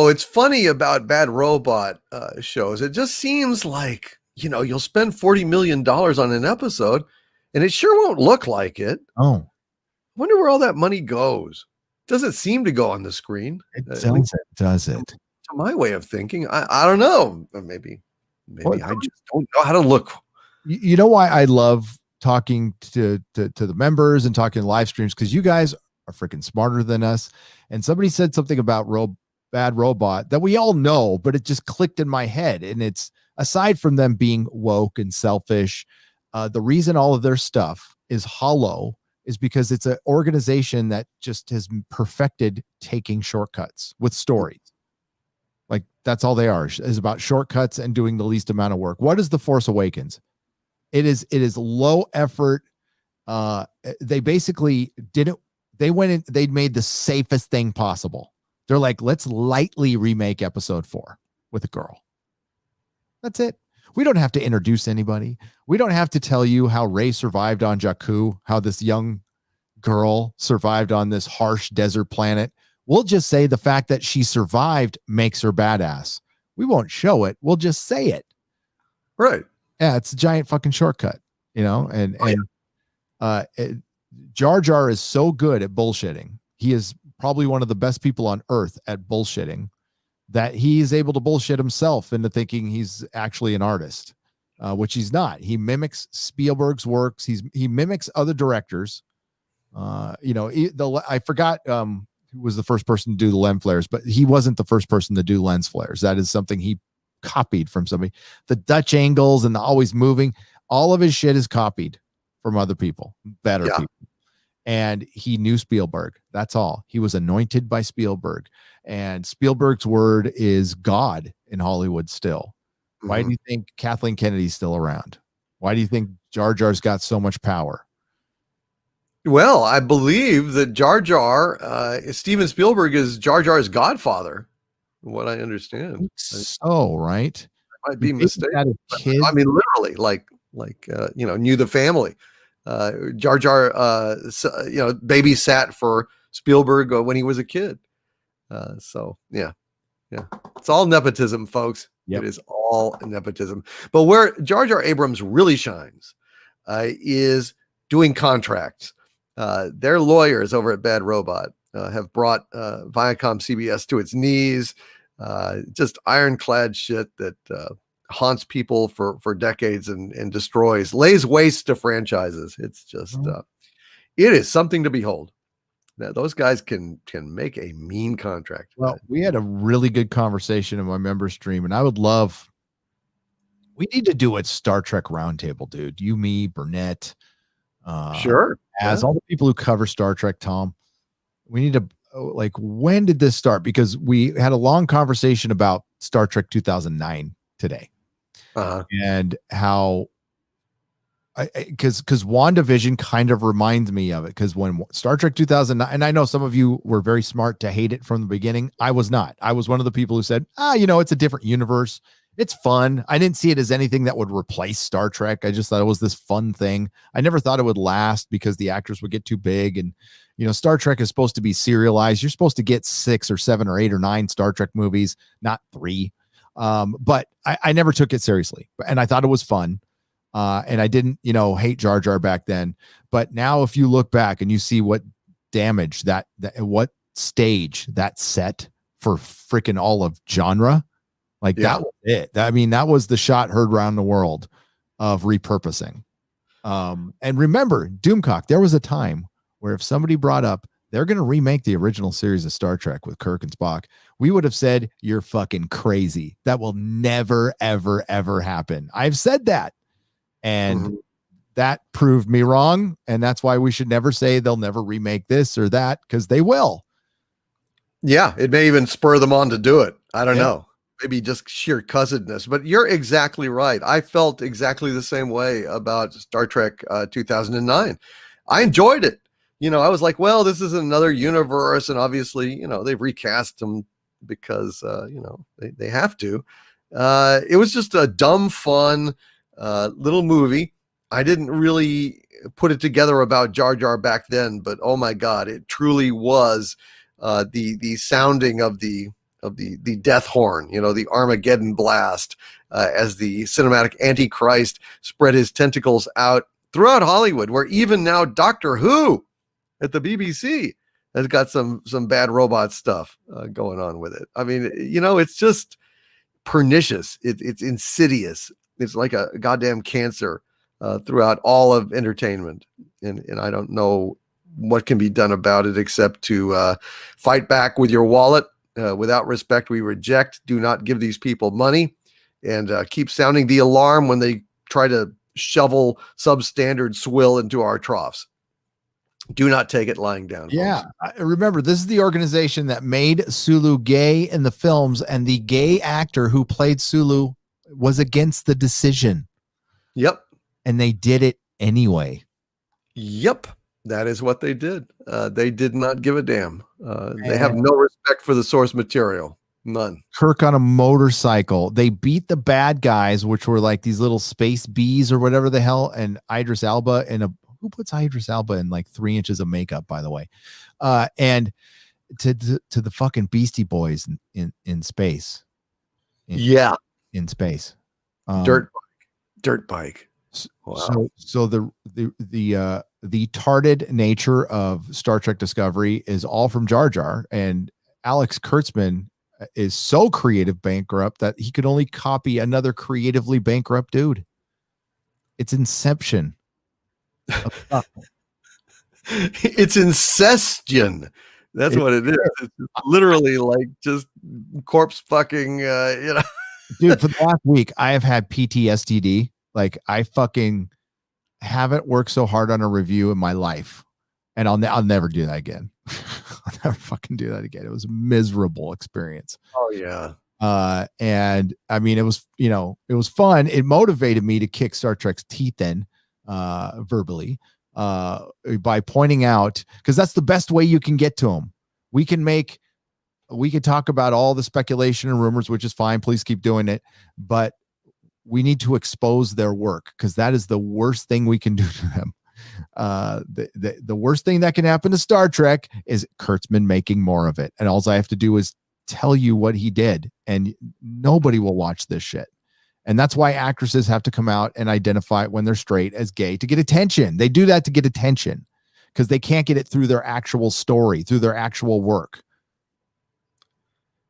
it's funny about Bad Robot shows. It just seems like, you'll spend $40 million on an episode, and it sure won't look like it. Oh, Wonder where all that money goes. Doesn't seem to go on the screen. Does it? To my way of thinking, I don't know. Maybe Well, I just don't know how to look. You know why I love talking to the members and talking live streams? Because you guys are freaking smarter than us. And somebody said something about Bad Robot that we all know, but it just clicked in my head. And it's, aside from them being woke and selfish, the reason all of their stuff is hollow is because it's an organization that just has perfected taking shortcuts with stories. Like, that's all they are, is about shortcuts and doing the least amount of work. What is The Force Awakens? It is low effort. They basically they went in, they made the safest thing possible. They're like, let's lightly remake episode 4 with a girl. That's it. We don't have to introduce anybody. We don't have to tell you how Rey survived on Jakku, how this young girl survived on this harsh desert planet. We'll just say the fact that she survived makes her badass. We won't show it. We'll just say it. Right. Yeah, it's a giant fucking shortcut, Jar Jar is so good at bullshitting. He is probably one of the best people on earth at bullshitting, that he is able to bullshit himself into thinking he's actually an artist, which he's not. He mimics Spielberg's works. He mimics other directors. I forgot who was the first person to do the lens flares, but he wasn't the first person to do lens flares. That is something he copied from somebody. The Dutch angles and the always moving, all of his shit is copied from other people, better people. And he knew Spielberg. That's all. He was anointed by Spielberg, and Spielberg's word is God in Hollywood still. Mm-hmm. Why do you think Kathleen Kennedy's still around? Why do you think Jar Jar's got so much power? Well, I believe that Jar Jar, Steven Spielberg is Jar Jar's godfather, from what I understand. So, right? I might be mistaken. I mean, literally, like knew the family. Jar Jar, babysat for Spielberg when he was a kid. So yeah, it's all nepotism, folks. Yep. It is all nepotism. But where Jar Jar Abrams really shines is doing contracts. Their lawyers over at Bad Robot have brought Viacom CBS to its knees. Just ironclad shit that haunts people for decades and lays waste to franchises. It's just it is something to behold. Now, those guys can make a mean contract. Well, we had a really good conversation in my member stream, and we need to do a Star Trek roundtable, dude. You, me, Burnett, sure, as all the people who cover Star Trek. Tom, we need to, when did this start? Because we had a long conversation about Star Trek 2009 today. And how because WandaVision kind of reminds me of it, because when Star Trek 2009, and I know some of you were very smart to hate it from the beginning. I was not. I was one of the people who said, it's a different universe. It's fun. I didn't see it as anything that would replace Star Trek. I just thought it was this fun thing. I never thought it would last because the actors would get too big. And, Star Trek is supposed to be serialized. You're supposed to get 6 or 7 or 8 or 9 Star Trek movies, not 3. But I never took it seriously. And I thought it was fun. And I didn't, hate Jar Jar back then. But now if you look back and you see what damage that what stage that set for freaking all of genre, like that was it. I mean, that was the shot heard around the world of repurposing. And remember, Doomcock, there was a time where if somebody brought up they're going to remake the original series of Star Trek with Kirk and Spock, we would have said, you're fucking crazy. That will never, ever, ever happen. I've said that. And that proved me wrong. And that's why we should never say they'll never remake this or that, because they will. Yeah, it may even spur them on to do it. I don't know. Maybe just sheer cussedness. But you're exactly right. I felt exactly the same way about Star Trek 2009. I enjoyed it. I was like, well, this is another universe. And obviously, they've recast them because, they have to. It was just a dumb, fun little movie. I didn't really put it together about Jar Jar back then, but oh my God, it truly was the sounding of the death horn, the Armageddon blast, as the cinematic Antichrist spread his tentacles out throughout Hollywood, where even now Doctor Who at the BBC has got some bad robot stuff going on with it. I mean, it's just pernicious. It's insidious. It's like a goddamn cancer throughout all of entertainment. And I don't know what can be done about it except to fight back with your wallet. Without respect, we reject. Do not give these people money, and keep sounding the alarm when they try to shovel substandard swill into our troughs. Do not take it lying down. Yeah. Remember, this is the organization that made Sulu gay in the films, and the gay actor who played Sulu was against the decision. Yep. And they did it anyway. Yep. That is what they did. They did not give a damn. They have no respect for the source material. None. Kirk on a motorcycle. They beat the bad guys, which were like these little space bees or whatever the hell, and Idris Elba in who puts Idris Elba in like 3 inches of makeup, by the way? And to the fucking Beastie Boys in space. In space. Dirt bike. Wow. So the tarded nature of Star Trek Discovery is all from Jar Jar, and Alex Kurtzman is so creative bankrupt that he could only copy another creatively bankrupt dude. It's Inception. It's incestion. That's what it is. It's literally like just corpse fucking, Dude, for the last week, I have had PTSD. Like, I fucking haven't worked so hard on a review in my life, and I'll never do that again. I'll never fucking do that again. It was a miserable experience. Oh yeah. And I mean, it was fun. It motivated me to kick Star Trek's teeth in, verbally, by pointing out, because that's the best way you can get to them. We could talk about all the speculation and rumors, which is fine. Please keep doing it. But we need to expose their work, because that is the worst thing we can do to them. The worst thing that can happen to Star Trek is Kurtzman making more of it. And all I have to do is tell you what he did, and nobody will watch this shit. And that's why actresses have to come out and identify when they're straight as gay to get attention. They do that to get attention because they can't get it through their actual story, through their actual work.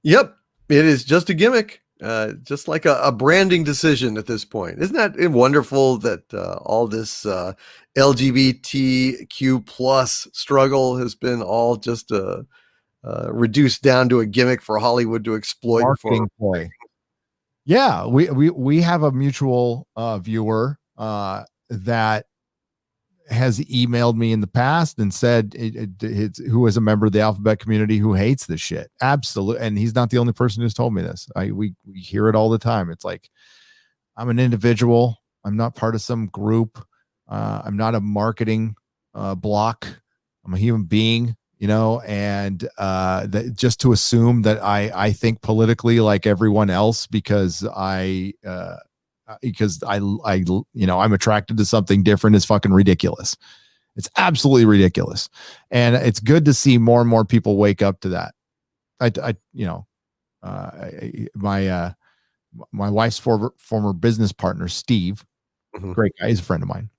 Yep. It is just a gimmick. Just like a branding decision at this point. Isn't that wonderful that all this LGBTQ plus struggle has been all just reduced down to a gimmick for Hollywood to exploit? Marketing ploy. Yeah, we have a mutual viewer that has emailed me in the past and said who is a member of the alphabet community who hates this shit. Absolutely. And he's not the only person who's told me this. We hear it all the time. It's like, I'm an individual. I'm not part of some group. I'm not a marketing block. I'm a human being. and just to assume that I think politically like everyone else because I'm attracted to something different is fucking ridiculous. It's absolutely ridiculous. And it's good to see more and more people wake up to that. My wife's former business partner, Steve, great guy, he's a friend of mine.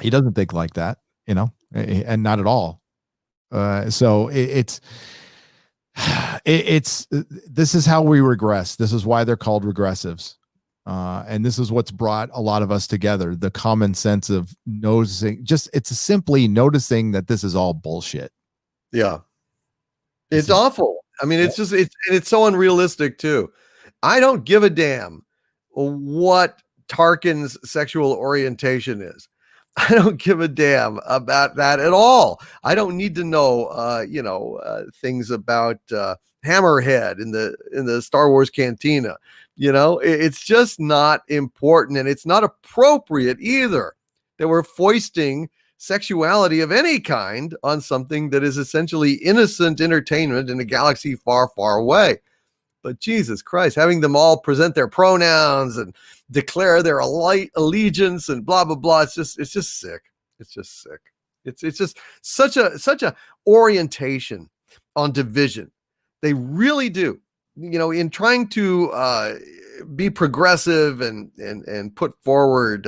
He doesn't think like that, and not at all. So it's this is how we regress. This is why they're called regressives. And this is what's brought a lot of us together. The common sense of noticing, it's simply noticing that this is all bullshit. Yeah. It's awful. I mean, it's so unrealistic too. I don't give a damn what Tarkin's sexual orientation is. I don't give a damn about that at all. I don't need to know, things about Hammerhead in the Star Wars cantina. It's just not important, and it's not appropriate either that we're foisting sexuality of any kind on something that is essentially innocent entertainment in a galaxy far, far away. But Jesus Christ, having them all present their pronouns and declare their allegiance and blah, blah, blah. It's just sick. It's just sick. It's just such a orientation on division. They really do, in trying to be progressive and put forward,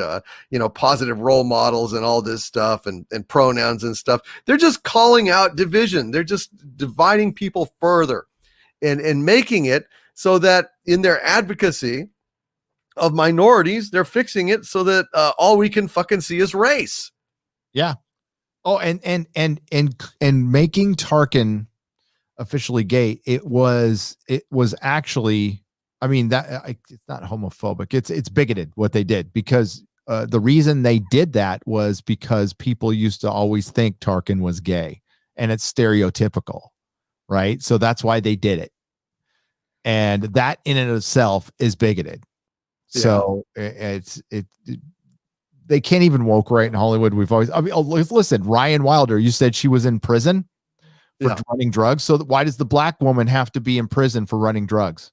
positive role models and all this stuff and pronouns and stuff. They're just calling out division. They're just dividing people further and making it so that in their advocacy of minorities, they're fixing it so that all we can fucking see is race. Yeah. Oh, and making Tarkin officially gay, it was actually, I mean, it's not homophobic. It's bigoted what they did, because the reason they did that was because people used to always think Tarkin was gay, and it's stereotypical, right? So that's why they did it. And that in and of itself is bigoted. Yeah. So they can't even woke right in Hollywood. Listen, Ryan Wilder, you said she was in prison for running drugs. So why does the black woman have to be in prison for running drugs?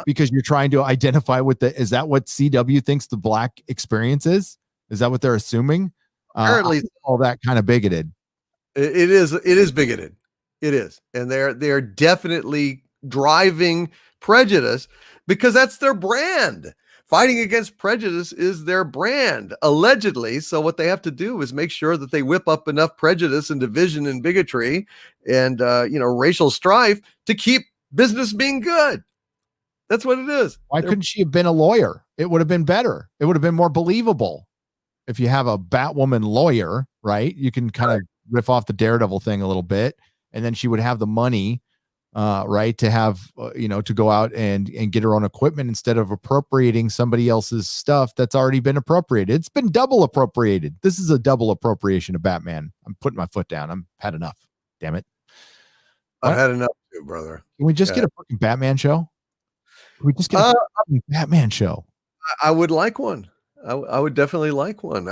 Because you're trying to identify with is that what CW thinks the black experience is? Is that what they're assuming? Apparently all that kind of bigoted. It is bigoted. It is. And they're definitely driving prejudice because that's their brand. Fighting against prejudice is their brand, allegedly. So what they have to do is make sure that they whip up enough prejudice and division and bigotry and, racial strife to keep business being good. That's what it is. Why couldn't she have been a lawyer? It would have been better. It would have been more believable. If you have a Batwoman lawyer, right? You can kind of riff off the Daredevil thing a little bit, and then she would have the money, right, to have, to go out and get her own equipment instead of appropriating somebody else's stuff that's already been appropriated. It's been double appropriated. This is a double appropriation of Batman. I'm putting my foot down. I've had enough. Damn it. I've had enough too, brother. Can we just get a fucking Batman show? Can we just get a fucking Batman show? I would like one. I would definitely like one.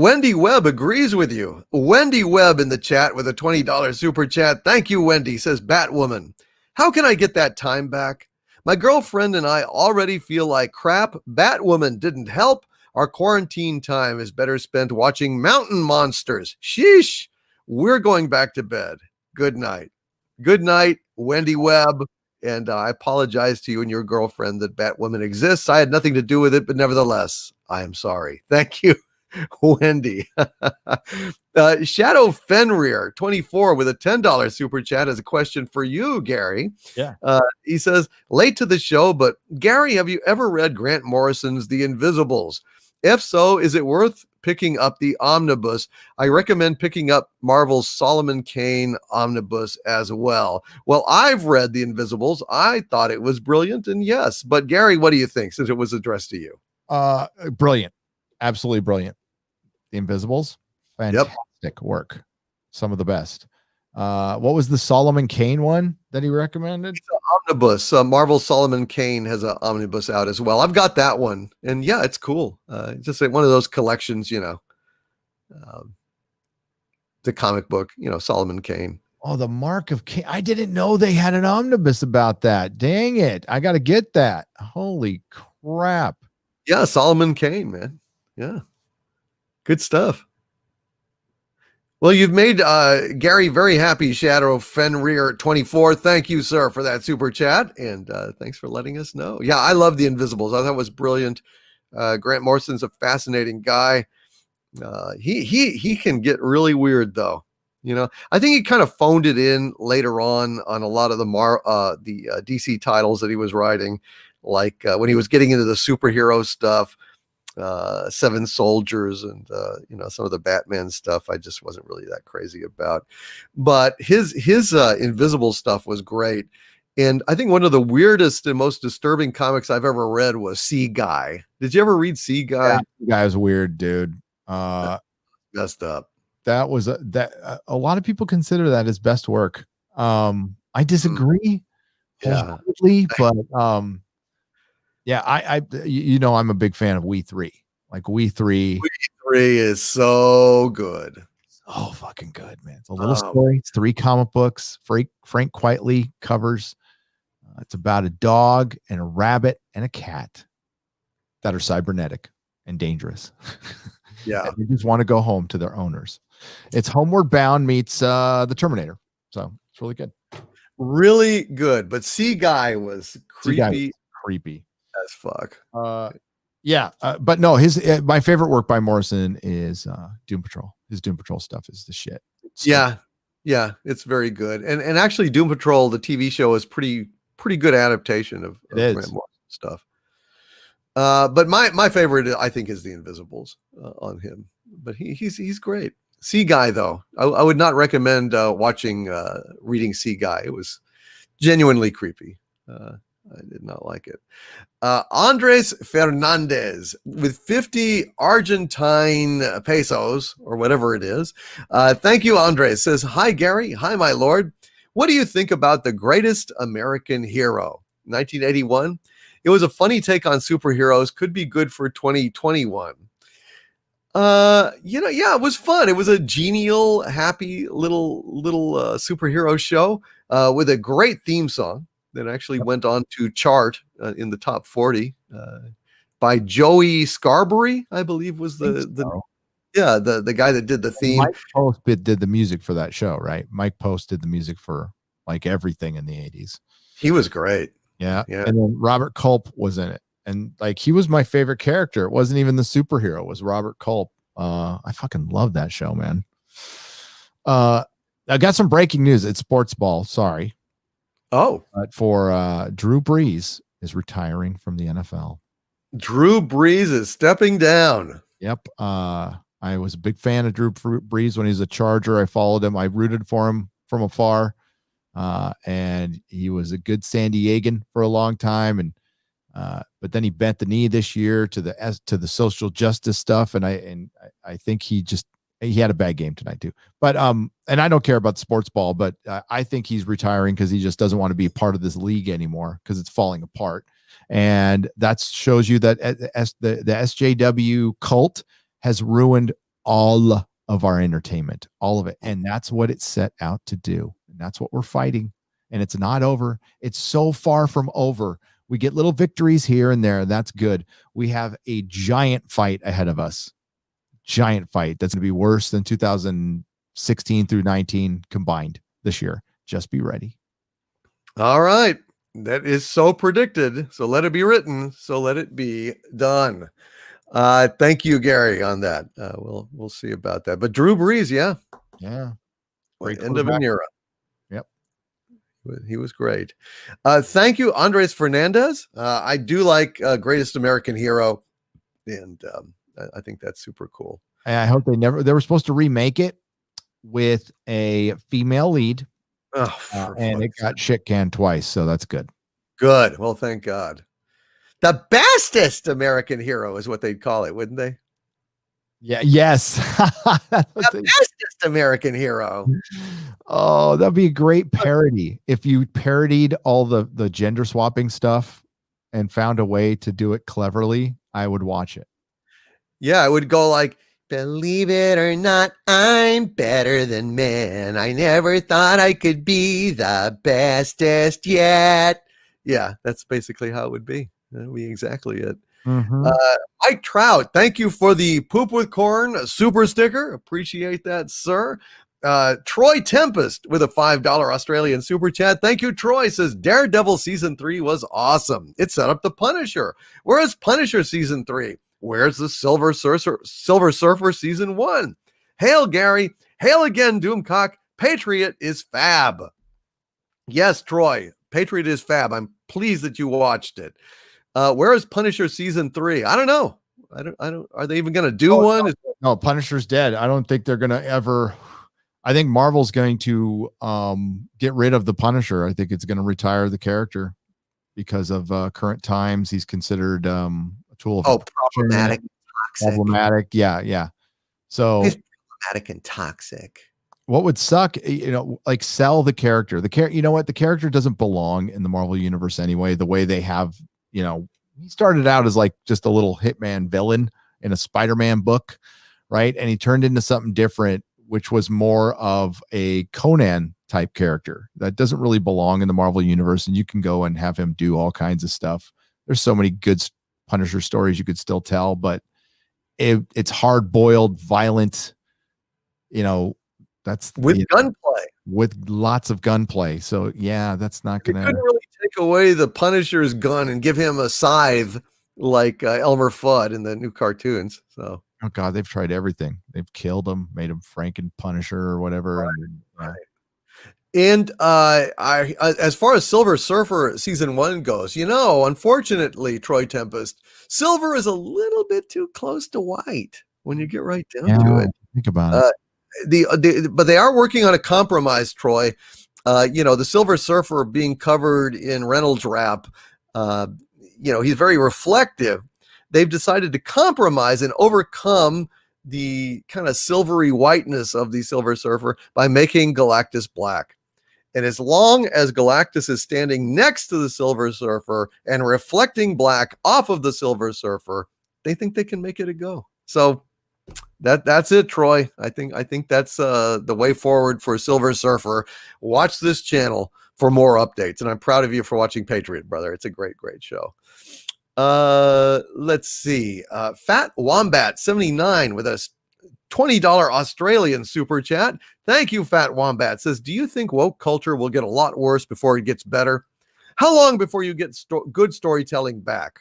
Wendy Webb agrees with you. Wendy Webb in the chat with a $20 super chat. Thank you, Wendy, says Batwoman. How can I get that time back? My girlfriend and I already feel like crap. Batwoman didn't help. Our quarantine time is better spent watching mountain monsters. Sheesh. We're going back to bed. Good night. Good night, Wendy Webb. And I apologize to you and your girlfriend that Batwoman exists. I had nothing to do with it, but nevertheless, I am sorry. Thank you, Wendy. Shadow Fenrir 24 with a $10 super chat has a question for you, Gary. Yeah. He says, late to the show, but Gary, have you ever read Grant Morrison's The Invisibles? If so, is it worth picking up the omnibus? I recommend picking up Marvel's Solomon Kane omnibus as well. Well, I've read The Invisibles. I thought it was brilliant, and yes. But Gary, what do you think, since it was addressed to you? Brilliant. Absolutely brilliant. The Invisibles, fantastic work. Some of the best. What was the Solomon Kane one that he recommended? It's an omnibus. Marvel's Solomon Kane has an omnibus out as well. I've got that one, and yeah, it's cool. It's just like one of those collections, the comic book, Solomon Kane. Oh, the Mark of Cain. I didn't know they had an omnibus about that. Dang it. I got to get that. Holy crap. Yeah, Solomon Kane, man. Yeah. Good stuff. Well, you've made Gary very happy, Shadow Fenrir 24. Thank you, sir, for that super chat. And thanks for letting us know. Yeah, I love The Invisibles. I thought it was brilliant. Grant Morrison's a fascinating guy. He can get really weird, though. I think he kind of phoned it in later on a lot of the DC titles that he was writing, like when he was getting into the superhero stuff. Seven Soldiers and some of the Batman stuff I just wasn't really that crazy about, but his Invisible stuff was great. And I think one of the weirdest and most disturbing comics I've ever read was Sea Guy. Did you ever read Sea Guy? Yeah, Sea Guy was weird, dude. Messed up. That was a lot of people consider that his best work. I disagree wholeheartedly, but yeah, I'm a big fan of We Three. Like We Three is so good. So fucking good, man. It's a little story. It's 3 comic books. Frank Quitely covers. It's about a dog and a rabbit and a cat that are cybernetic and dangerous. Yeah. And they just want to go home to their owners. It's Homeward Bound meets the Terminator. So it's really good. Really good. But Sea Guy was creepy. As fuck. But no, his my favorite work by Morrison is Doom Patrol. His Doom Patrol stuff is the shit. Yeah, it's very good. And actually, Doom Patrol, the TV show, is pretty good adaptation of Grant Morrison stuff. But my favorite, I think, is The Invisibles on him. But he's great. Sea Guy, though, I would not recommend reading Sea Guy. It was genuinely creepy. I did not like it. Andres Fernandez with 50 Argentine pesos or whatever it is. Thank you, Andres. Says, hi, Gary. Hi, my lord. What do you think about The Greatest American Hero? 1981. It was a funny take on superheroes. Could be good for 2021. It was fun. It was a genial, happy little superhero show with a great theme song that actually went on to chart in the top 40 by Joey Scarberry, I believe was the guy that did the theme. Mike Post did the music for that show, right? Mike Post did the music for like everything in the 80s. He was great. Yeah. And then Robert Culp was in it. And like, he was my favorite character. It wasn't even the superhero, it was Robert Culp. I fucking love that show, man. I got some breaking news. It's sports ball. Sorry. Oh, but for Drew Brees is retiring from the NFL. Drew Brees is stepping down. Yep. I was a big fan of Drew Brees when he was a Charger. I followed him. I rooted for him from afar. And he was a good San Diegan for a long time. And but then he bent the knee this year to the social justice stuff. And I think he had a bad game tonight too. But and I don't care about the sports ball, but I think he's retiring because he just doesn't want to be a part of this league anymore because it's falling apart. And that shows you that the SJW cult has ruined all of our entertainment, all of it. And that's what it's set out to do. And that's what we're fighting. And it's not over. It's so far from over. We get little victories here and there. That's good. We have a giant fight ahead of us. Giant fight that's going to be worse than 2016 through 19 combined this year. Just be ready. All right. That is so predicted. So let it be written. So let it be done. Thank you, Gary, on that. We'll see about that. But Drew Brees, yeah. End of an era. Yep. He was great. Thank you, Andres Fernandez. I do like Greatest American Hero. And I think that's super cool. I hope they were supposed to remake it with a female lead. And it got shit canned twice. So that's good. Good. Well, thank God. The bestest American hero is what they'd call it, wouldn't they? Yeah. Yes. The bestest American hero. Oh, that'd be a great parody. If you parodied all the gender swapping stuff and found a way to do it cleverly, I would watch it. Yeah, I would go like, Believe it or not, I'm better than men. I never thought I could be the bestest yet. Yeah, that's basically how it would be. That would be exactly it. Mhm. Mike Trout, thank you for the poop with corn super sticker. Appreciate that, sir. Troy Tempest with a $5 Australian super chat. Thank you, Troy. Says Daredevil season 3 was awesome. It set up the Punisher. Where's Punisher season 3? Where's the Silver Surfer season 1? Hail, Gary. Hail again, Doomcock. Patriot is fab. Yes, Troy. Patriot is fab. I'm pleased that you watched it. Where is Punisher season 3? I don't know. I don't. Are they even going to do one? No, Punisher's dead. I don't think they're going to ever. I think Marvel's going to get rid of the Punisher. I think it's going to retire the character because of current times. He's considered a tool of problematic, toxic. Problematic. Yeah. So he's problematic and toxic. What would suck, like sell the character. You know what? The character doesn't belong in the Marvel universe anyway. The way they have, he started out as like just a little hitman villain in a Spider-Man book, right? And he turned into something different, which was more of a Conan type character that doesn't really belong in the Marvel universe. And you can go and have him do all kinds of stuff. There's so many good Punisher stories you could still tell, but it's hard-boiled, violent, that's with gunplay, with lots of gunplay. So yeah, that's not gonna. Couldn't really take away the Punisher's gun and give him a scythe like Elmer Fudd in the new cartoons. So oh god, they've tried everything. They've killed him, made him Franken Punisher or whatever. Right. And I as far as Silver Surfer season 1 goes, unfortunately, Troy Tempest, Silver is a little bit too close to white when you get right down to it. Think about it. But they are working on a compromise, Troy. The Silver Surfer being covered in Reynolds wrap, he's very reflective. They've decided to compromise and overcome the kind of silvery whiteness of the Silver Surfer by making Galactus black. And as long as Galactus is standing next to the Silver Surfer and reflecting black off of the Silver Surfer, they think they can make it a go. So that's it, Troy. I think that's the way forward for Silver Surfer. Watch this channel for more updates, and I'm proud of you for watching Patriot, brother. It's a great show. Let's see. Fat Wombat 79 with a $20 Australian super chat. Thank you, Fat Wombat. Says, do you think woke culture will get a lot worse before it gets better? How long before you get good storytelling back?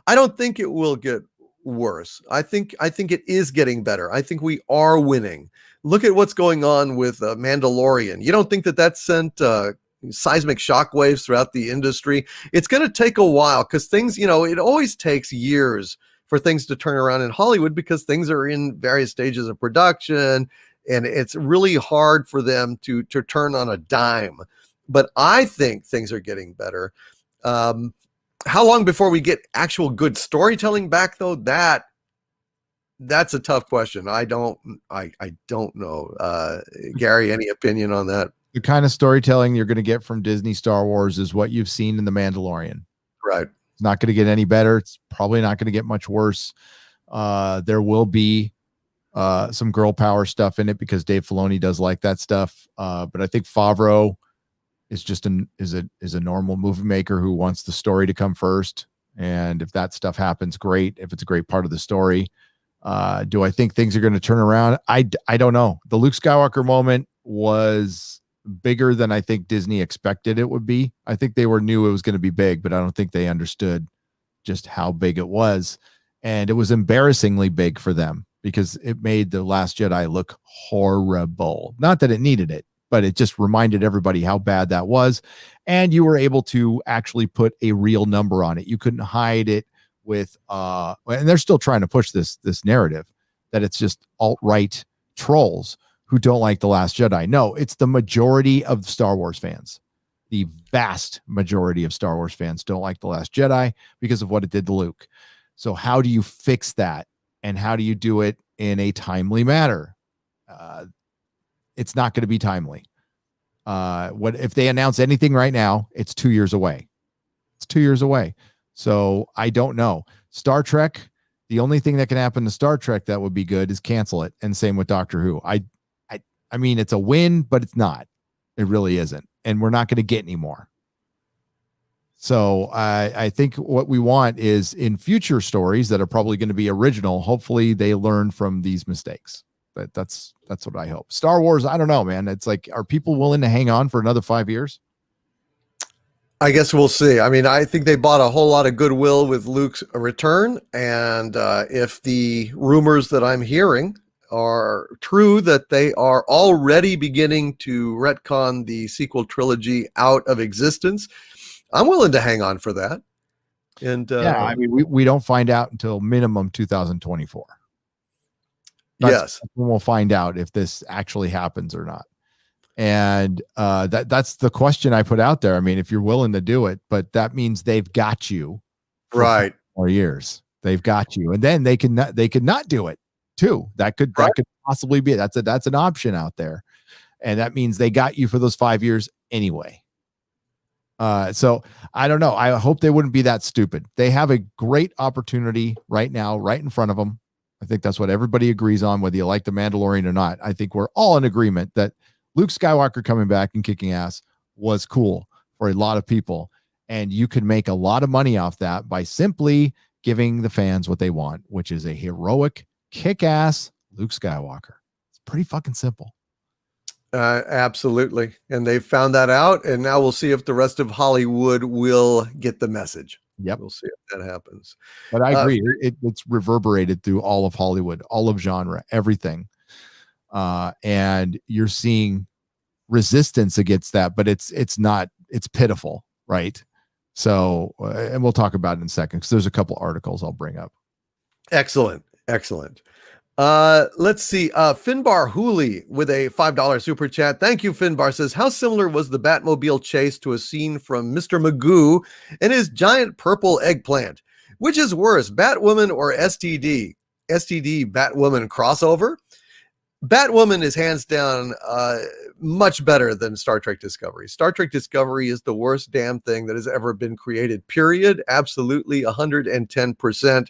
I don't think it will get worse. I think it is getting better. I think we are winning. Look at what's going on with Mandalorian. You don't think that sent seismic shockwaves throughout the industry? It's going to take a while because things, it always takes years for things to turn around in Hollywood because things are in various stages of production and it's really hard for them to turn on a dime. But I think things are getting better. How long before we get actual good storytelling back, though? That's a tough question. I don't know. Gary, any opinion on that? The kind of storytelling you're going to get from Disney Star Wars is what you've seen in The Mandalorian. Right. It's not going to get any better. It's probably not going to get much worse. There will be some girl power stuff in it because Dave Filoni does like that stuff. But I think Favreau is just is a normal movie maker who wants the story to come first. And if that stuff happens, great. If it's a great part of the story, do I think things are going to turn around? I don't know. The Luke Skywalker moment was bigger than I think Disney expected it would be. I think they knew it was going to be big, but I don't think they understood just how big it was. And it was embarrassingly big for them because it made The Last Jedi look horrible. Not that it needed it, but it just reminded everybody how bad that was. And you were able to actually put a real number on it. You couldn't hide it with, and they're still trying to push this narrative that it's just alt-right trolls who don't like The Last Jedi. No, it's the majority of Star Wars fans. The vast majority of Star Wars fans don't like The Last Jedi because of what it did to Luke. So how do you fix that? And how do you do it in a timely manner? It's not going to be timely. What if they announce anything right now? It's 2 years away. It's 2 years away. So I don't know. Star Trek, The only thing that can happen to Star Trek that would be good is cancel it, and same with Doctor Who. I mean, it's a win, but it's not. It really isn't, and we're not going to get any more. So I think what we want is in future stories that are probably going to be original. Hopefully, they learn from these mistakes. But that's what I hope. Star Wars, I don't know, man. It's like, are people willing to hang on for another 5 years? I guess we'll see. I mean, I think they bought a whole lot of goodwill with Luke's return, and if the rumors that I'm hearing are true, that they are already beginning to retcon the sequel trilogy out of existence, I'm willing to hang on for that. And yeah, I mean, we don't find out until minimum 2024. That's when we'll find out if this actually happens or not. And that's the question I put out there. I mean, if you're willing to do it, but that means they've got you for right 4 more years. They've got you, and then they could not do it too. That could possibly be that's an option out there, and that means they got you for those 5 years anyway. So I don't know. I hope they wouldn't be that stupid. They have a great opportunity right now, right in front of them. I think that's what everybody agrees on, whether you like the Mandalorian or not. I think we're all in agreement that Luke Skywalker coming back and kicking ass was cool for a lot of people, and you could make a lot of money off that by simply giving the fans what they want, which is a heroic, kick-ass Luke Skywalker. It's pretty fucking simple. Absolutely. And they've found that out, and now we'll see if the rest of Hollywood will get the message. Yep. We'll see if that happens. But I agree. It's reverberated through all of Hollywood, all of genre, everything. And you're seeing resistance against that, but it's pitiful, right? So, and we'll talk about it in a second, because there's a couple articles I'll bring up. Excellent. Let's see. Finbar Hooley with a $5 super chat. Thank you, Finbar. Says, how similar was the Batmobile chase to a scene from Mr. Magoo and his giant purple eggplant? Which is worse, Batwoman or STD? STD Batwoman crossover? Batwoman is hands down much better than Star Trek Discovery. Star Trek Discovery is the worst damn thing that has ever been created, period. Absolutely 110%.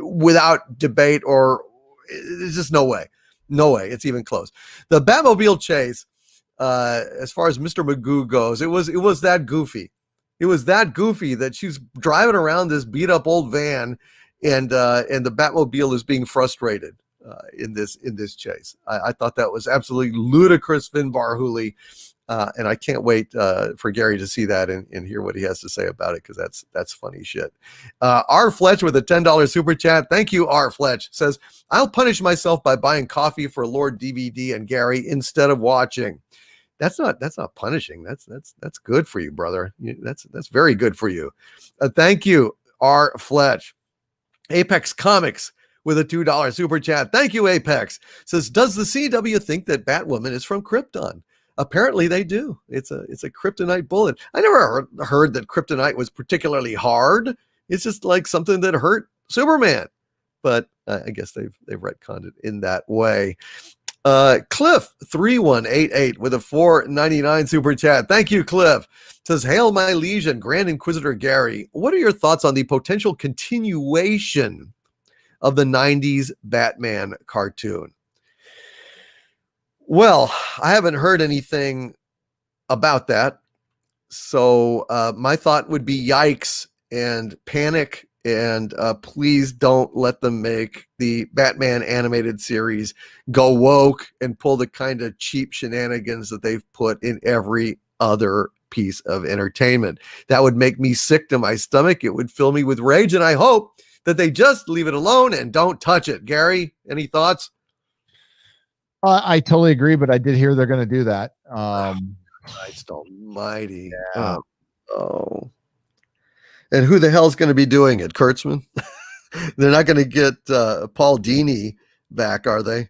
Without debate, or there's just no way it's even close. The Batmobile chase, as far as Mr. Magoo goes, it was that goofy. It was that goofy that she's driving around this beat up old van, and the Batmobile is being frustrated in this chase. I thought that was absolutely ludicrous, Finbar Hooley. And I can't wait for Gary to see that and hear what he has to say about it, because that's funny shit. R. Fletch with a $10 super chat. Thank you, R. Fletch. Says, I'll punish myself by buying coffee for Lord DVD and Gary instead of watching. That's not punishing. That's good for you, brother. That's very good for you. Thank you, R. Fletch. Apex Comics with a $2 super chat. Thank you, Apex. Says, does the CW think that Batwoman is from Krypton? Apparently they do. It's a kryptonite bullet. I never heard that kryptonite was particularly hard. It's just like something that hurt Superman. But I guess they've retconned it in that way. Cliff 3188 with a $4.99 super chat. Thank you, Cliff. Says, hail my liege and Grand Inquisitor Gary. What are your thoughts on the potential continuation of the 90s Batman cartoon? Well, I haven't heard anything about that. So my thought would be yikes and panic, and please don't let them make the Batman animated series go woke and pull the kind of cheap shenanigans that they've put in every other piece of entertainment. That would make me sick to my stomach. It would fill me with rage, and I hope that they just leave it alone and don't touch it. Gary, any thoughts? I totally agree, but I did hear they're going to do that. Christ almighty. Yeah. Oh. And who the hell's going to be doing it? Kurtzman? They're not going to get Paul Dini back, are they?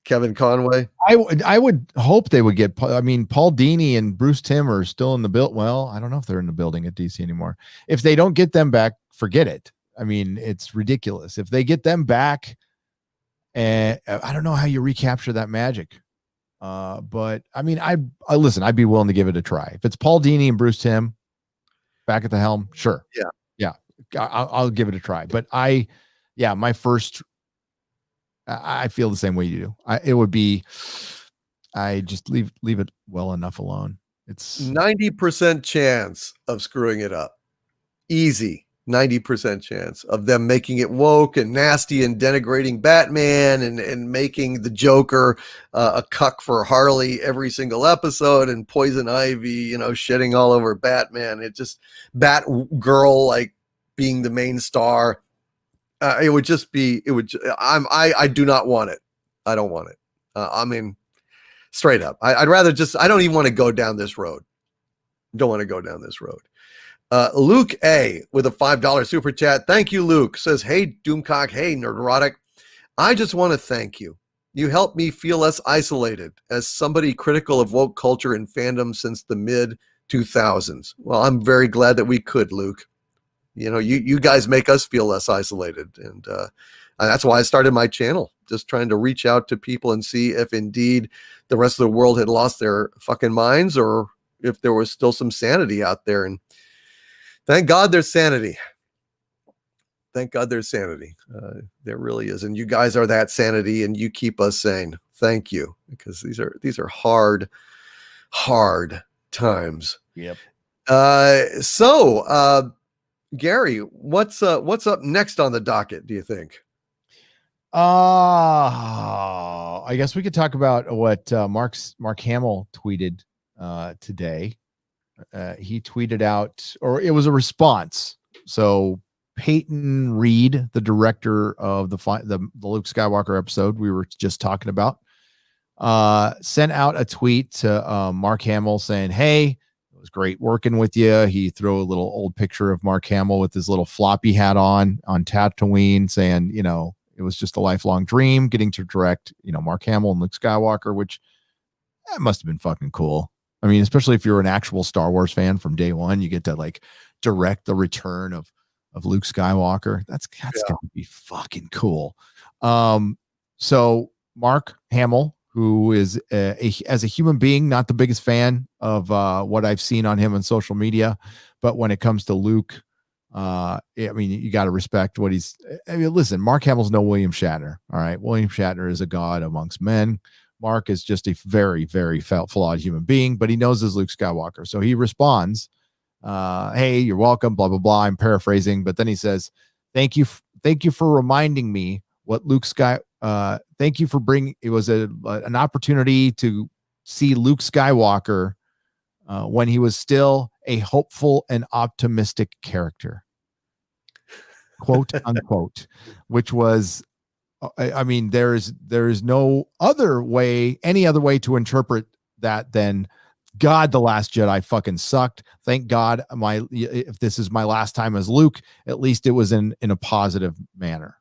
Kevin Conway? I would hope they would get, Paul Dini and Bruce Timm are still in the build. Well, I don't know if they're in the building at DC anymore. If they don't get them back, forget it. I mean, it's ridiculous. If they get them back, and I don't know how you recapture that magic. But I mean, I listen, I'd be willing to give it a try. If it's Paul Dini and Bruce Timm back at the helm, sure. Yeah. I'll give it a try. But my first, I feel the same way you do. It would be, I just leave it well enough alone. It's 90% chance of screwing it up. Easy. 90% chance of them making it woke and nasty and denigrating Batman and making the Joker a cuck for Harley every single episode, and Poison Ivy, shedding all over Batman. It just Batgirl like being the main star. I do not want it. I don't want it. I mean, straight up. I'd rather I don't even want to go down this road. Don't want to go down this road. Luke A with a $5 super chat. Thank you, Luke. Says, hey, Doomcock. Hey, Nerdrotic. I just want to thank you. You helped me feel less isolated as somebody critical of woke culture and fandom since the mid 2000s. Well, I'm very glad that we could, Luke. You guys make us feel less isolated. And that's why I started my channel, just trying to reach out to people and see if indeed the rest of the world had lost their fucking minds or if there was still some sanity out there. And thank God there's sanity. Thank God there's sanity. There really is. And you guys are that sanity, and you keep us sane. Thank you, because these are hard times. Yep. So Gary, what's up next on the docket, do you think? I guess we could talk about what Mark Hamill tweeted today. He tweeted out, or it was a response. So Peyton Reed, the director of the Luke Skywalker episode we were just talking about, sent out a tweet to Mark Hamill saying, hey, it was great working with you. He threw a little old picture of Mark Hamill with his little floppy hat on Tatooine, saying, it was just a lifelong dream getting to direct, Mark Hamill and Luke Skywalker, which that must have been fucking cool. I mean, especially if you're an actual Star Wars fan from day one, you get to like direct the return of Luke Skywalker. That's gonna be fucking cool. So Mark Hamill, who is as a human being, not the biggest fan of what I've seen on him on social media, but when it comes to Luke, I mean, you got to respect what he's. I mean, listen, Mark Hamill's no William Shatner. All right, William Shatner is a god amongst men. Mark is just a very, very flawed human being, but he knows his Luke Skywalker. So he responds, hey, you're welcome, blah, blah, blah. I'm paraphrasing, but then he says, thank you for reminding me what thank you for bringing, it was an opportunity to see Luke Skywalker when he was still a hopeful and optimistic character, quote unquote, which was, I mean, there is no any other way to interpret that than, God, The Last Jedi fucking sucked. Thank God if this is my last time as Luke, at least it was in a positive manner.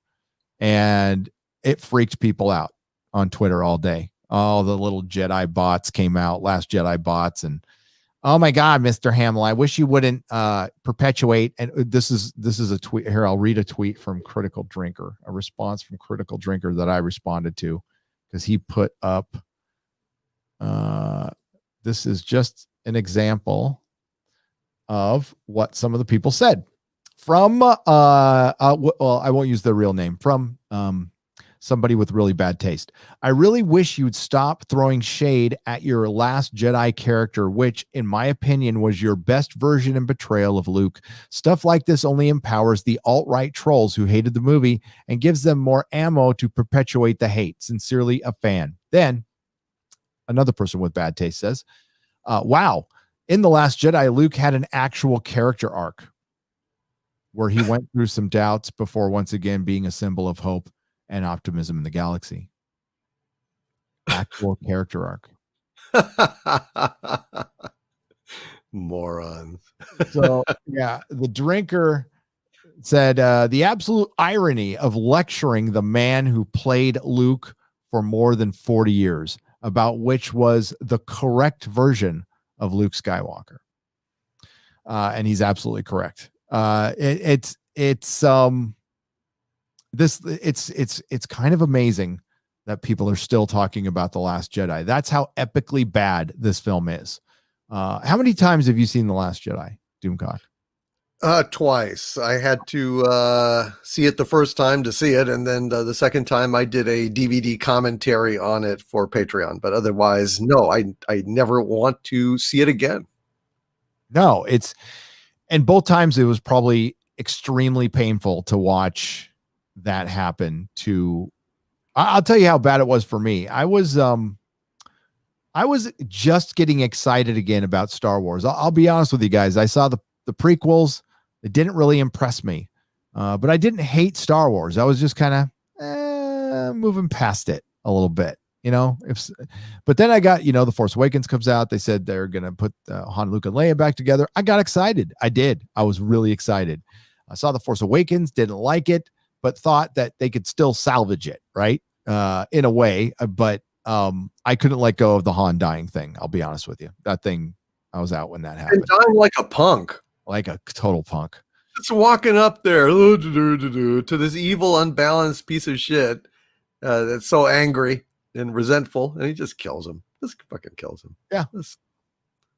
And it freaked people out on Twitter all day. All the little Jedi bots came out, Last Jedi bots, and oh my God, Mr. Hamill, I wish you wouldn't perpetuate. And this is a tweet here. I'll read a tweet from Critical Drinker, a response from Critical Drinker that I responded to, because he put up, this is just an example of what some of the people said from, well, I won't use the real name, from somebody with really bad taste. I really wish you'd stop throwing shade at your Last Jedi character, which, in my opinion, was your best version and portrayal of Luke. Stuff like this only empowers the alt-right trolls who hated the movie and gives them more ammo to perpetuate the hate. Sincerely, a fan. Then, another person with bad taste says, wow, in The Last Jedi, Luke had an actual character arc where he went through some doubts before once again being a symbol of hope and optimism in the galaxy. Actual character arc. Morons. So yeah, the drinker said the absolute irony of lecturing the man who played Luke for more than 40 years about which was the correct version of Luke Skywalker. And he's absolutely correct. It's kind of amazing that people are still talking about The Last Jedi. That's how epically bad this film is. How many times have you seen The Last Jedi, Doomcock? Twice. I had to see it the first time to see it, and then the second time I did a DVD commentary on it for Patreon. But otherwise, no, I never want to see it again. No, and both times it was probably extremely painful to watch that happen to. I'll tell you how bad it was for me. I was just getting excited again about Star Wars. I'll be honest with you guys. I saw the prequels. It didn't really impress me, but I didn't hate Star Wars. I was just kind of moving past it a little bit, but then I got, The Force Awakens comes out. They said they're going to put Han, Luke, and Leia back together. I got excited. I did. I was really excited. I saw The Force Awakens, didn't like it, but thought that they could still salvage it, right? In a way, but I couldn't let go of the Han dying thing. I'll be honest with you. That thing, I was out when that happened. And dying like a punk. Like a total punk. Just walking up there to this evil, unbalanced piece of shit that's so angry and resentful, and he just kills him. Just fucking kills him. Yeah. That's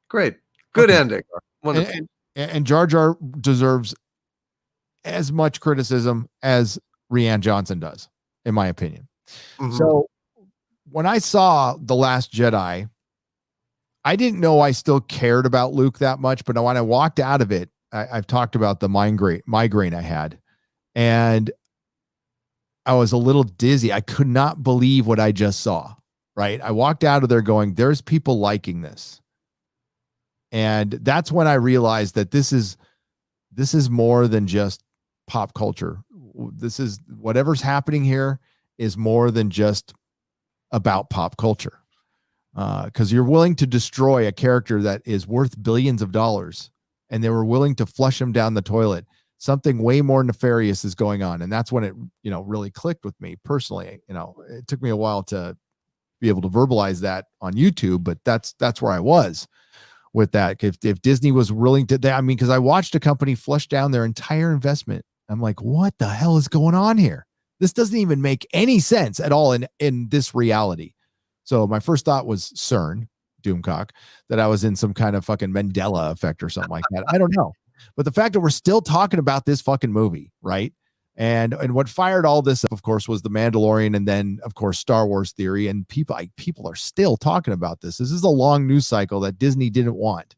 great. Good ending. Wonderful. And Jar Jar deserves as much criticism as Rian Johnson does, in my opinion. Mm-hmm. So when I saw The Last Jedi, I didn't know I still cared about Luke that much, but when I walked out of it, I've talked about the migraine I had, and I was a little dizzy. I could not believe what I just saw, right? I walked out of there going, there's people liking this. And that's when I realized that this is more than just pop culture. This is whatever's happening here is more than just about pop culture. Because you're willing to destroy a character that is worth billions of dollars, and they were willing to flush him down the toilet. Something way more nefarious is going on. And that's when it, really clicked with me personally. It took me a while to be able to verbalize that on YouTube, but that's where I was with that. If Disney was willing to, because I watched a company flush down their entire investment. I'm like, what the hell is going on here? This doesn't even make any sense at all in this reality. So my first thought was CERN, Doomcock, that I was in some kind of fucking Mandela effect or something like that. I don't know. But the fact that we're still talking about this fucking movie, right? And what fired all this up, of course, was The Mandalorian, and then, of course, Star Wars theory. And people are still talking about this. This is a long news cycle that Disney didn't want.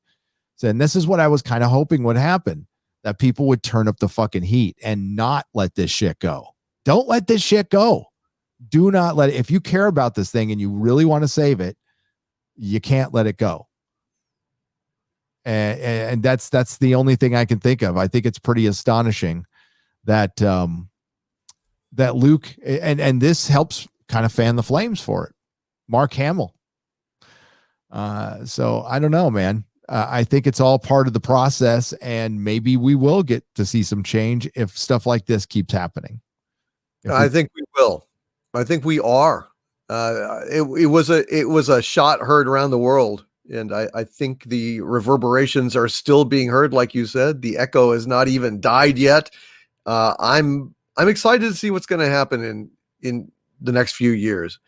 So, and this is what I was kind of hoping would happen, that people would turn up the fucking heat and not let this shit go. Don't let this shit go. Do not let it. If you care about this thing and you really want to save it, you can't let it go. And that's the only thing I can think of. I think it's pretty astonishing that that Luke and this helps kind of fan the flames for it. Mark Hamill. So I don't know, man. I think it's all part of the process, and maybe we will get to see some change if stuff like this keeps happening. I think we will. I think we are. It was a shot heard around the world, and I think the reverberations are still being heard. Like you said, the echo has not even died yet. I'm excited to see what's going to happen in the next few years.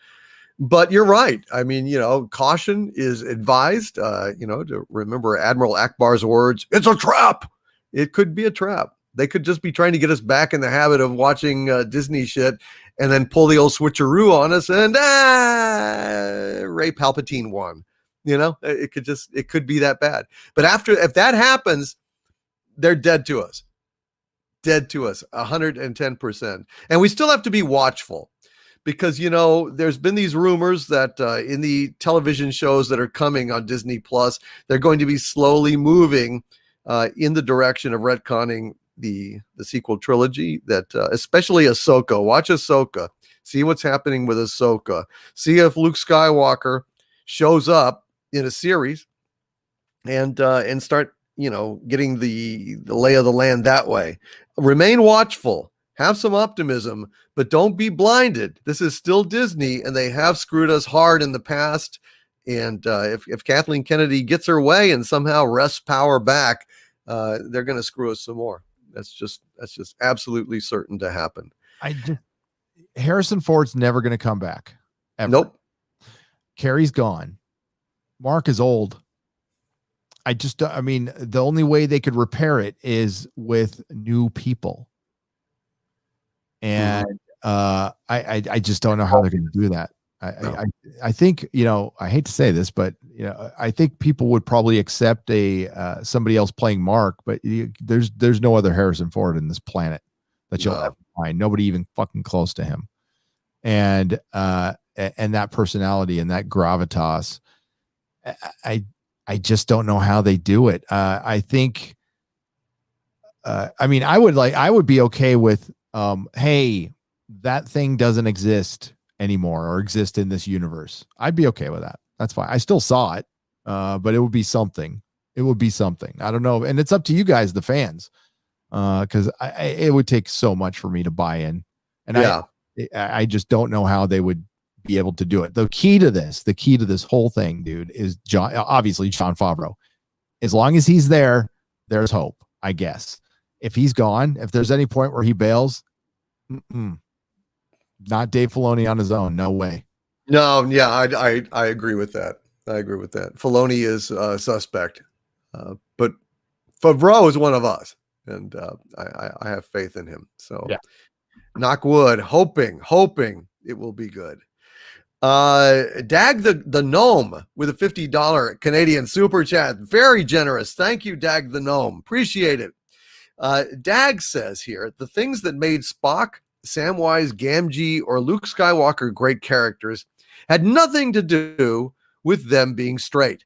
But you're right. I mean, caution is advised. To remember Admiral Akbar's words: "It's a trap." It could be a trap. They could just be trying to get us back in the habit of watching Disney shit, and then pull the old switcheroo on us, and Ray Palpatine won. It could be that bad. But if that happens, they're dead to us. Dead to us, 110%. And we still have to be watchful, because there's been these rumors that in the television shows that are coming on Disney Plus, they're going to be slowly moving in the direction of retconning the sequel trilogy, that especially Ahsoka. Watch Ahsoka. See what's happening with Ahsoka. See if Luke Skywalker shows up in a series and start, getting the lay of the land that way. Remain watchful. Have some optimism, but don't be blinded. This is still Disney, and they have screwed us hard in the past. And if Kathleen Kennedy gets her way and somehow wrests power back, they're going to screw us some more. That's just absolutely certain to happen. Harrison Ford's never going to come back. Ever. Nope. Carrie's gone. Mark is old. I mean, the only way they could repair it is with new people. And I just don't know how they're going to do that. I think, I hate to say this, but I think people would probably accept somebody else playing Mark, but there's no other Harrison Ford in this planet that you'll ever find. Nobody even fucking close to him. And that personality and that gravitas, I just don't know how they do it. I think, I mean, I would be okay with, hey, that thing doesn't exist anymore or exist in this universe. I'd be okay with that. That's fine. I still saw it, but it would be something. It would be something. I don't know. And it's up to you guys, the fans, because it would take so much for me to buy in. And I just don't know how they would be able to do it. The key to this whole thing, dude, is obviously Jon Favreau. As long as he's there, there's hope, I guess. If he's gone, if there's any point where he bails, not Dave Filoni on his own. No way. No, yeah, I agree with that. Filoni is a suspect, but Favreau is one of us, and I have faith in him. So, knock wood, hoping it will be good. Dag the Gnome with a $50 Canadian super chat. Very generous. Thank you, Dag the Gnome. Appreciate it. Dag says here, the things that made Spock, Samwise Gamgee, or Luke Skywalker great characters had nothing to do with them being straight.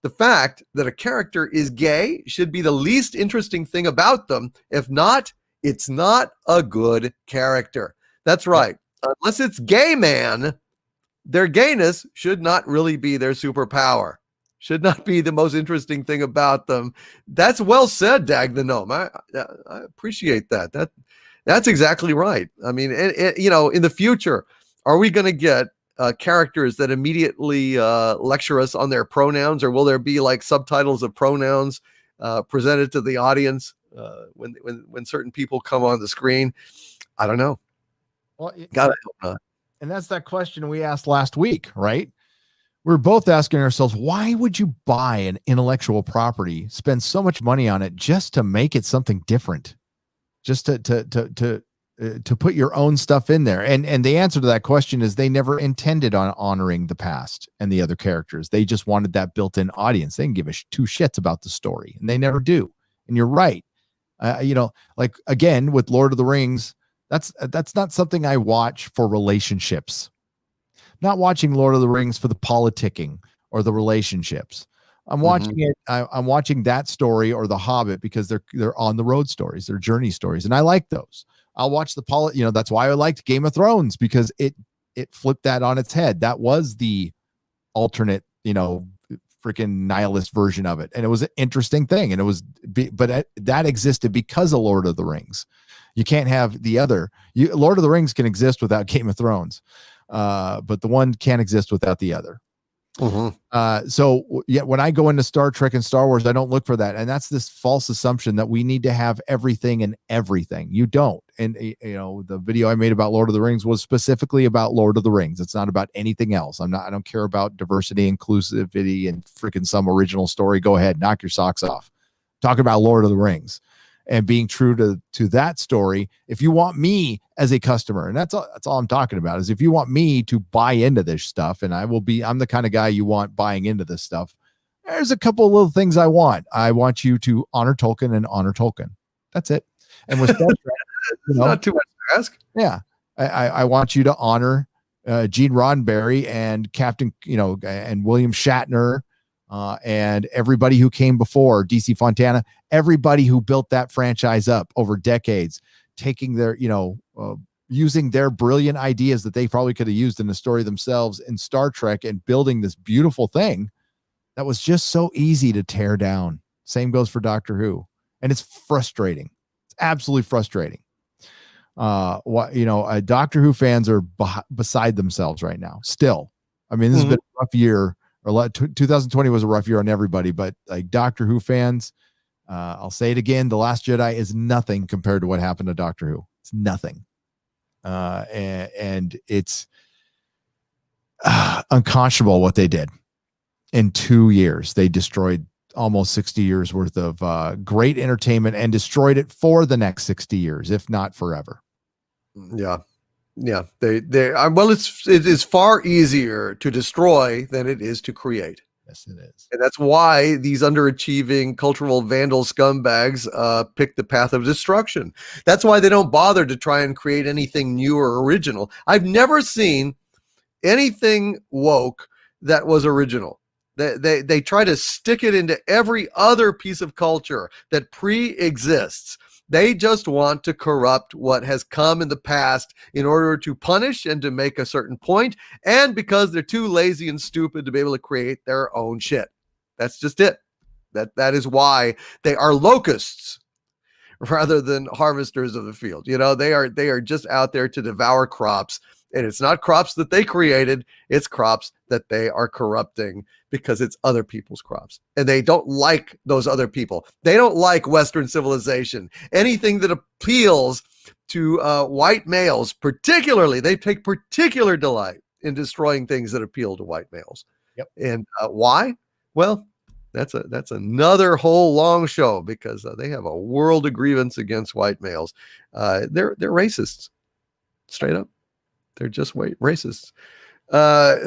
The fact that a character is gay should be the least interesting thing about them. If not, it's not a good character. That's right. Unless it's gay man, their gayness should not really be their superpower. Should not be the most interesting thing about them. That's well said, Dag the Gnome. I appreciate that. That's exactly right. I mean, in the future, are we going to get characters that immediately lecture us on their pronouns, or will there be like subtitles of pronouns presented to the audience when certain people come on the screen? I don't know. Well, and that's that question we asked last week, right? We're both asking ourselves, why would you buy an intellectual property, spend so much money on it just to make it something different, just to put your own stuff in there? And the answer to that question is they never intended on honoring the past and the other characters. They just wanted that built-in audience. They didn't give two shits about the story, and they never do. And you're right. Like again with Lord of the Rings, that's not something I watch for relationships. Not watching Lord of the Rings for the politicking or the relationships. I'm watching it. I'm watching that story or The Hobbit because they're on the road stories, they're journey stories, and I like those. I'll watch that's why I liked Game of Thrones, because it flipped that on its head. That was the alternate, freaking nihilist version of it, and it was an interesting thing. And that existed because of Lord of the Rings. You can't have the other. Lord of the Rings can exist without Game of Thrones. But the one can't exist without the other. So when I go into Star Trek and Star Wars, I don't look for that. And that's this false assumption that we need to have everything and everything. You don't. And the video I made about Lord of the Rings was specifically about Lord of the Rings. It's not about anything else. I don't care about diversity, inclusivity, and freaking some original story. Go ahead, knock your socks off. Talk about Lord of the Rings and being true to that story. If you want me as a customer, and that's all I'm talking about, is if you want me to buy into this stuff, and I'm the kind of guy you want buying into this stuff, there's a couple of little things I want. I want you to honor Tolkien and honor Tolkien. That's it. And with Star Trek, not too much to ask. Yeah. I want you to honor Gene Roddenberry and Captain, and William Shatner, and everybody who came before, DC Fontana, everybody who built that franchise up over decades, taking their, using their brilliant ideas that they probably could have used in the story themselves in Star Trek and building this beautiful thing that was just so easy to tear down. Same goes for Doctor Who. And it's frustrating. It's absolutely frustrating. Doctor Who fans are beside themselves right now. Still, I mean, this has been a rough year. 2020 was a rough year on everybody, but like Doctor Who fans, I'll say it again, The Last Jedi is nothing compared to what happened to Doctor Who. It's nothing. And it's unconscionable what they did in 2 years. They destroyed almost 60 years worth of great entertainment and destroyed it for the next 60 years, if not forever. Yeah. Yeah. Well, it is far easier to destroy than it is to create. Yes, it is. And that's why these underachieving cultural vandal scumbags pick the path of destruction. That's why they don't bother to try and create anything new or original. I've never seen anything woke that was original. They try to stick it into every other piece of culture that pre-exists. They just want to corrupt what has come in the past in order to punish and to make a certain point, and because they're too lazy and stupid to be able to create their own shit. That's just it. That is why they are locusts rather than harvesters of the field. You know, they are just out there to devour crops, and it's not crops that they created, it's crops that they are corrupting because it's other people's crops. And they don't like those other people. They don't like Western civilization. Anything that appeals to white males, particularly, they take particular delight in destroying things that appeal to white males. Yep. And why? Well, that's another whole long show, because they have a world of grievance against white males. They're racists, straight up. They're just racists.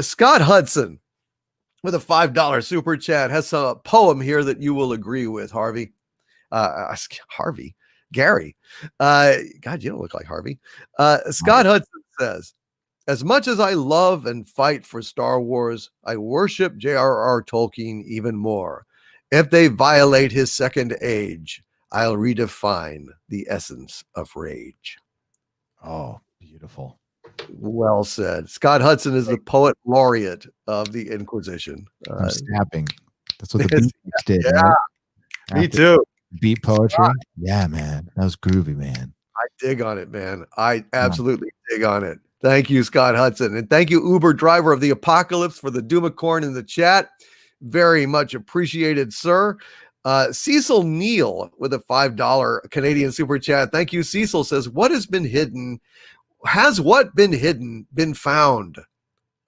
Scott Hudson with a $5 super chat has a poem here that you will agree with, Harvey. Gary. God, you don't look like Harvey. Scott Hudson says, as much as I love and fight for Star Wars, I worship J.R.R. Tolkien even more. If they violate his second age, I'll redefine the essence of rage. Oh, beautiful. Well said. Scott Hudson is the poet laureate of the Inquisition. I'm snapping. That's what the beatniks did. Yeah, man. Me too. Beat poetry. Yeah, man. That was groovy, man. I dig on it, man. I absolutely dig on it. Thank you, Scott Hudson. And thank you, Uber driver of the apocalypse, for the Doomacorn in the chat. Very much appreciated, sir. Cecil Neal with a $5 Canadian super chat. Thank you, Cecil. Says, what has been hidden? Has what been hidden been found?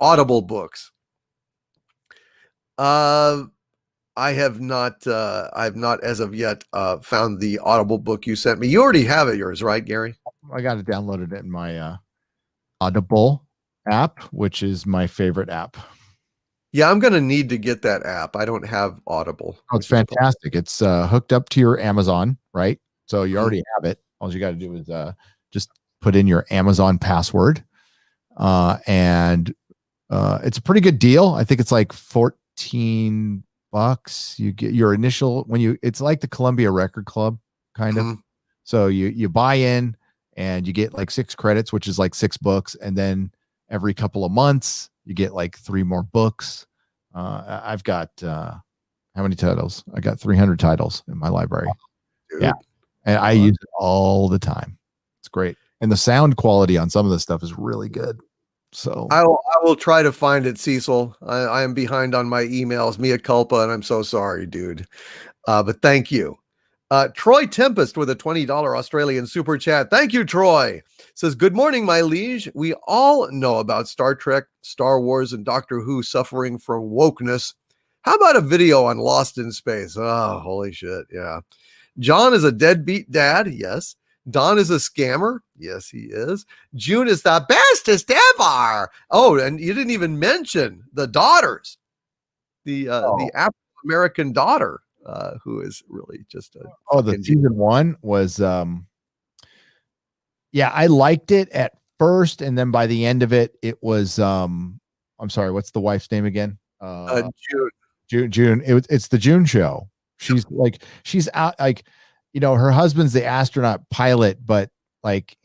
Audible books. I have not as of yet found the Audible book you sent me. You already have it, yours, right, Gary? I got it downloaded in my Audible app, which is my favorite app. Yeah, I'm going to need to get that app. I don't have Audible. Oh, it's fantastic. It's hooked up to your Amazon, right? So you already have it. All you got to do is just put in your Amazon password. And it's a pretty good deal. I think it's like $14. You get your initial it's like the Columbia Record Club kind of. So you buy in and you get like 6 credits, which is like 6 books, and then every couple of months you get like 3 more books. I've got how many titles? I got 300 titles in my library. Dude. Yeah, and I use it all the time. It's great, and the sound quality on some of this stuff is really good. So I will try to find it, Cecil. I am behind on my emails, mea culpa, and I'm so sorry, dude. But thank you. Troy Tempest with a $20 Australian super chat. Thank you, Troy. Says, good morning, my liege. We all know about Star Trek, Star Wars, and Doctor Who suffering from wokeness. How about a video on Lost in Space? Oh, holy shit. Yeah. John is a deadbeat dad. Yes. Don is a scammer. Yes, he is. June is the bestest ever. Oh, and you didn't even mention the daughters. The African-American daughter, who is really just a the season 1 was yeah, I liked it at first, and then by the end of it, it was I'm sorry, what's the wife's name again? June. It's the June show. She's out, like, you know, her husband's the astronaut pilot, but like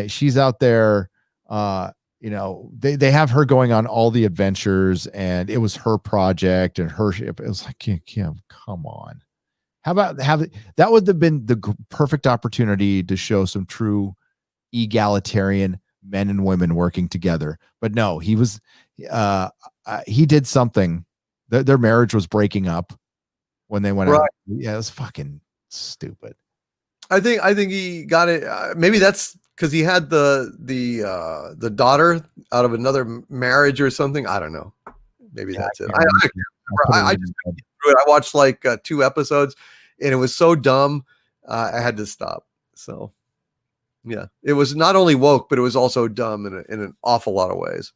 she's out there. You know, they have her going on all the adventures, and it was her project and her ship. It was like, Kim, come on. How about that would have been the perfect opportunity to show some true egalitarian men and women working together. But no, he did something. Their marriage was breaking up when they went out. Yeah, it was fucking stupid. I think he got it. Maybe that's because he had the daughter out of another marriage or something. I don't know. Maybe that's it. through it. I watched like 2 episodes, and it was so dumb, I had to stop. So, yeah, it was not only woke, but it was also dumb in an awful lot of ways.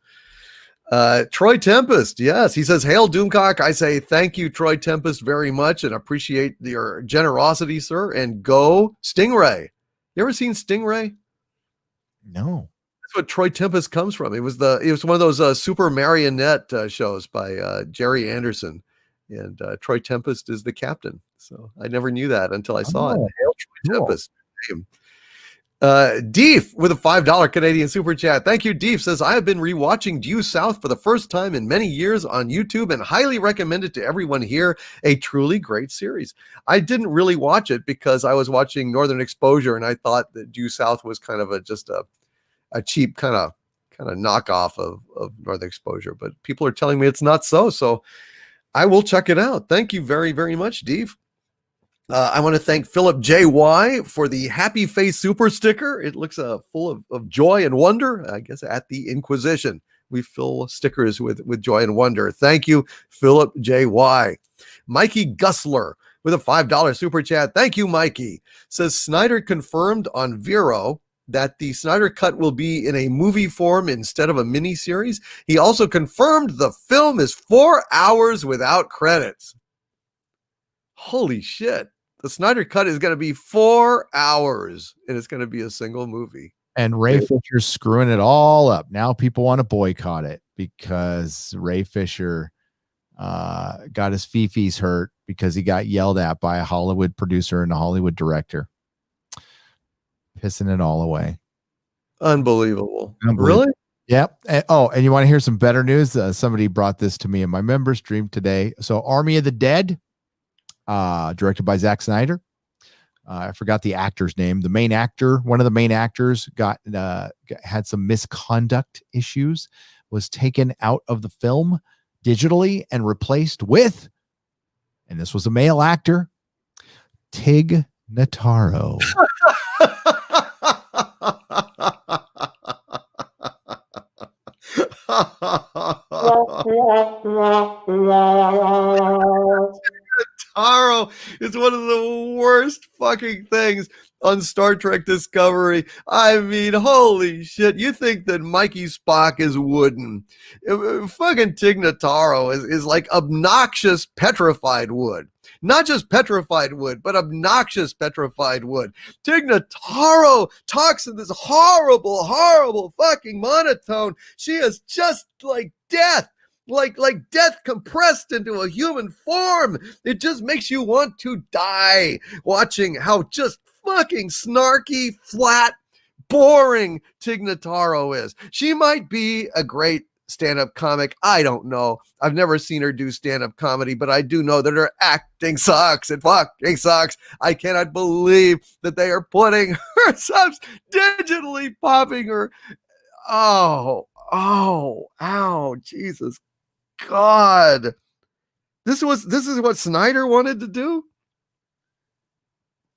Troy Tempest, yes, he says, "Hail Doomcock." I say thank you, Troy Tempest, very much, and appreciate your generosity, sir. And go Stingray. You ever seen Stingray? No. That's what Troy Tempest comes from. It was one of those super marionette shows by Jerry Anderson, and Troy Tempest is the captain. So I never knew that until I saw it. Oh, Hail Troy cool. Tempest. Deef with a $5 Canadian super chat. Thank you, Deef. Says, "I have been rewatching Due South for the first time in many years on YouTube and highly recommend it to everyone here. A truly great series." I didn't really watch it because I was watching Northern Exposure, and I thought that Due South was kind of just a cheap kind of knockoff of Northern Exposure. But people are telling me it's not so. So I will check it out. Thank you very, very much, Deef. I want to thank Philip J.Y. for the happy face super sticker. It looks full of joy and wonder, I guess, at the Inquisition. We fill stickers with joy and wonder. Thank you, Philip J.Y. Mikey Gussler with a $5 super chat. Thank you, Mikey. Says, Snyder confirmed on Vero that the Snyder Cut will be in a movie form instead of a miniseries. He also confirmed the film is 4 hours without credits. Holy shit. The Snyder Cut is going to be 4 hours, and it's going to be a single movie. And Ray Fisher's screwing it all up. Now people want to boycott it because Ray Fisher got his fifis hurt because he got yelled at by a Hollywood producer and a Hollywood director. Pissing it all away. Unbelievable. Really? Yep. And you want to hear some better news? Somebody brought this to me in my member stream today. So Army of the Dead, directed by Zack Snyder. I forgot the actor's name. The main actor, one of the main actors, had some misconduct issues, was taken out of the film digitally and replaced with, and this was a male actor, Tig Notaro. Taro is one of the worst fucking things on Star Trek Discovery. I mean, holy shit. You think that Mikey Spock is wooden. Fucking Tig Notaro is like obnoxious petrified wood. Not just petrified wood, but obnoxious petrified wood. Tig Notaro talks in this horrible, horrible fucking monotone. She is just like death. Like death compressed into a human form. It just makes you want to die watching how just fucking snarky, flat, boring Tig Notaro is. She might be a great stand-up comic. I don't know. I've never seen her do stand-up comedy, but I do know that her acting sucks. It fucking sucks. I cannot believe that they are putting her subs digitally popping her. Oh, ow, Jesus God. This is what Snyder wanted to do?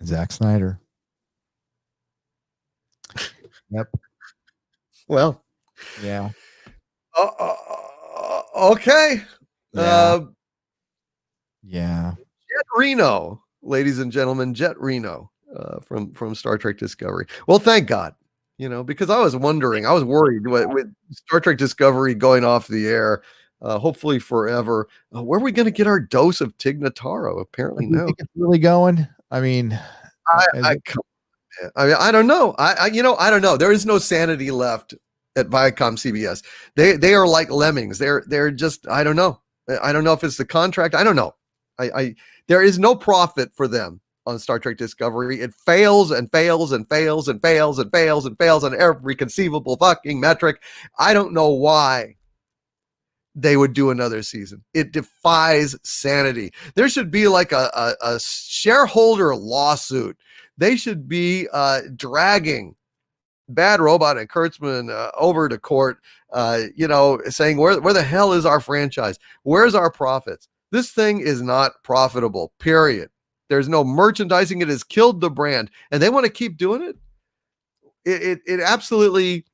Zack Snyder. Yep. Well, yeah. Okay. Yeah. Jet Reno, ladies and gentlemen, Jet Reno from Star Trek Discovery. Well, thank God, because I was worried with Star Trek Discovery going off the air, hopefully forever. Where are we going to get our dose of Tig Notaro? Apparently no. Think it's really going? I mean, I don't know. I don't know. There is no sanity left at Viacom CBS. They are like lemmings. They're just, I don't know. I don't know if it's the contract. I don't know. There is no profit for them on Star Trek Discovery. It fails and fails and fails and fails and fails and fails on every conceivable fucking metric. I don't know why they would do another season. It defies sanity. There should be like a shareholder lawsuit. They should be dragging Bad Robot and Kurtzman over to court, saying, where the hell is our franchise? Where's our profits? This thing is not profitable, period. There's no merchandising. It has killed the brand, and they want to keep doing it. It absolutely,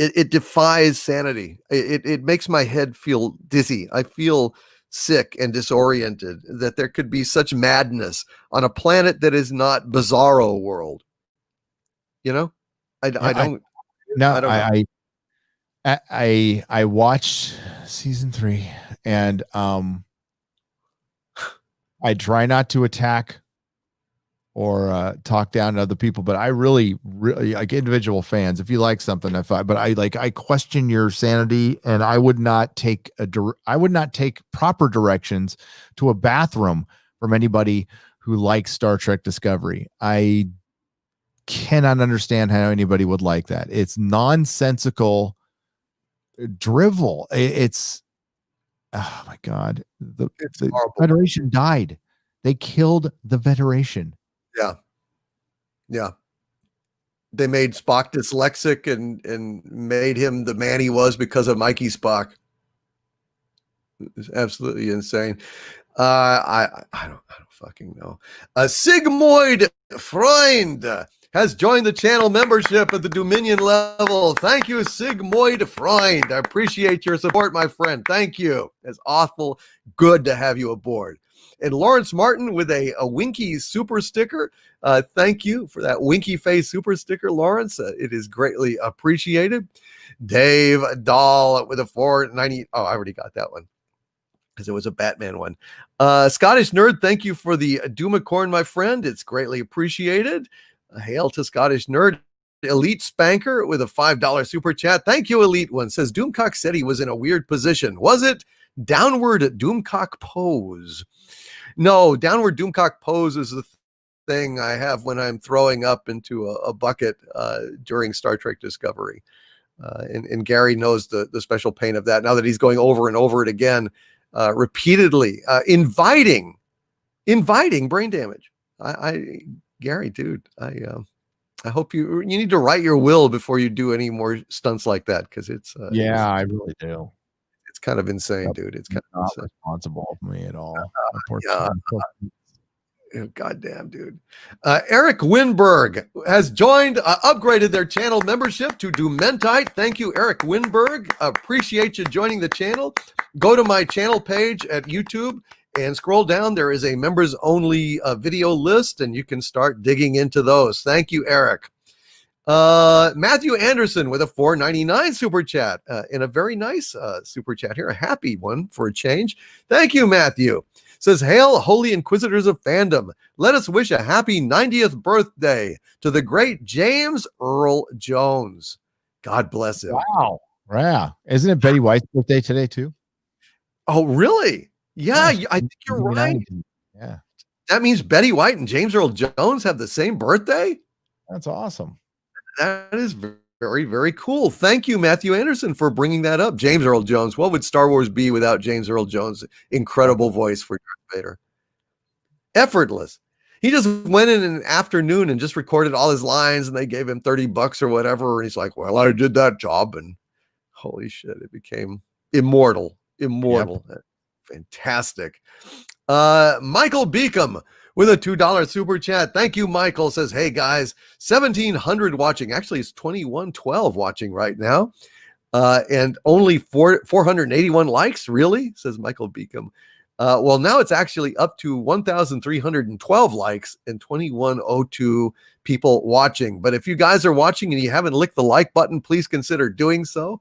it defies sanity. It makes my head feel dizzy. I feel sick and disoriented that there could be such madness on a planet that is not Bizarro world. You know, I don't know. I watched season 3 and I try not to attack or talk down to other people, but I really like individual fans. If you like something, I question your sanity, and I would not take proper directions to a bathroom from anybody who likes Star Trek Discovery. I cannot understand how anybody would like that. It's nonsensical drivel. It's oh my God. The Federation died. They killed the Federation. Yeah. They made Spock dyslexic and made him the man he was because of Mikey Spock. It's absolutely insane. I don't fucking know. Sigmoid Freund has joined the channel membership at the Dominion level. Thank you, Sigmoid Freund. I appreciate your support, my friend. Thank you. It's awful good to have you aboard. And Lawrence Martin with a Winky super sticker. Thank you for that Winky face super sticker, Lawrence. It is greatly appreciated. Dave Dahl with a 490. Oh, I already got that one because it was a Batman one. Scottish Nerd, thank you for the Doomacorn, my friend. It's greatly appreciated. Hail to Scottish Nerd. Elite Spanker with a $5 super chat. Thank you, Elite One. Says Doomcock said he was in a weird position. Was it downward Doomcock pose? No, downward Doomcock pose is the thing I have when I'm throwing up into a bucket during Star Trek Discovery. And Gary knows the special pain of that now that he's going over and over it again, repeatedly, inviting brain damage. Gary, dude, I hope you need to write your will before you do any more stunts like that, because it's I really do. It's kind of insane, dude. It's kind of not insane. responsible for me at all. Goddamn, dude. Eric Winberg has joined, upgraded their channel membership to Dumentite. Thank you, Eric Winberg. Appreciate you joining the channel. Go to my channel page at YouTube and scroll down. There is a members only video list, and you can start digging into those. Thank you, Eric. Matthew Anderson with a $4.99 super chat, and a very nice super chat here, a happy one for a change. Thank you, Matthew. Says, hail, holy inquisitors of fandom. Let us wish a happy 90th birthday to the great James Earl Jones. God bless him. Wow. Yeah. Isn't it Betty White's birthday today too? Oh, really? Yeah, I think you're right. Yeah. That means Betty White and James Earl Jones have the same birthday? That's awesome. That is very, very cool. Thank you, Matthew Anderson, for bringing that up. James Earl Jones. What would Star Wars be without James Earl Jones' incredible voice for Darth Vader? Effortless. He just went in an afternoon and just recorded all his lines, and they gave him $30 or whatever. And he's like, well, I did that job. And holy shit, it became immortal. Yep. Fantastic. Michael Beacom with a $2 super chat. Thank you, Michael. Says, hey guys, 1,700 watching. Actually, it's 2,112 watching right now. And only 481 likes. Really? Says Michael Beacom. Well, now it's actually up to 1,312 likes and 2,102 people watching. But if you guys are watching and you haven't licked the like button, please consider doing so.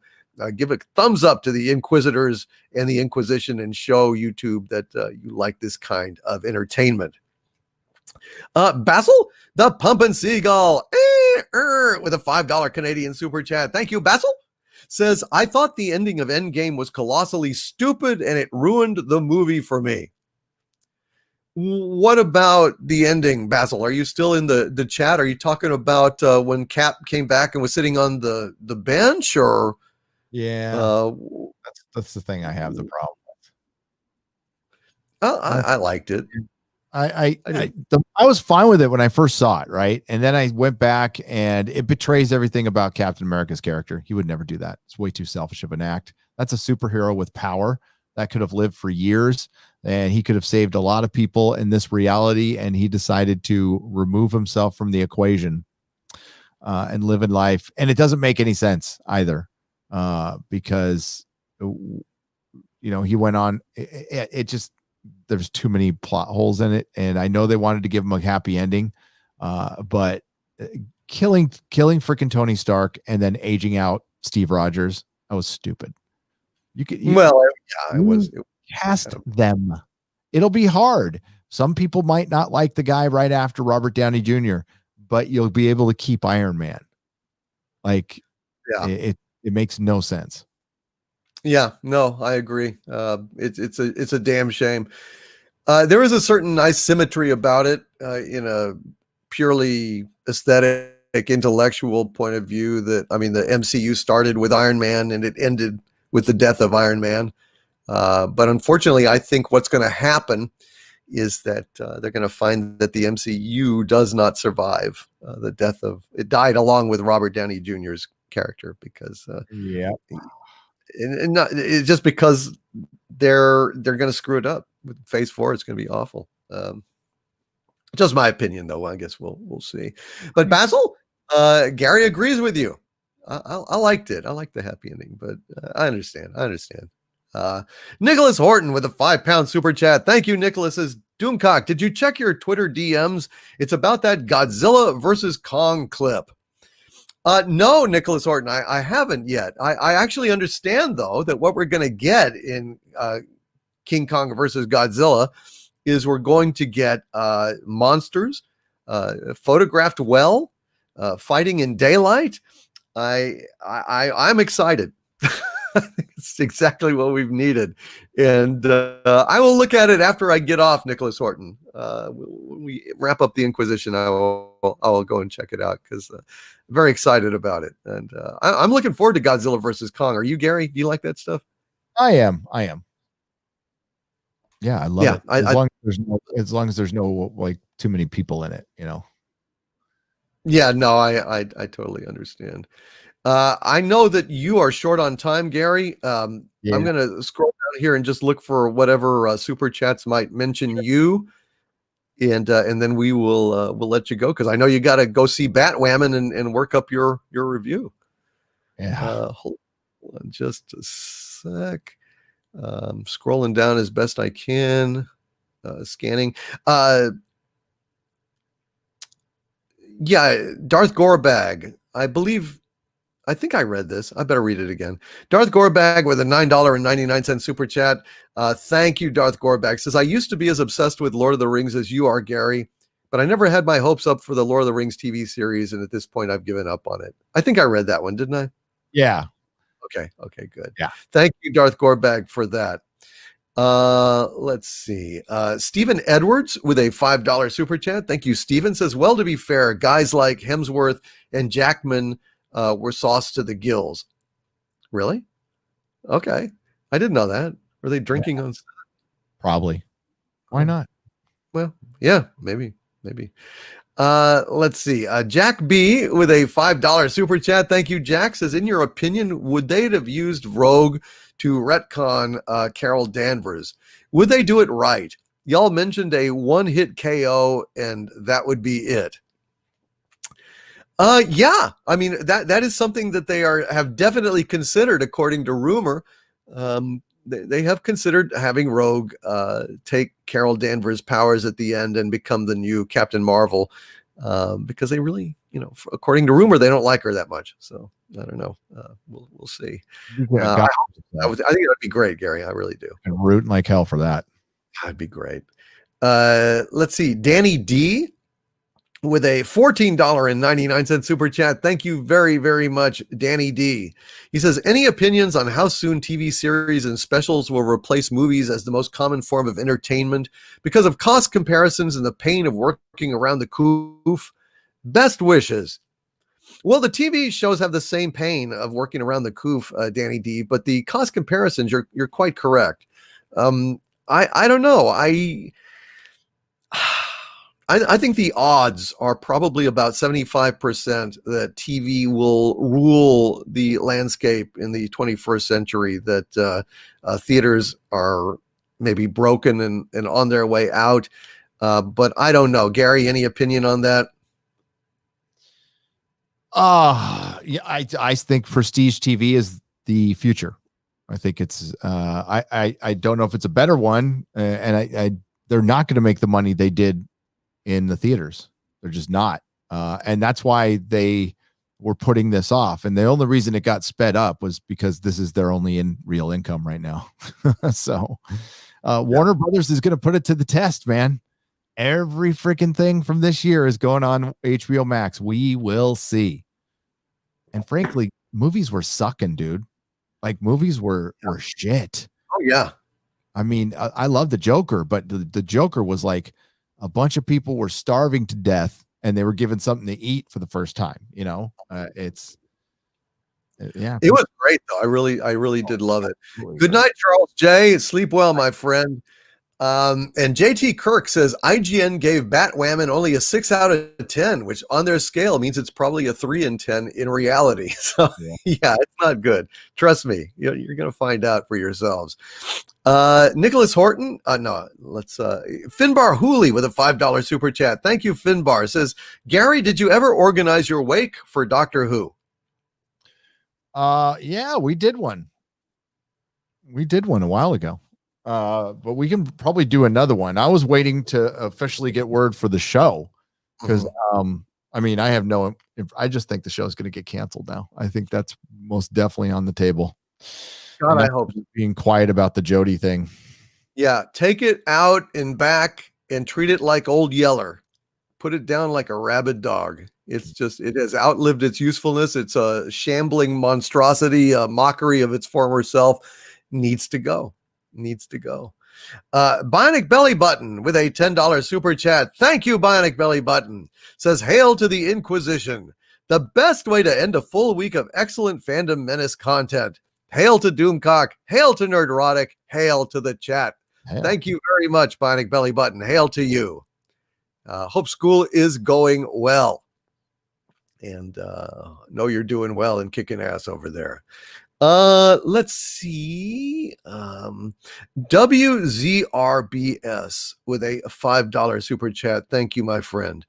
Give a thumbs up to the Inquisitors and the Inquisition and show YouTube that you like this kind of entertainment. Basil, the Pumpin' Seagull, with a $5 Canadian super chat. Thank you, Basil. Says, I thought the ending of Endgame was colossally stupid and it ruined the movie for me. What about the ending, Basil? Are you still in the chat? Are you talking about when Cap came back and was sitting on the bench, or? Yeah, that's the thing I have the problem with. I liked it. I was fine with it when I first saw it, right? And then I went back, and it betrays everything about Captain America's character. He would never do that. It's way too selfish of an act. That's a superhero with power that could have lived for years, and he could have saved a lot of people in this reality, and he decided to remove himself from the equation and live in life. And it doesn't make any sense either, because he went on. It just, there's too many plot holes in it, and I know they wanted to give him a happy ending, but killing freaking Tony Stark and then aging out Steve Rogers, that was stupid. Well, yeah, it was. Cast them. It'll be hard. Some people might not like the guy right after Robert Downey Jr., but you'll be able to keep Iron Man. Like, it makes no sense. Yeah, no, I agree. It's a damn shame. There is a certain nice symmetry about it in a purely aesthetic, intellectual point of view. That, I mean, the MCU started with Iron Man and it ended with the death of Iron Man. But unfortunately, I think what's going to happen is that they're going to find that the MCU does not survive the death of it. Died along with Robert Downey Jr.'s character because and not it's just because they're going to screw it up with Phase 4. It's going to be awful. Just my opinion, though. I guess we'll see. But Basil, Gary agrees with you. I liked it. I liked the happy ending, but I understand. Nicholas Horton with a £5 super chat. Thank you, Nicholas. Says, Doomcock, did you check your Twitter DMs? It's about that Godzilla versus Kong clip. No, Nicholas Horton, I haven't yet. I actually understand, though, that what we're going to get in King Kong versus Godzilla is we're going to get monsters photographed well, fighting in daylight. I'm excited. I think it's exactly what we've needed. And I will look at it after I get off, Nicholas Horton. When we wrap up the Inquisition, I'll go and check it out because I'm very excited about it. And I'm looking forward to Godzilla versus Kong. Are you, Gary? Do you like that stuff? I am. Yeah, I love it. As long as there's no like too many people in it, Yeah, no, I totally understand. I know that you are short on time, Gary. I'm going to scroll down here and just look for whatever super chats might mention you, and then we'll let you go because I know you got to go see Batwoman and work up your review. Yeah. Hold on just a sec. Scrolling down as best I can, scanning. Yeah, Darth Gorbag, I think I read this. I better read it again. Darth Gorbag with a $9.99 super chat. Thank you, Darth Gorbag. Says, I used to be as obsessed with Lord of the Rings as you are, Gary, but I never had my hopes up for the Lord of the Rings TV series, and at this point, I've given up on it. I think I read that one, didn't I? Yeah. Okay, good. Yeah. Thank you, Darth Gorbag, for that. Let's see. Stephen Edwards with a $5 super chat. Thank you, Stephen. Says, well, to be fair, guys like Hemsworth and Jackman were sauced to the gills. Really? Okay. I didn't know that. Were they drinking on set? Probably. Why not? Well, yeah, maybe. Let's see. Jack B with a $5 super chat. Thank you, Jack. Says, in your opinion, would they have used Rogue to retcon Carol Danvers? Would they do it right? Y'all mentioned a one-hit KO, and that would be it. Yeah, I mean that is something that they have definitely considered, according to rumor. They have considered having Rogue take Carol Danvers' powers at the end and become the new Captain Marvel, because they really, according to rumor, they don't like her that much. So I don't know. We'll see. I think it would be great, Gary. I really do. And rooting like hell for that. That'd be great. Let's see. Danny D with a $14.99 super chat. Thank you very, very much, Danny D. He says, any opinions on how soon TV series and specials will replace movies as the most common form of entertainment because of cost comparisons and the pain of working around the coof? Best wishes. Well, the TV shows have the same pain of working around the coof, Danny D, but the cost comparisons, you're quite correct. I don't know. I think the odds are probably about 75% that TV will rule the landscape in the 21st century, that theaters are maybe broken and on their way out. But I don't know. Gary, any opinion on that? Yeah, I think prestige TV is the future. I think it's I don't know if it's a better one, and I they're not going to make the money they did in the theaters. They're just not, and that's why they were putting this off. And the only reason it got sped up was because this is their only real income right now. So Warner Brothers is going to put it to the test, man. Every freaking thing from this year is going on HBO Max. We will see. And frankly, movies were sucking, dude. Like movies were shit. Oh yeah. I mean, I love the Joker, but the Joker was like a bunch of people were starving to death and they were given something to eat for the first time. You know, it was great though. I really did love it. Good night, Charles J. Sleep well, my friend. And JT Kirk says IGN gave Batwoman only a 6 out of 10, which on their scale means it's probably a 3 in 10 in reality. So yeah, it's not good. Trust me, you're going to find out for yourselves. Nicholas Horton, Finbar Hooley with a $5 super chat. Thank you, Finbar. Says, Gary, did you ever organize your wake for Doctor Who? Yeah, we did one. We did one a while ago. But we can probably do another one. I was waiting to officially get word for the show because I mean, I just think the show is going to get canceled now. I think that's most definitely on the table. God, I hope being quiet about the Jodie thing. Yeah, take it out and back and treat it like Old Yeller. Put it down like a rabid dog. It has outlived its usefulness. It's a shambling monstrosity, a mockery of its former self. Needs to go. Bionic Belly Button with a $10 super chat. Thank you, Bionic Belly Button. Says, hail to the Inquisition. The best way to end a full week of excellent Fandom Menace content. Hail to Doomcock. Hail to Nerdrotic. Hail to the chat. Hail. Thank you very much, Bionic Belly Button. Hail to you. Hope school is going well. And know you're doing well and kicking ass over there. Let's see. WZRBS with a $5 super chat. Thank you, my friend.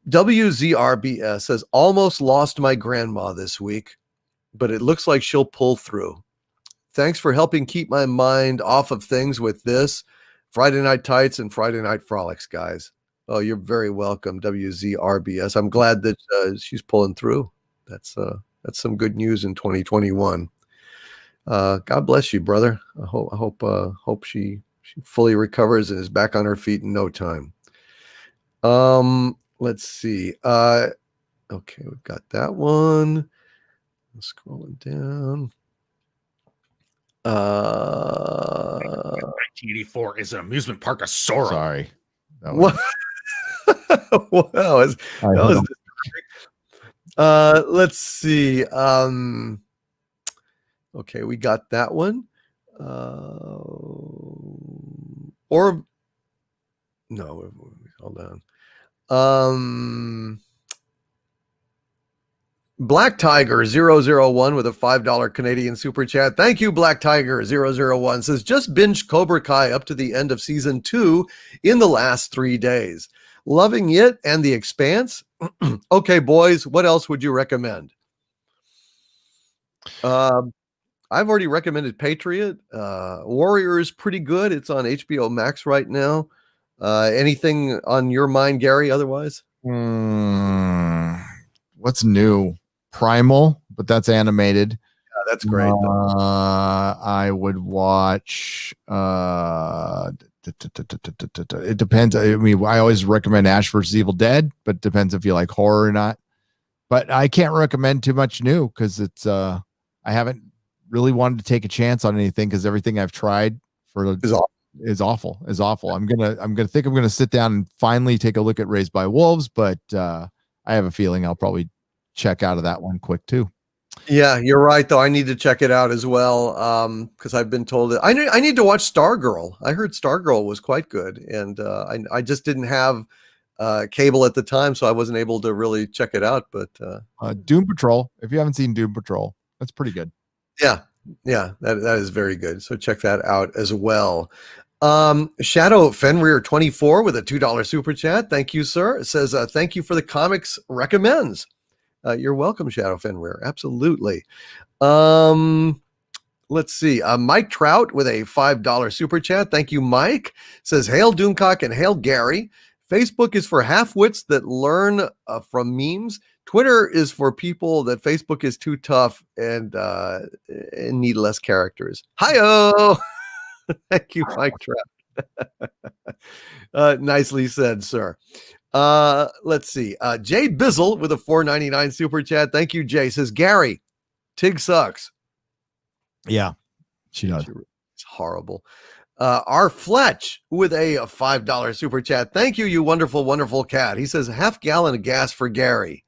WZRBS says, almost lost my grandma this week, but it looks like she'll pull through. Thanks for helping keep my mind off of things with this. Friday Night Tights and Friday Night Frolics, guys. Oh, you're very welcome, WZRBS. I'm glad that she's pulling through. That's some good news in 2021. God bless you, brother. I hope she fully recovers and is back on her feet in no time. Let's see. Okay, we've got that one. Scrolling down. 1984 is an amusement park of sorrow. Sorry. What? Wow, that was let's see. Okay, we got that one. Or no, hold on. Black Tiger 001 with a $5 Canadian super chat. Thank you, Black Tiger 001. Says, just binged Cobra Kai up to the end of season 2 in the last 3 days. Loving it and The Expanse. Okay, boys, what else would you recommend? I've already recommended Patriot. Warrior is pretty good. It's on HBO Max right now. Anything on your mind, Gary, otherwise? What's new? Primal, but that's animated. Yeah, that's great. I would watch it depends. I mean, I always recommend Ash vs. Evil Dead, but it depends if you like horror or not. But I can't recommend too much new because it's I haven't really wanted to take a chance on anything because everything I've tried is awful. I'm gonna sit down and finally take a look at Raised by Wolves, but I have a feeling I'll probably check out of that one quick too. Yeah, you're right though. I need to check it out as well because I've been told that I need to watch Stargirl. I heard Stargirl was quite good, and I just didn't have cable at the time, so I wasn't able to really check it out. But Doom Patrol, if you haven't seen Doom Patrol, that's pretty good. Yeah, that is very good. So check that out as well. Shadow Fenrir 24 with a $2 super chat. Thank you, sir. It says thank you for the comics recommends. You're welcome, Shadow Fenrir. Absolutely. Let's see. Mike Trout with a $5 super chat. Thank you, Mike. Says, hail Doomcock and hail Gary. Facebook is for half-wits that learn from memes. Twitter is for people that Facebook is too tough and need less characters. Hi-oh! Thank you, Mike Trout. Nicely said, sir. Let's see. Jay Bizzle with a $4.99 super chat. Thank you, Jay. Says, Gary, Tig sucks. Yeah, she does. It's horrible. R. Fletch with a $5 super chat. Thank you, you wonderful, wonderful cat. He says, half gallon of gas for Gary.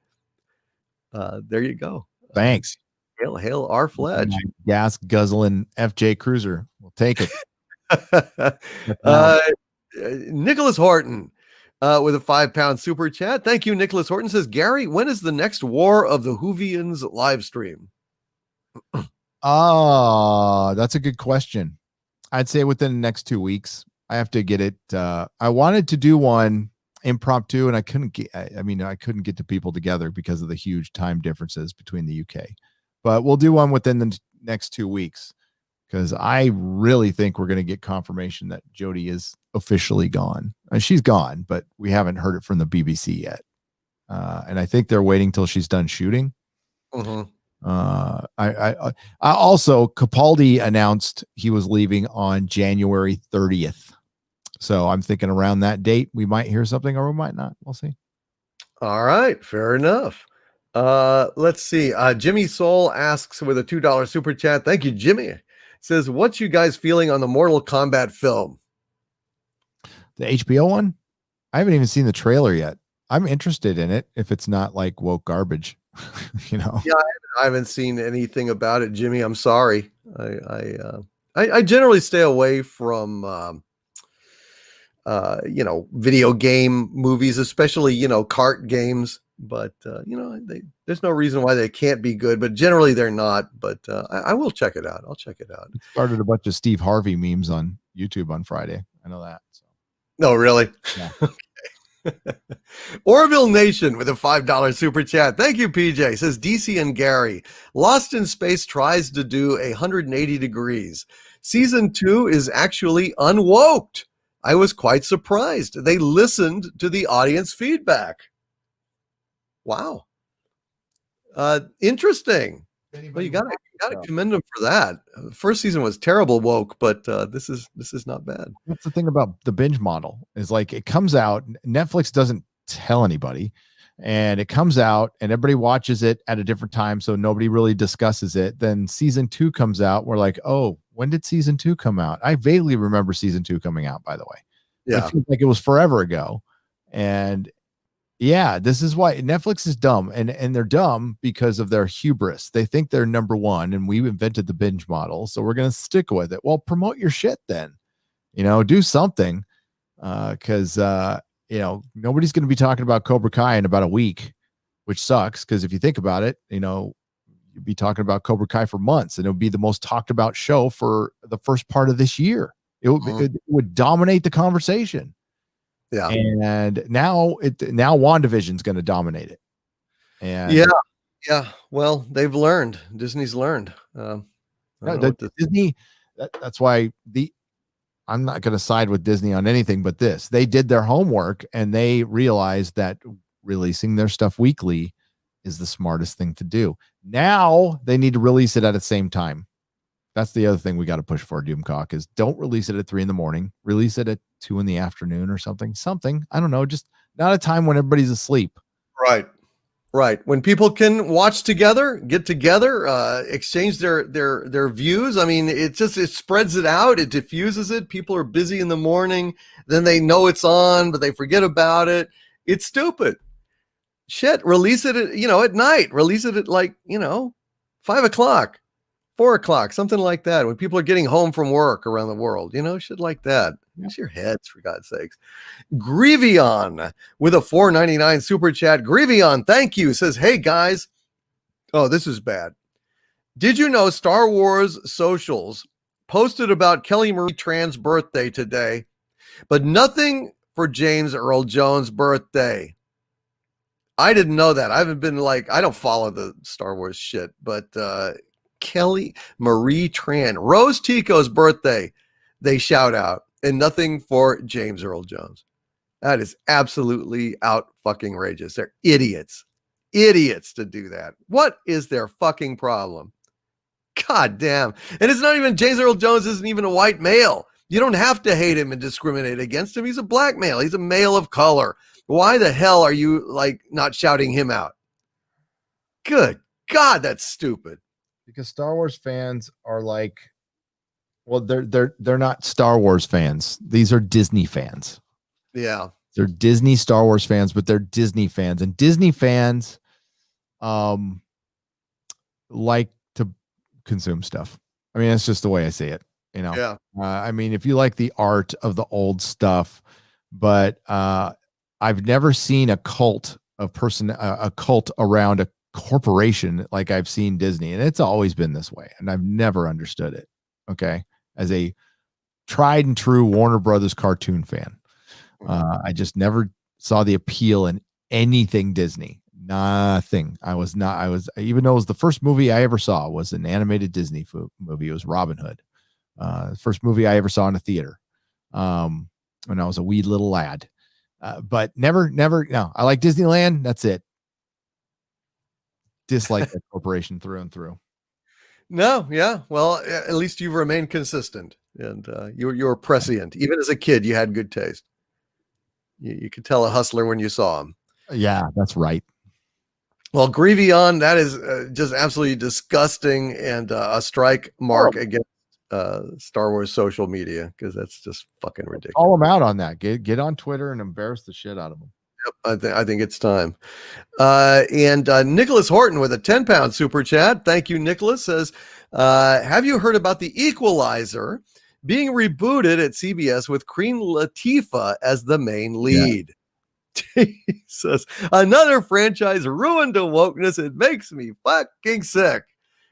There you go. Thanks. Hail R. Fletch. Gas guzzling FJ Cruiser. We'll take it. Nicholas Horton with a £5 super chat. Thank you, Nicholas Horton. Says, Gary, when is the next War of the Whovians live stream? That's a good question. I'd say within the next 2 weeks. I have to get it. I wanted to do one impromptu, and I couldn't get. I couldn't get the people together because of the huge time differences between the UK. But we'll do one within the next 2 weeks because I really think we're going to get confirmation that Jodie is officially gone. She's gone, but we haven't heard it from the BBC yet. And I think they're waiting till she's done shooting. Mm-hmm. I also Capaldi announced he was leaving on January 30th. So I'm thinking around that date we might hear something or we might not. We'll see. All right, fair enough. Let's see. Jimmy Soul asks with a $2 super chat. Thank you, Jimmy. Says, what's you guys feeling on the Mortal Kombat film? The HBO one? I haven't even seen the trailer yet. I'm interested in it if it's not like woke garbage. Yeah, I haven't seen anything about it, Jimmy. I'm sorry. I generally stay away from video game movies, especially kart games. But there's no reason why they can't be good. But generally, they're not. But I will check it out. I'll check it out. Started a bunch of Steve Harvey memes on YouTube on Friday. I know that. So. No, really. Yeah. Orville Nation with a $5 super chat. Thank you, PJ. Says DC and Gary. Lost in Space tries to do 180 degrees. Season 2 is actually unwoked. I was quite surprised. They listened to the audience feedback. Wow. Interesting. Well, you gotta commend them for that. The first season was terrible woke, but this is not bad. That's the thing about the binge model is like it comes out. Netflix doesn't tell anybody, and it comes out, and everybody watches it at a different time, so nobody really discusses it. Then season 2 comes out. We're like, oh, when did season 2 come out? I vaguely remember season 2 coming out. By the way, yeah, it feels like it was forever ago, and. Yeah, this is why Netflix is dumb, and they're dumb because of their hubris. They think they're number one, and we invented the binge model, so we're going to stick with it. Well, promote your shit then, do something, because nobody's going to be talking about Cobra Kai in about a week, which sucks. Because if you think about it, you'd be talking about Cobra Kai for months, and it would be the most talked about show for the first part of this year. It would dominate the conversation. Yeah, and now WandaVision's going to dominate it. And yeah. Well, they've learned. Disney's learned. Disney. That's why I'm not going to side with Disney on anything but this. They did their homework and they realized that releasing their stuff weekly is the smartest thing to do. Now they need to release it at the same time. That's the other thing we got to push for, Doomcock, is don't release it at 3 a.m. Release it at 2 p.m. or something. I don't know, just not a time when everybody's asleep. Right. When people can watch together, get together, exchange their views. I mean, it spreads it out. It diffuses it. People are busy in the morning. Then they know it's on, but they forget about it. It's stupid. Shit. Release it at night. Release it at 5 o'clock. 4 o'clock, something like that, when people are getting home from work around the world, shit like that. Use your heads, for God's sakes. Grevion with a $4.99 super chat. Grevion, thank you. Says, hey guys. Oh, this is bad. Did you know Star Wars socials posted about Kelly Marie Tran's birthday today, but nothing for James Earl Jones' birthday? I didn't know that. I haven't been I don't follow the Star Wars shit, but Kelly Marie Tran. Rose Tico's birthday, they shout out, and nothing for James Earl Jones. That is absolutely out fucking outrageous. They're idiots. Idiots to do that. What is their fucking problem? God damn. And it's not even, James Earl Jones isn't even a white male. You don't have to hate him and discriminate against him. He's a black male. He's a male of color. Why the hell are you like not shouting him out? Good God, that's stupid. Because Star Wars fans are like, well, they're not Star Wars fans. These are Disney fans. Yeah. They're Disney Star Wars fans, but they're Disney fans. And Disney fans like to consume stuff. I mean, that's just the way I see it. You know, Yeah. I mean, if you like the art of the old stuff, but I've never seen a cult of a cult around a corporation like I've seen Disney, and it's always been this way, and I've never understood it. Okay, as a tried and true Warner Brothers cartoon fan, I just never saw the appeal in anything Disney. Nothing. I was, even though it was the first movie I ever saw was an animated Disney movie. It was Robin Hood. First movie I ever saw in a theater when I was a wee little lad. But never, no. I like Disneyland. That's it. Dislike that corporation through and through. No, yeah. Well, at least you've remained consistent, and you're prescient. Even as a kid, you had good taste. You could tell a hustler when you saw him. Yeah, that's right. Well, Grievous, that is just absolutely disgusting and a strike mark against Star Wars social media, because that's just fucking ridiculous. Call them out on that. Get on Twitter and embarrass the shit out of them. Yep, I think it's time. And Nicholas Horton with a 10-pound super chat. Thank you, Nicholas. Says, have you heard about The Equalizer being rebooted at CBS with Queen Latifah as the main lead? Yeah. Jesus, another franchise ruined to wokeness. It makes me fucking sick.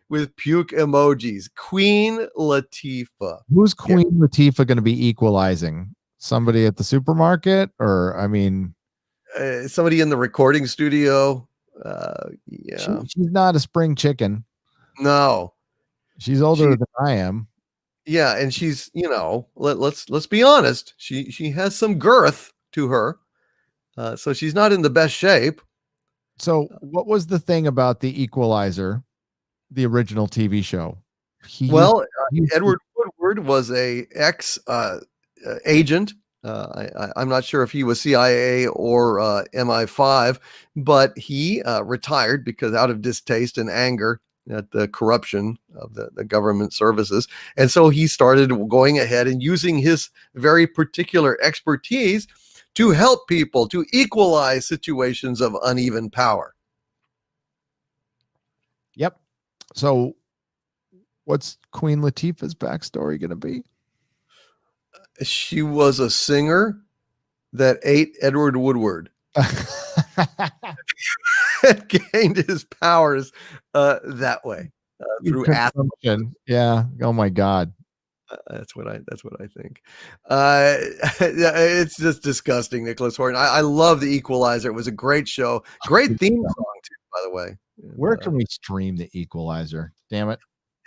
With puke emojis. Queen Latifah. Who's Queen Latifah going to be equalizing? Somebody at the supermarket, or I mean, somebody in the recording studio. Yeah, she's not a spring chicken. No, she's older than I am. Yeah, and she's, let's be honest. She has some girth to her, so she's not in the best shape. So, what was the thing about The Equalizer, the original TV show? Edward Woodward was a ex agent. I'm not sure if he was CIA or MI5, but he retired because out of distaste and anger at the corruption of the government services. And so he started going ahead and using his very particular expertise to help people, to equalize situations of uneven power. Yep. So what's Queen Latifah's backstory going to be? She was a singer that ate Edward Woodward. Gained his powers that way through acid. Yeah. Oh my God. That's what I think. It's just disgusting, Nicholas Horton. I love The Equalizer. It was a great show. Great theme song too, by the way. Where can we stream The Equalizer? Damn it.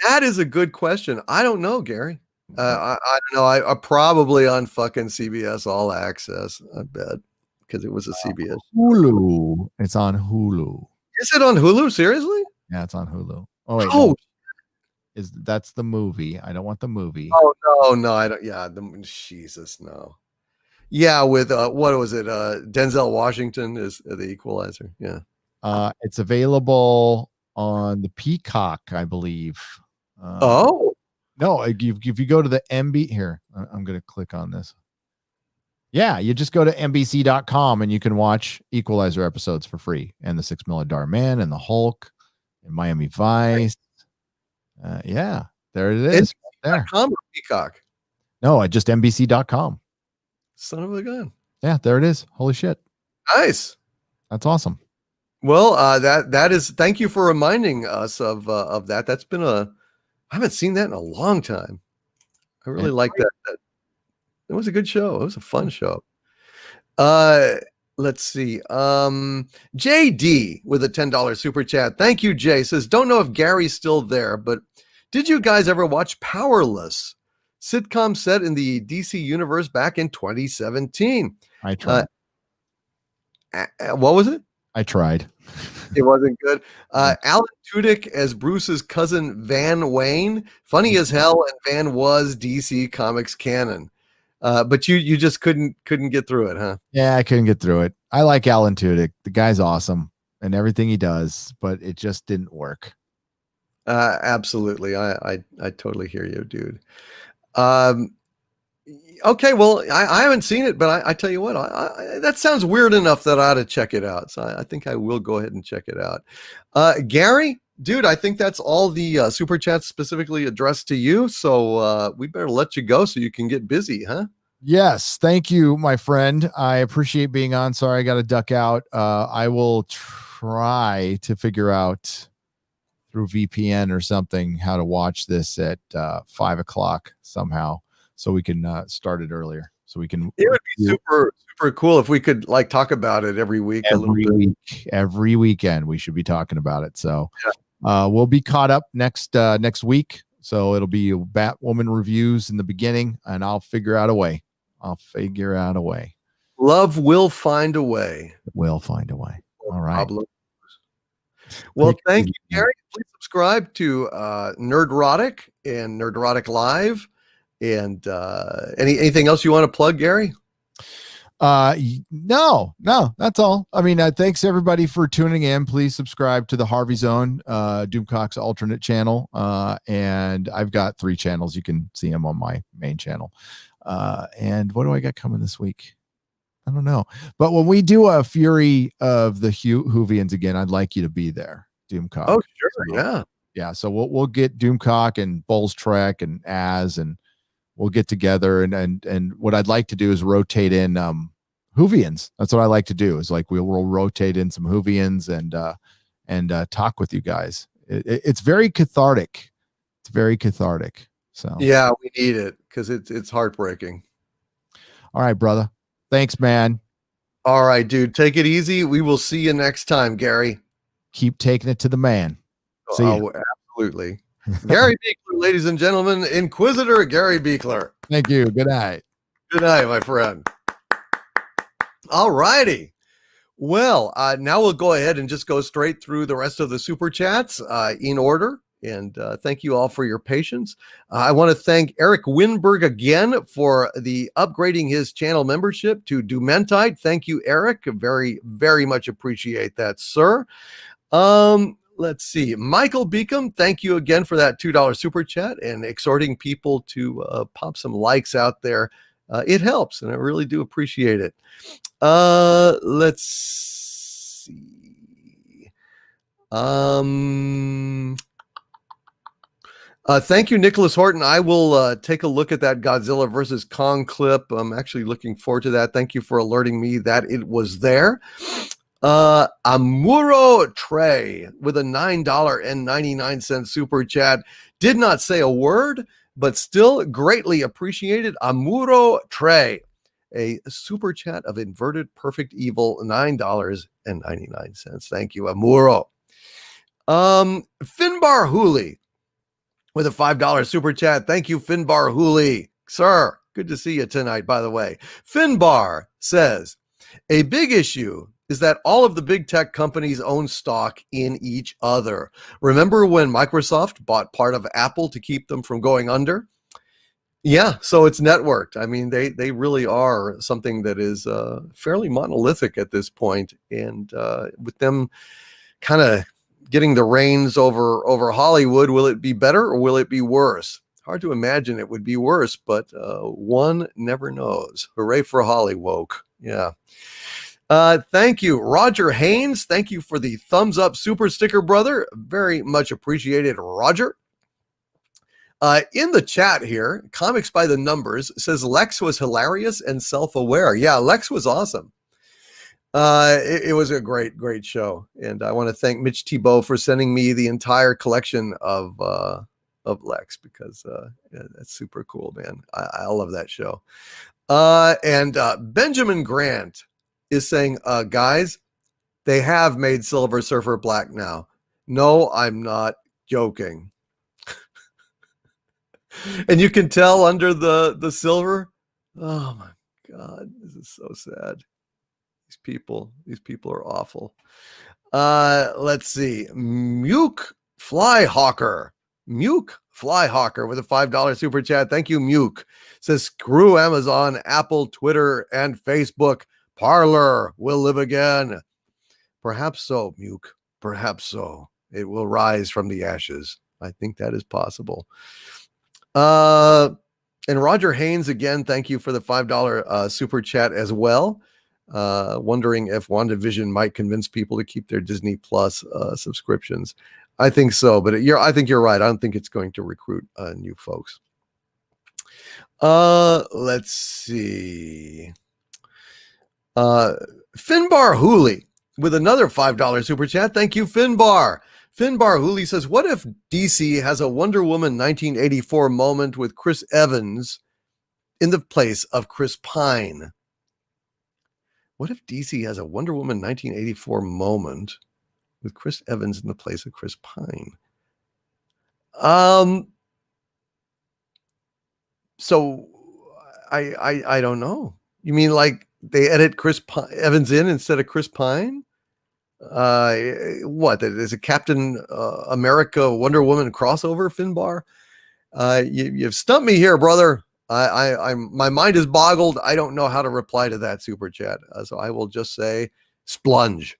That is a good question. I don't know, Gary. I don't know. I probably on fucking CBS All Access. I bet, because it was a CBS. Hulu. It's on Hulu. Is it on Hulu? Seriously? Yeah, it's on Hulu. Oh wait. Oh, no. That's the movie? I don't want the movie. Oh no, I don't. Yeah, Jesus, no. Yeah, with what was it? Denzel Washington is The Equalizer. Yeah. It's available on the Peacock, I believe. No, if you go to the MB here, I'm going to click on this. Yeah, you just go to NBC.com and you can watch Equalizer episodes for free, and the $6 Million Man and the Hulk and Miami Vice. Yeah, there it is. Right there. Peacock. No, just NBC.com. Son of a gun. Yeah, there it is. Holy shit. Nice. That's awesome. Well, that is. Thank you for reminding us of that. That's been I haven't seen that in a long time. I really like that. It was a good show. It was a fun show. Let's see. JD with a $10 super chat. Thank you, Jay. Says, don't know if Gary's still there, but did you guys ever watch Powerless? Sitcom set in the DC universe back in 2017. I tried. What was it? I tried. It wasn't good. Alan Tudyk as Bruce's cousin Van Wayne. Funny as hell, and Van was DC Comics canon. But you just couldn't get through it, huh? Yeah, I couldn't get through it. I like Alan Tudyk. The guy's awesome and everything he does, but it just didn't work. Absolutely. I totally hear you, dude. Okay, well, I haven't seen it, but I tell you what, that sounds weird enough that I ought to check it out. So I think I will go ahead and check it out. Gary, dude, I think that's all the super chats specifically addressed to you. So we better let you go so you can get busy, huh? Yes, thank you, my friend. I appreciate being on. Sorry, I got to duck out. I will try to figure out through VPN or something how to watch this at 5 o'clock somehow, so we can start it earlier. So we can. It would be super cool if we could like talk about it every week. Every weekend we should be talking about it. So we'll be caught up next week. So it'll be Batwoman reviews in the beginning, and I'll figure out a way. Love will find a way. We'll find a way. All right. Problem. Well, thank you, Gary. Please subscribe to Nerdrotic and Nerdrotic Live. And anything else you want to plug, Gary? No, that's all. I mean, thanks everybody for tuning in. Please subscribe to the Harvey Zone, Doomcock's alternate channel. And I've got 3 channels. You can see them on my main channel. And what do I got coming this week? I don't know. But when we do a Fury of the Whovians again, I'd like you to be there, Doomcock. Oh, sure. So, yeah. So we'll get Doomcock and Bulls Trek and and we'll get together. And what I'd like to do is rotate in Whovians. That's what I like to do, is like we'll rotate in some Whovians and talk with you guys. It's very cathartic. It's very cathartic. So yeah, we need it because it's heartbreaking. All right, brother. Thanks, man. All right, dude. Take it easy. We will see you next time, Gary. Keep taking it to the man. See ya. Absolutely. Gary Beekler, ladies and gentlemen, Inquisitor Gary Beekler. Thank you. Good night. Good night, my friend. All righty. Well, now we'll go ahead and just go straight through the rest of the super chats in order. And thank you all for your patience. I want to thank Eric Winberg again for the upgrading his channel membership to Dumentite. Thank you, Eric. Very, very much appreciate that, sir. Let's see. Michael Beacom, thank you again for that $2 super chat and exhorting people to pop some likes out there. It helps, and I really do appreciate it. Let's see. Thank you, Nicholas Horton. I will take a look at that Godzilla versus Kong clip. I'm actually looking forward to that. Thank you for alerting me that it was there. Amuro Trey with a $9.99 super chat. Did not say a word, but still greatly appreciated. Amuro Trey, a super chat of inverted perfect evil, $9.99. Thank you, Amuro. Finbar Hooley with a $5 super chat. Thank you, Finbar Hooley. Sir, good to see you tonight, by the way. Finbar says, a big issue is that all of the big tech companies own stock in each other. Remember when Microsoft bought part of Apple to keep them from going under? Yeah, so it's networked. I mean, they really are something that is fairly monolithic at this point. And with them kind of getting the reins over Hollywood, will it be better or will it be worse? Hard to imagine it would be worse, but one never knows. Hooray for Hollywood. Yeah. Thank you, Roger Haynes. Thank you for the thumbs up super sticker, brother. Very much appreciated, Roger. In the chat here, Comics by the Numbers says Lex was hilarious and self-aware. Yeah, Lex was awesome. It was a great show, and I want to thank Mitch Thibault for sending me the entire collection of Lex, because that's super cool, man. I love that show. And Benjamin Grant is saying, guys, they have made Silver Surfer black now. No, I'm not joking. And you can tell under the silver. Oh my God, this is so sad. These people are awful. Let's see. Muke Flyhawker with a $5 super chat. Thank you, Muke. Says, screw Amazon, Apple, Twitter, and Facebook. Parler will live again. Perhaps so, Muke. Perhaps so. It will rise from the ashes. I think that is possible. And Roger Haynes, again, thank you for the $5 super chat as well. Wondering if WandaVision might convince people to keep their Disney Plus subscriptions. I think so, but I think you're right. I don't think it's going to recruit new folks. Let's see. Finbar Hooley with another $5 super chat. Thank you, Finbar. Finbar Hooley says, what if DC has a Wonder Woman 1984 moment with Chris Evans in the place of Chris Pine? What if DC has a Wonder Woman 1984 moment with Chris Evans in the place of Chris Pine? So I don't know. You mean like they edit Evans in instead of Chris Pine? What is a Captain America Wonder Woman crossover, Finbar? You've stumped me here, brother. I'm my mind is boggled. I don't know how to reply to that super chat. So I will just say splunge.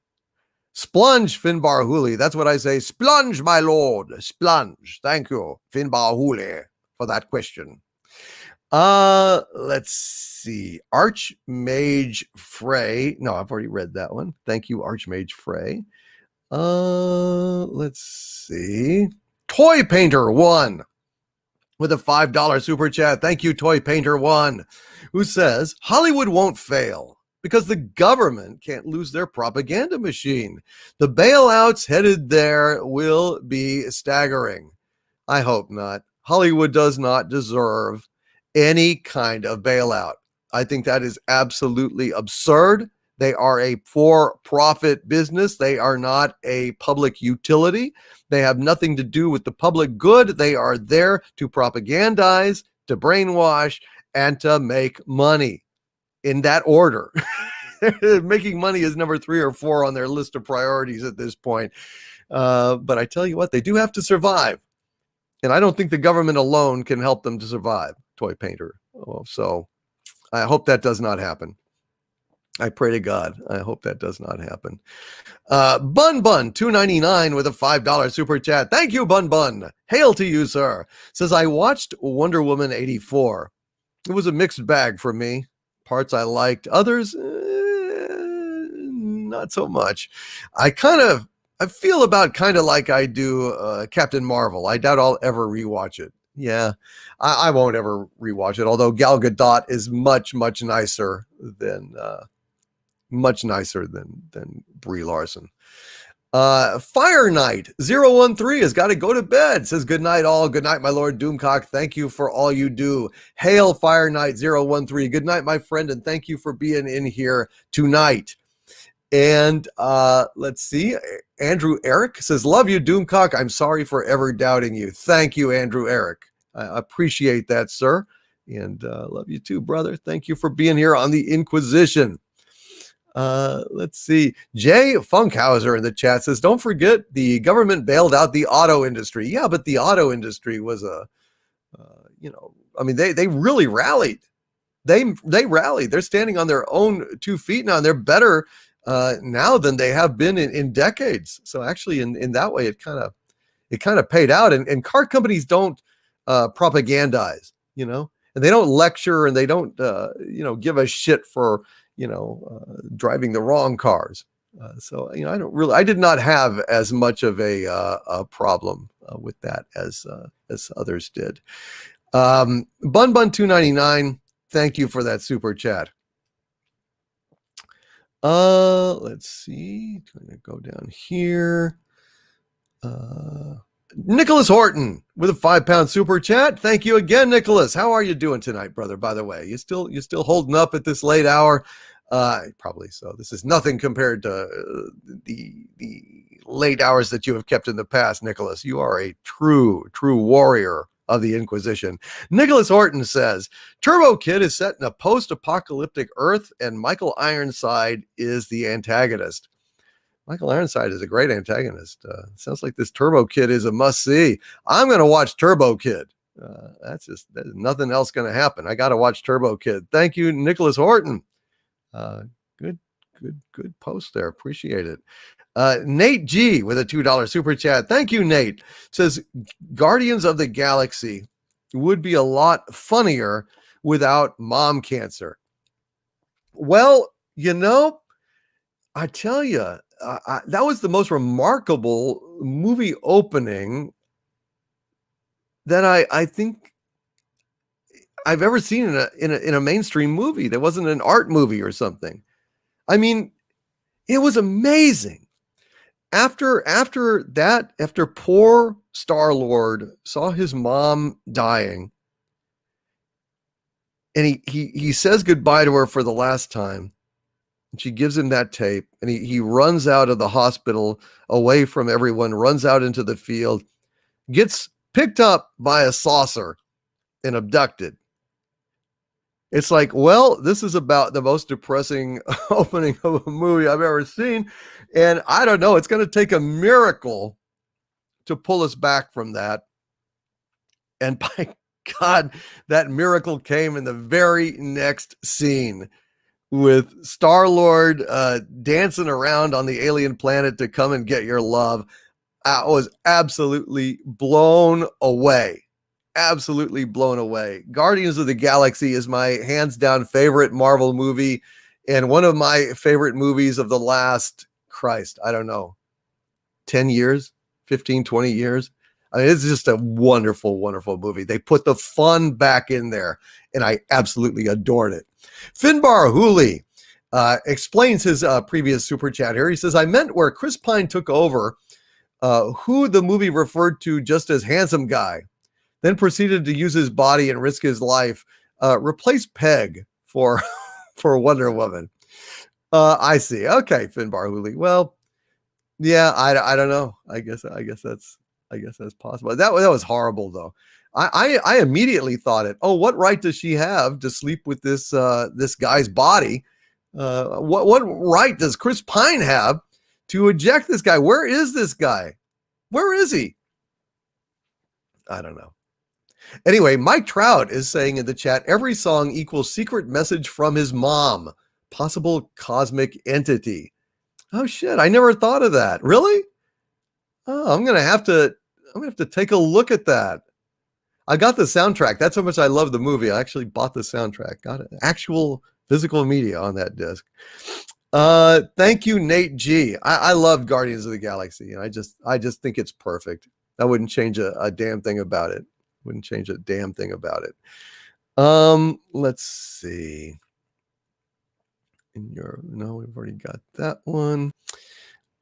Splunge, Finbar Hooley. That's what I say. Splunge, my lord. Splunge. Thank you, Finbar Hooley, for that question. Let's see. Archmage Frey. No, I've already read that one. Thank you, Archmage Frey. Let's see. Toy Painter 1 with a $5 super chat. Thank you, Toy Painter 1, who says Hollywood won't fail because the government can't lose their propaganda machine. The bailouts headed there will be staggering. I hope not. Hollywood does not deserve any kind of bailout. I think that is absolutely absurd. They are a for-profit business. They are not a public utility. They have nothing to do with the public good. They are there to propagandize, to brainwash, and to make money. In that order. Making money is number 3 or 4 on their list of priorities at this point. But I tell you what, they do have to survive. And I don't think the government alone can help them to survive, Toy Painter. So I hope that does not happen. I pray to God. I hope that does not happen. Bun $2.99 with a $5 super chat. Thank you, Bun. Hail to you, sir. Says, I watched Wonder Woman 84. It was a mixed bag for me. Parts I liked, others not so much. I feel about kind of like I do Captain Marvel. I doubt I'll ever rewatch it. Yeah, I won't ever rewatch it. Although Gal Gadot is much nicer than Brie Larson. Fire Knight 013 has got to go to bed. Says good night all. Good night, my Lord Doomcock. Thank you for all you do. Hail Fire Knight 013. Good night, my friend, and thank you for being in here tonight. And let's see. Andrew Eric says, love you, Doomcock. I'm sorry for ever doubting you. Thank you, Andrew Eric. I appreciate that, sir. And love you too, brother. Thank you for being here on the Inquisition. Let's see. Jay Funkhauser in the chat says, don't forget the government bailed out the auto industry. Yeah, but the auto industry was they really rallied. They rallied. They're standing on their own 2 feet now, and they're better now than they have been in decades. So actually in that way, it kind of paid out. And car companies don't propagandize, and they don't lecture, and they don't give a shit for driving the wrong cars. I did not have as much of a problem with that as others did. Bun 299, thank you for that super chat. Let's see. I'm going to go down here. Nicholas Horton with a £5 super chat. Thank you again, Nicholas. How are you doing tonight, brother? By the way, you still holding up at this late hour? Probably so. This is nothing compared to the late hours that you have kept in the past, Nicholas. You are a true warrior of the Inquisition. Nicholas Horton says, Turbo Kid is set in a post-apocalyptic Earth, and Michael Ironside is the antagonist. Michael Ironside is a great antagonist. Sounds like this Turbo Kid is a must-see. I'm going to watch Turbo Kid. There's nothing else going to happen. I got to watch Turbo Kid. Thank you, Nicholas Horton. Good post there. Appreciate it. Nate G with a $2 super chat. Thank you, Nate. Says Guardians of the Galaxy would be a lot funnier without mom cancer. Well, I tell you, that was the most remarkable movie opening that I think I've ever seen in a mainstream movie. That wasn't an art movie or something. I mean, it was amazing. After poor Star-Lord saw his mom dying, and he says goodbye to her for the last time, and she gives him that tape, and he runs out of the hospital away from everyone, runs out into the field, gets picked up by a saucer and abducted. It's like, well, this is about the most depressing opening of a movie I've ever seen. And I don't know, it's going to take a miracle to pull us back from that. And by God, that miracle came in the very next scene with Star-Lord dancing around on the alien planet to come and get your love. I was absolutely blown away. Absolutely blown away. Guardians of the Galaxy is my hands down favorite Marvel movie, and one of my favorite movies of the last, I don't know, 10 years, 15, 20 years. I mean, it's just a wonderful, wonderful movie. They put the fun back in there, and I absolutely adored it. Finbar Hooley explains his previous super chat here. He says, I meant where Chris Pine took over, who the movie referred to just as handsome guy, then proceeded to use his body and risk his life. Replace Peg for Wonder Woman. I see. Okay, Finbar Hooley. Well, yeah, I don't know. I guess that's possible. That was horrible though. I immediately thought it. Oh, what right does she have to sleep with this guy's body? What right does Chris Pine have to eject this guy? Where is this guy? Where is he? I don't know. Anyway, Mike Trout is saying in the chat, every song equals secret message from his mom, possible cosmic entity. Oh shit, I never thought of that. Really? Oh, I'm gonna have to take a look at that. I got the soundtrack. That's how much I love the movie. I actually bought the soundtrack. Got it. Actual physical media on that disc. Thank you, Nate G. I love Guardians of the Galaxy, and I just think it's perfect. I wouldn't change a damn thing about it. Wouldn't change a damn thing about it. Let's see. No, we've already got that one.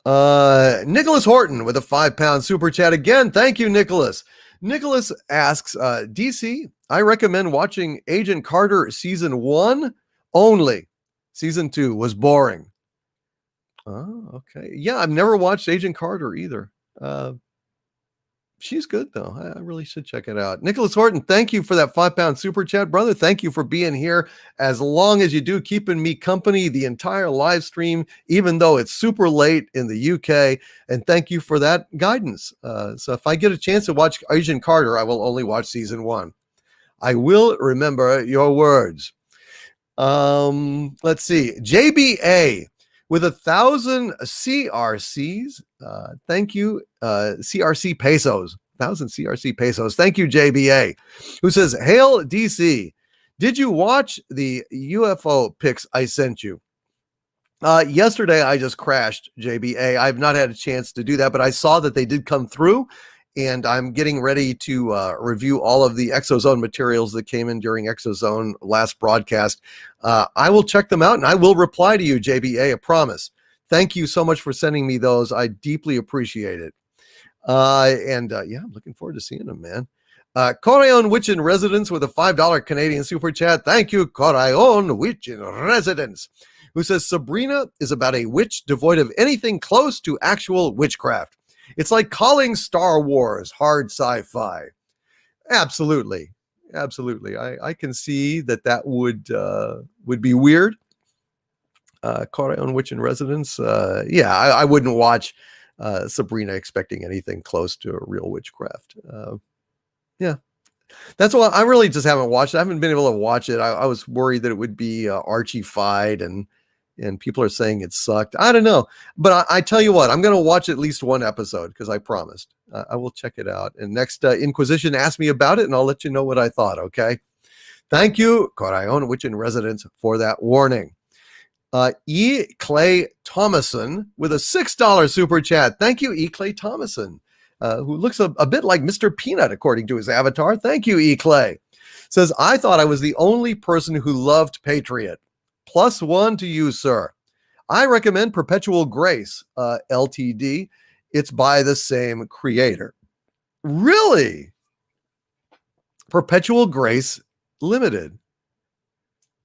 Nicholas Horton with a £5 super chat again. Thank you, Nicholas. Nicholas asks, DC, I recommend watching Agent Carter season 1 only. Season 2 was boring. Oh, okay. Yeah, I've never watched Agent Carter either. She's good though. I really should check it out. Nicholas Horton, thank you for that £5 super chat, brother. Thank you for being here as long as you do, keeping me company the entire live stream, even though it's super late in the UK. And thank you for that guidance. So if I get a chance to watch Agent Carter, I will only watch season 1. I will remember your words. Let's see. JBA with 1,000 CRCs. Thank you, CRC pesos. 1,000 CRC pesos. Thank you, JBA, who says, Hail DC. Did you watch the UFO pics I sent you? Yesterday, I just crashed, JBA. I've not had a chance to do that, but I saw that they did come through, and I'm getting ready to review all of the Exozone materials that came in during Exozone last broadcast. I will check them out, and I will reply to you, JBA, I promise. Thank you so much for sending me those. I deeply appreciate it. Yeah, I'm looking forward to seeing them, man. Corayon Witch in Residence with a $5 Canadian super chat. Thank you, Corayon Witch in Residence. who says Sabrina is about a witch devoid of anything close to actual witchcraft. It's like calling Star Wars hard sci-fi. Absolutely. Absolutely. I can see that would be weird. Caught I on Witch in Residence. Yeah, I wouldn't watch Sabrina expecting anything close to a real witchcraft. Yeah, that's why I really just haven't watched it. I haven't been able to watch it. I was worried that it would be Archie-fied, and people are saying it sucked. I don't know, but I tell you what, I'm going to watch at least one episode because I promised. I will check it out. And next Inquisition asked me about it, and I'll let you know what I thought. Okay, thank you, Corayon Witch in Residence, for that warning. E. Clay Thomason with a $6 super chat. Thank you, E. Clay Thomason, who looks a bit like Mr. Peanut, according to his avatar. Thank you, E. Clay. Says, I thought I was the only person who loved Patriot. +1 to you, sir. I recommend Perpetual Grace, LTD. It's by the same creator. Really? Perpetual Grace Limited.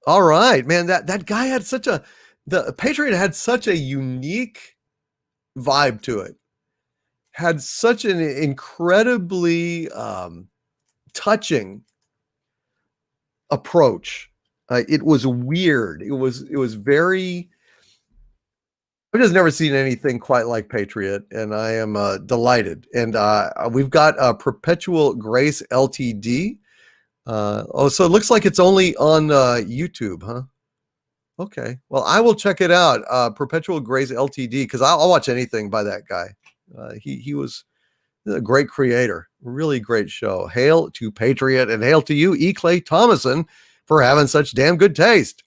All right, man, that guy had the Patriot had such a unique vibe to it. Had such an incredibly touching approach. It was weird. It was very. I've just never seen anything quite like Patriot, and I am delighted. And we've got Perpetual Grace LTD. So it looks like it's only on YouTube, huh? Okay. Well, I will check it out. Perpetual Grace LTD, because I'll watch anything by that guy. He was a great creator. Really great show. Hail to Patriot, and hail to you, E. Clay Thomason, for having such damn good taste.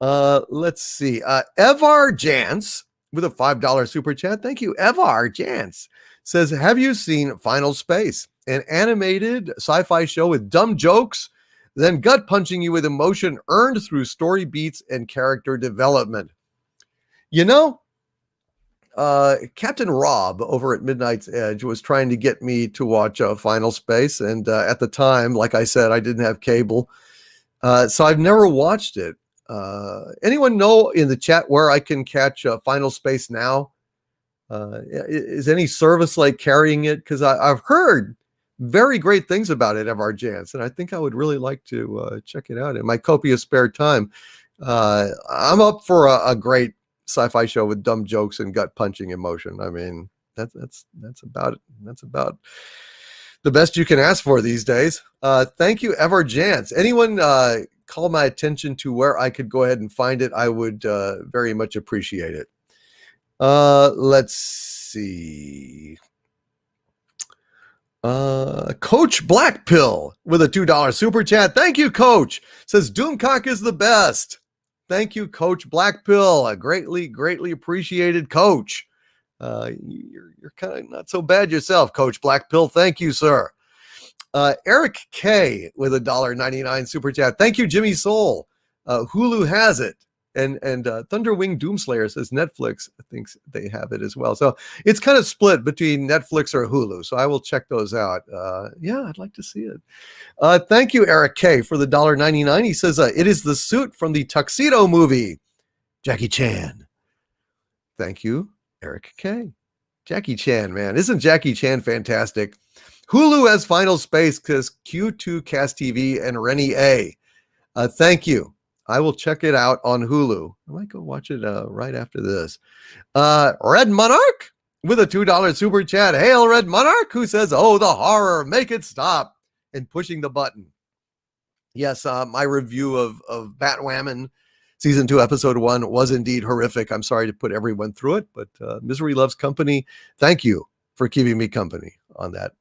Let's see. Evar Jance with a $5 super chat. Thank you, Evar Jance. Says, have you seen Final Space? An animated sci-fi show with dumb jokes, then gut punching you with emotion earned through story beats and character development. You know, Captain Rob over at Midnight's Edge was trying to get me to watch Final Space. And at the time, like I said, I didn't have cable. So I've never watched it. Anyone know in the chat where I can catch Final Space now? Is any service like carrying it? Because I've heard very great things about it, Evar Jance, and I think I would really like to check it out in my copious spare time. I'm up for a great sci-fi show with dumb jokes and gut punching emotion. I mean, that's about it. That's about the best you can ask for these days. Thank you, Evar Jance. Anyone call my attention to where I could go ahead and find it? I would very much appreciate it. Let's see. Coach Blackpill with a $2 super chat. Thank you, Coach. Says Doomcock is the best. Thank you, Coach Blackpill. A greatly appreciated, Coach. You're kind of not so bad yourself, Coach Blackpill. Thank you, sir. Eric K with a $1.99 super chat. Thank you, Jimmy Soul. Hulu has it. And Thunderwing Doomslayer says Netflix thinks they have it as well. So it's kind of split between Netflix or Hulu. So I will check those out. Yeah, I'd like to see it. Thank you, Eric K, for the $1.99. He says it is the suit from the Tuxedo movie. Jackie Chan. Thank you, Eric K. Jackie Chan, man. Isn't Jackie Chan fantastic? Hulu has Final Space because Q2 Cast TV and Rennie A. Thank you. I will check it out on Hulu. I might go watch it right after this. Red Monarch with a $2 super chat. Hail, Red Monarch, who says, oh, the horror, make it stop, and pushing the button. Yes, my review of Batwoman Season 2, Episode 1 was indeed horrific. I'm sorry to put everyone through it, but Misery Loves Company. Thank you for keeping me company on that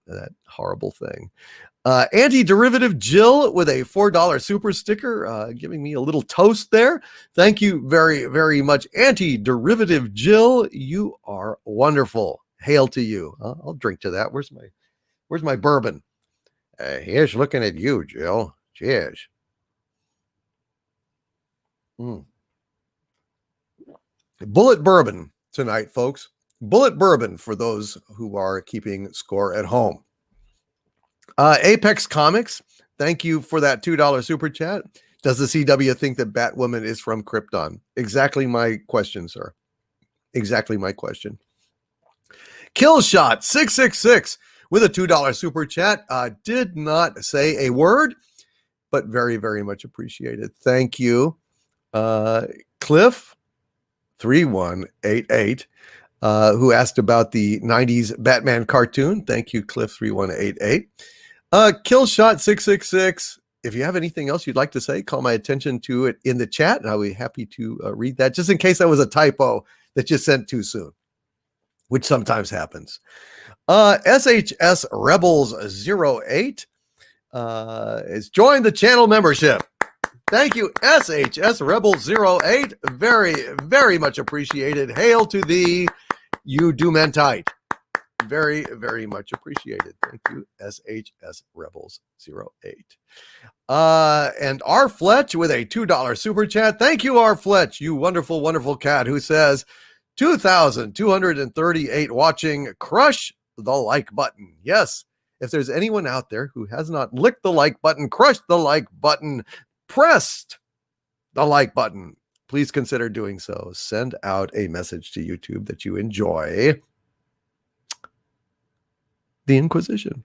horrible thing. Anti-Derivative Jill with a $4 super sticker, giving me a little toast there. Thank you very, very much, Anti-Derivative Jill. You are wonderful. Hail to you. I'll drink to that. Where's my bourbon? Here's looking at you, Jill. Cheers. Bullet bourbon tonight, folks. Bullet bourbon for those who are keeping score at home. Apex Comics, thank you for that $2 super chat. Does the CW think that Batwoman is from Krypton? Exactly my question, sir. Exactly my question. Killshot 666 with a $2 super chat. Did not say a word, but very, very much appreciated. Thank you. Cliff 3188, who asked about the 90s Batman cartoon. Thank you, Cliff 3188. Killshot 666. If you have anything else you'd like to say, call my attention to it in the chat, and I'll be happy to read that, just in case that was a typo that you sent too soon, which sometimes happens. SHS Rebels 08 has joined the channel membership. Thank you, SHS Rebels 08. Very, very much appreciated. Hail to thee, you Doomantite. Very, very much appreciated. Thank you, SHS Rebels 08. And R. Fletch with a $2 super chat. Thank you, R. Fletch, you wonderful, wonderful cat, who says 2,238 watching. Crush the like button. Yes, if there's anyone out there who has not licked the like button, crushed the like button, pressed the like button, please consider doing so. Send out a message to YouTube that you enjoy the Inquisition.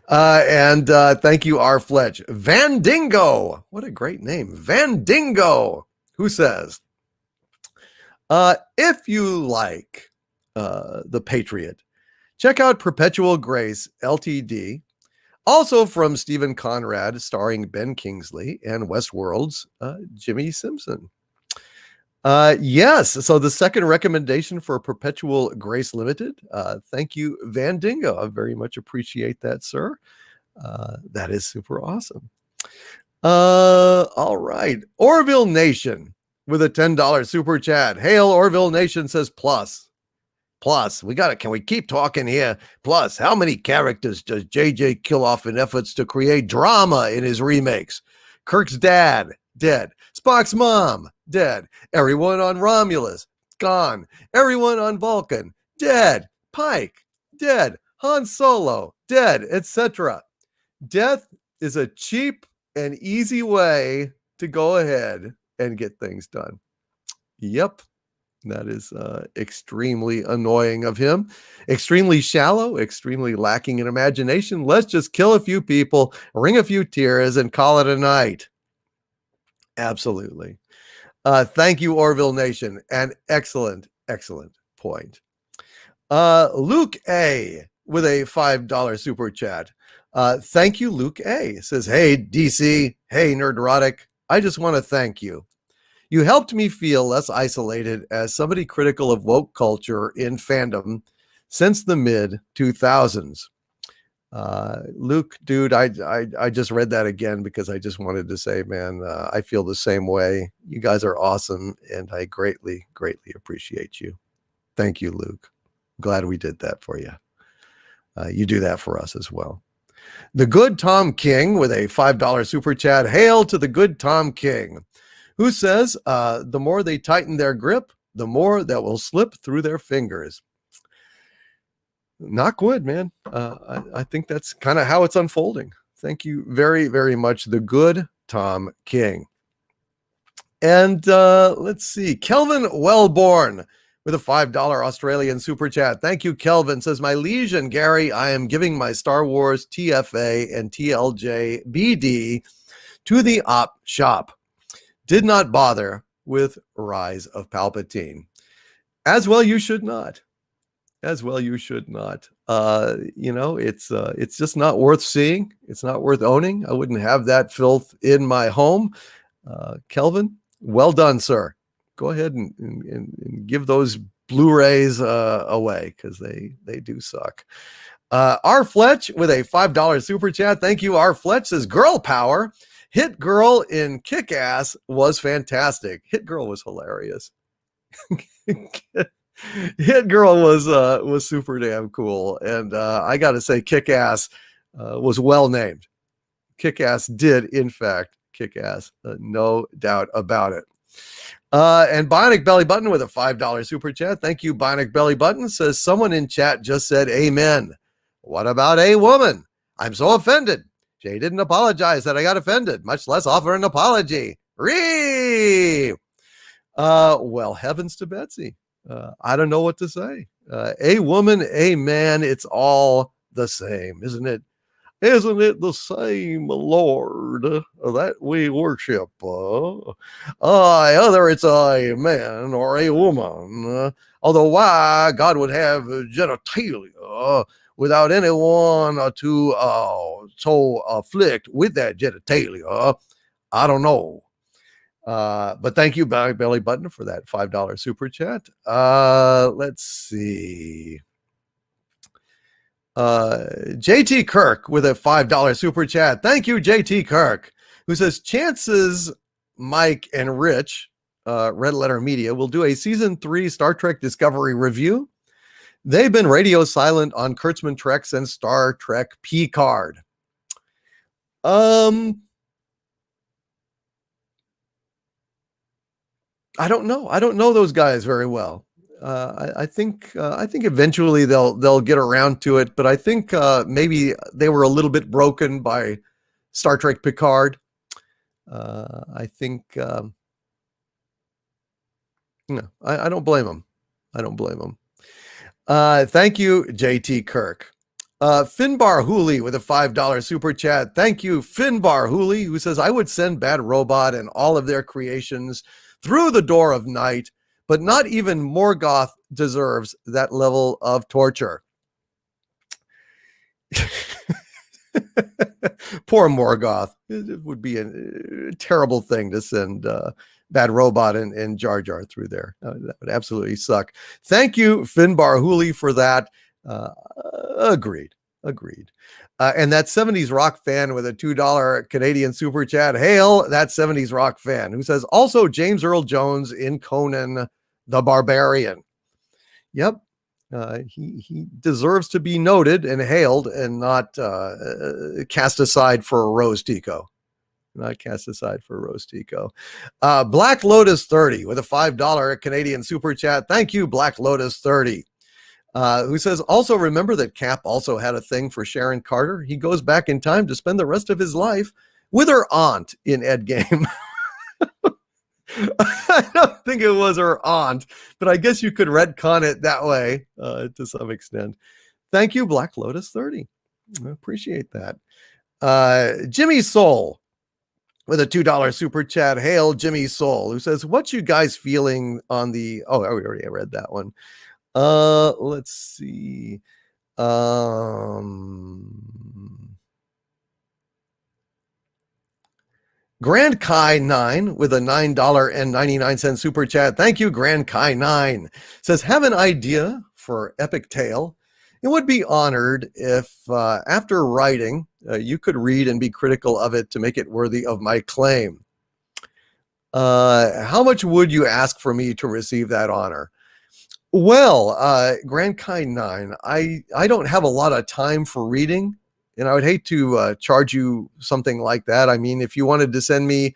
And thank you, R. Fletch. Vandingo, what a great name. Vandingo, who says, if you like The Patriot, check out Perpetual Grace LTD, also from Stephen Conrad, starring Ben Kingsley, and Westworld's Jimmy Simpson. Yes, so the second recommendation for Perpetual Grace Limited. Thank you, Vandingo. I very much appreciate that, sir. That is super awesome. All right. Orville Nation with a $10 super chat. Hail, Orville Nation says plus. We got it. Can we keep talking here? Plus, how many characters does JJ kill off in efforts to create drama in his remakes? Kirk's dad, dead. Spock's mom, dead. Everyone on Romulus, gone. Everyone on Vulcan, dead. Pike, dead. Han Solo, dead, etc. Death is a cheap and easy way to go ahead and get things done. Yep. That is extremely annoying of him. Extremely shallow, extremely lacking in imagination. Let's just kill a few people, wring a few tears, and call it a night. Absolutely. Thank you, Orville Nation. An excellent, excellent point. Luke A with a $5 super chat. Thank you, Luke A. Says, hey, DC. Hey, Nerdrotic. I just want to thank you. You helped me feel less isolated as somebody critical of woke culture in fandom since the mid-2000s. Luke, dude, I just read that again because I just wanted to say, man, I feel the same way. You guys are awesome, and I greatly, greatly appreciate you. Thank you, Luke. Glad we did that for you. You do that for us as well. The Good Tom King with a $5 super chat. Hail to the Good Tom King, who says, the more they tighten their grip, the more that will slip through their fingers. Knock wood, man. I think that's kind of how it's unfolding. Thank you very, very much, the Good Tom King. And let's see, Kelvin Wellborn with a $5 Australian super chat. Thank you, Kelvin. Says, my liege and Gary, I am giving my Star Wars TFA and TLJ BD to the op shop. Did not bother with Rise of Palpatine. As well, you should not. As well, you should not. You know, it's just not worth seeing. It's not worth owning. I wouldn't have that filth in my home. Kelvin, well done, sir. Go ahead and give those Blu-rays away because they do suck. R. Fletch with a $5 super chat. Thank you, R. Fletch. Says, girl power. Hit Girl in Kick-Ass was fantastic. Hit Girl was hilarious. Hit Girl was super damn cool, and I got to say, Kick-Ass was well named. Kick-Ass did, in fact, kick ass, no doubt about it. And Bionic Belly Button with a $5 super chat. Thank you, Bionic Belly Button. Says, someone in chat just said amen. What about a woman? I'm so offended. Jay didn't apologize that I got offended, much less offer an apology. Well, heavens to Betsy. I don't know what to say. A woman, a man, it's all the same, isn't it? Isn't it the same, Lord, that we worship? Whether it's a man or a woman, although why God would have genitalia without anyone to so afflict with that genitalia, I don't know. But thank you, Belly Button, for that $5 super chat. Let's see. JT Kirk with a $5 super chat. Thank you, JT Kirk, who says chances Mike and Rich, Red Letter Media, will do a season 3 Star Trek Discovery review. They've been radio silent on Kurtzman Treks and Star Trek Picard. I don't know. I don't know those guys very well. I think eventually they'll get around to it, but I think maybe they were a little bit broken by Star Trek Picard. I think I don't blame them. I don't blame them. Thank you, JT Kirk. Finbar Hooley with a $5 super chat. Thank you, Finbar Hooley, who says, I would send Bad Robot and all of their creations through the door of night, but not even Morgoth deserves that level of torture. Poor Morgoth. It would be a terrible thing to send Bad Robot and Jar Jar through there. That would absolutely suck. Thank you, Finbar Hooley, for that. Agreed. And that 70s rock fan with a $2 Canadian super chat. Hail that 70s rock fan, who says, also James Earl Jones in Conan the Barbarian. Yep. He deserves to be noted and hailed and not cast aside for a Rose Tico. Not cast aside for Rose Tico. Black Lotus 30 with a $5 Canadian super chat. Thank you, Black Lotus 30. Who says, also remember that Cap also had a thing for Sharon Carter. He goes back in time to spend the rest of his life with her aunt in Endgame. I don't think it was her aunt, but I guess you could retcon it that way to some extent. Thank you, Black Lotus 30. I appreciate that. Jimmy Soul with a $2 super chat. Hail, Jimmy Soul, who says, what you guys feeling on the... Oh, I already read that one. Let's see. Grand Kai 9 with a $9.99 super chat. Thank you, Grand Kai 9. Says, have an idea for epic tale. It would be honored if after writing, you could read and be critical of it to make it worthy of my claim. How much would you ask for me to receive that honor? Well, Grand Kai 9, I don't have a lot of time for reading, and I would hate to charge you something like that. I mean, if you wanted to send me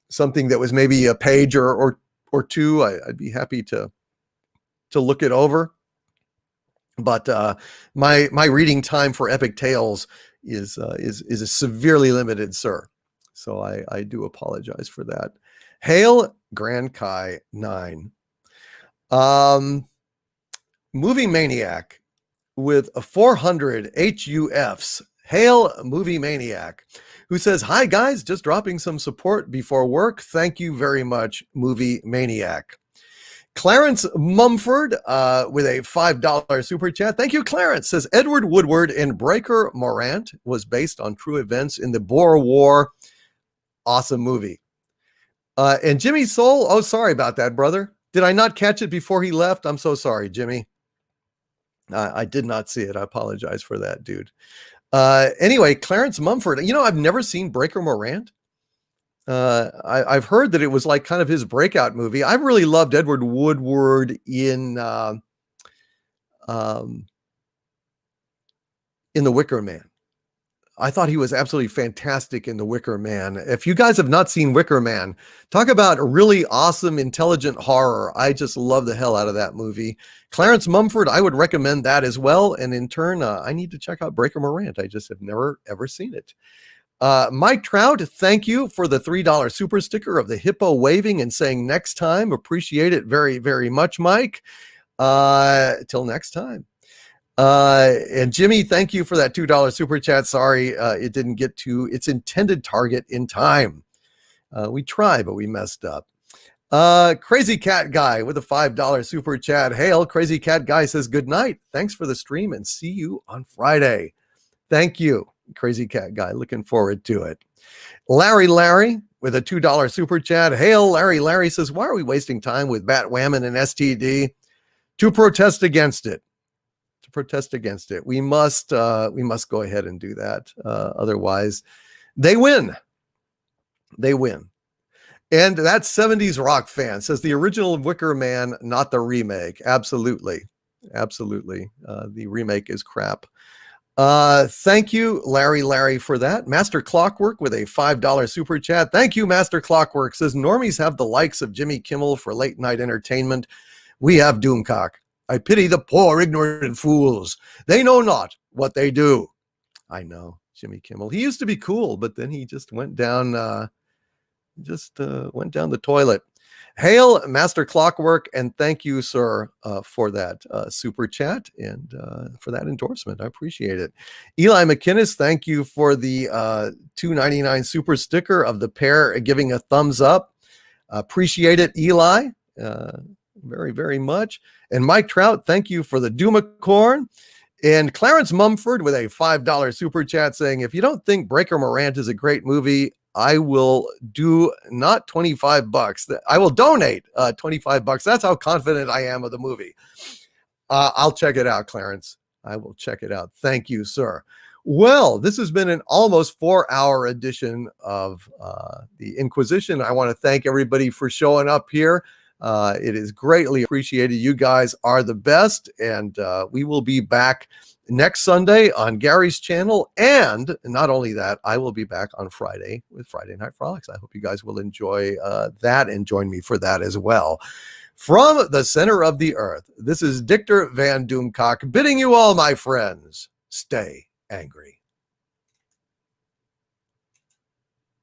something that was maybe a page or two, I'd be happy to look it over. But my reading time for epic tales is a severely limited, sir. So I do apologize for that. Hail Grand Kai 9. Movie Maniac with a 400 HUFs. Hail Movie Maniac, who says, hi guys, just dropping some support before work. Thank you very much, Movie Maniac. Clarence Mumford with a $5 super chat. Thank you, Clarence. Says, Edward Woodward in Breaker Morant was based on true events in the Boer War. Awesome movie. And Jimmy Soul, oh, sorry about that, brother. Did I not catch it before he left? I'm so sorry, Jimmy. I did not see it. I apologize for that, dude. Anyway, Clarence Mumford, I've never seen Breaker Morant. I've heard that it was like kind of his breakout movie. I really loved Edward Woodward in The Wicker Man. I thought he was absolutely fantastic in The Wicker Man. If you guys have not seen Wicker Man, talk about a really awesome, intelligent horror. I just love the hell out of that movie. Clarence Mumford, I would recommend that as well. And in turn, I need to check out Breaker Morant. I just have never, ever seen it. Mike Trout, thank you for the $3 super sticker of the hippo waving and saying next time. Appreciate it very, very much, Mike. Till next time. And Jimmy, thank you for that $2 super chat. Sorry, it didn't get to its intended target in time. We tried, but we messed up. Crazy Cat Guy with a $5 super chat. Hail, Crazy Cat Guy says, good night. Thanks for the stream and see you on Friday. Thank you, Crazy Cat Guy. Looking forward to it. Larry with a $2 super chat. Hail, Larry says, why are we wasting time with Batwoman and STD? To protest against it. We must go ahead and do that. Otherwise, they win. And that 70s rock fan says the original Wicker Man, not the remake. Absolutely. The remake is crap. Thank you, Larry, for that. Master Clockwork with a $5 super chat. Thank you, Master Clockwork. Says normies have the likes of Jimmy Kimmel for late night entertainment. We have Doomcock. I pity the poor ignorant fools. They know not what they do. I know, Jimmy Kimmel. He used to be cool, but then he just went down the toilet. Hail, Master Clockwork, and thank you, sir, for that super chat and for that endorsement. I appreciate it. Eli McInnes, thank you for the $2.99 super sticker of the pair giving a thumbs up. Appreciate it, Eli, very, very much. And Mike Trout, thank you for the Doomacorn. And Clarence Mumford with a $5 super chat saying, if you don't think Breaker Morant is a great movie, I will do not $25. I will donate $25. That's how confident I am of the movie. I'll check it out, Clarence. I will check it out. Thank you, sir. Well, this has been an almost 4-hour edition of the Inquisition. I want to thank everybody for showing up here. It is greatly appreciated. You guys are the best. And we will be back next Sunday on Gary's channel. And not only that, I will be back on Friday with Friday Night Frolics. I hope you guys will enjoy that and join me for that as well. From the center of the earth, this is Dictor Van Doomcock bidding you all, my friends, stay angry.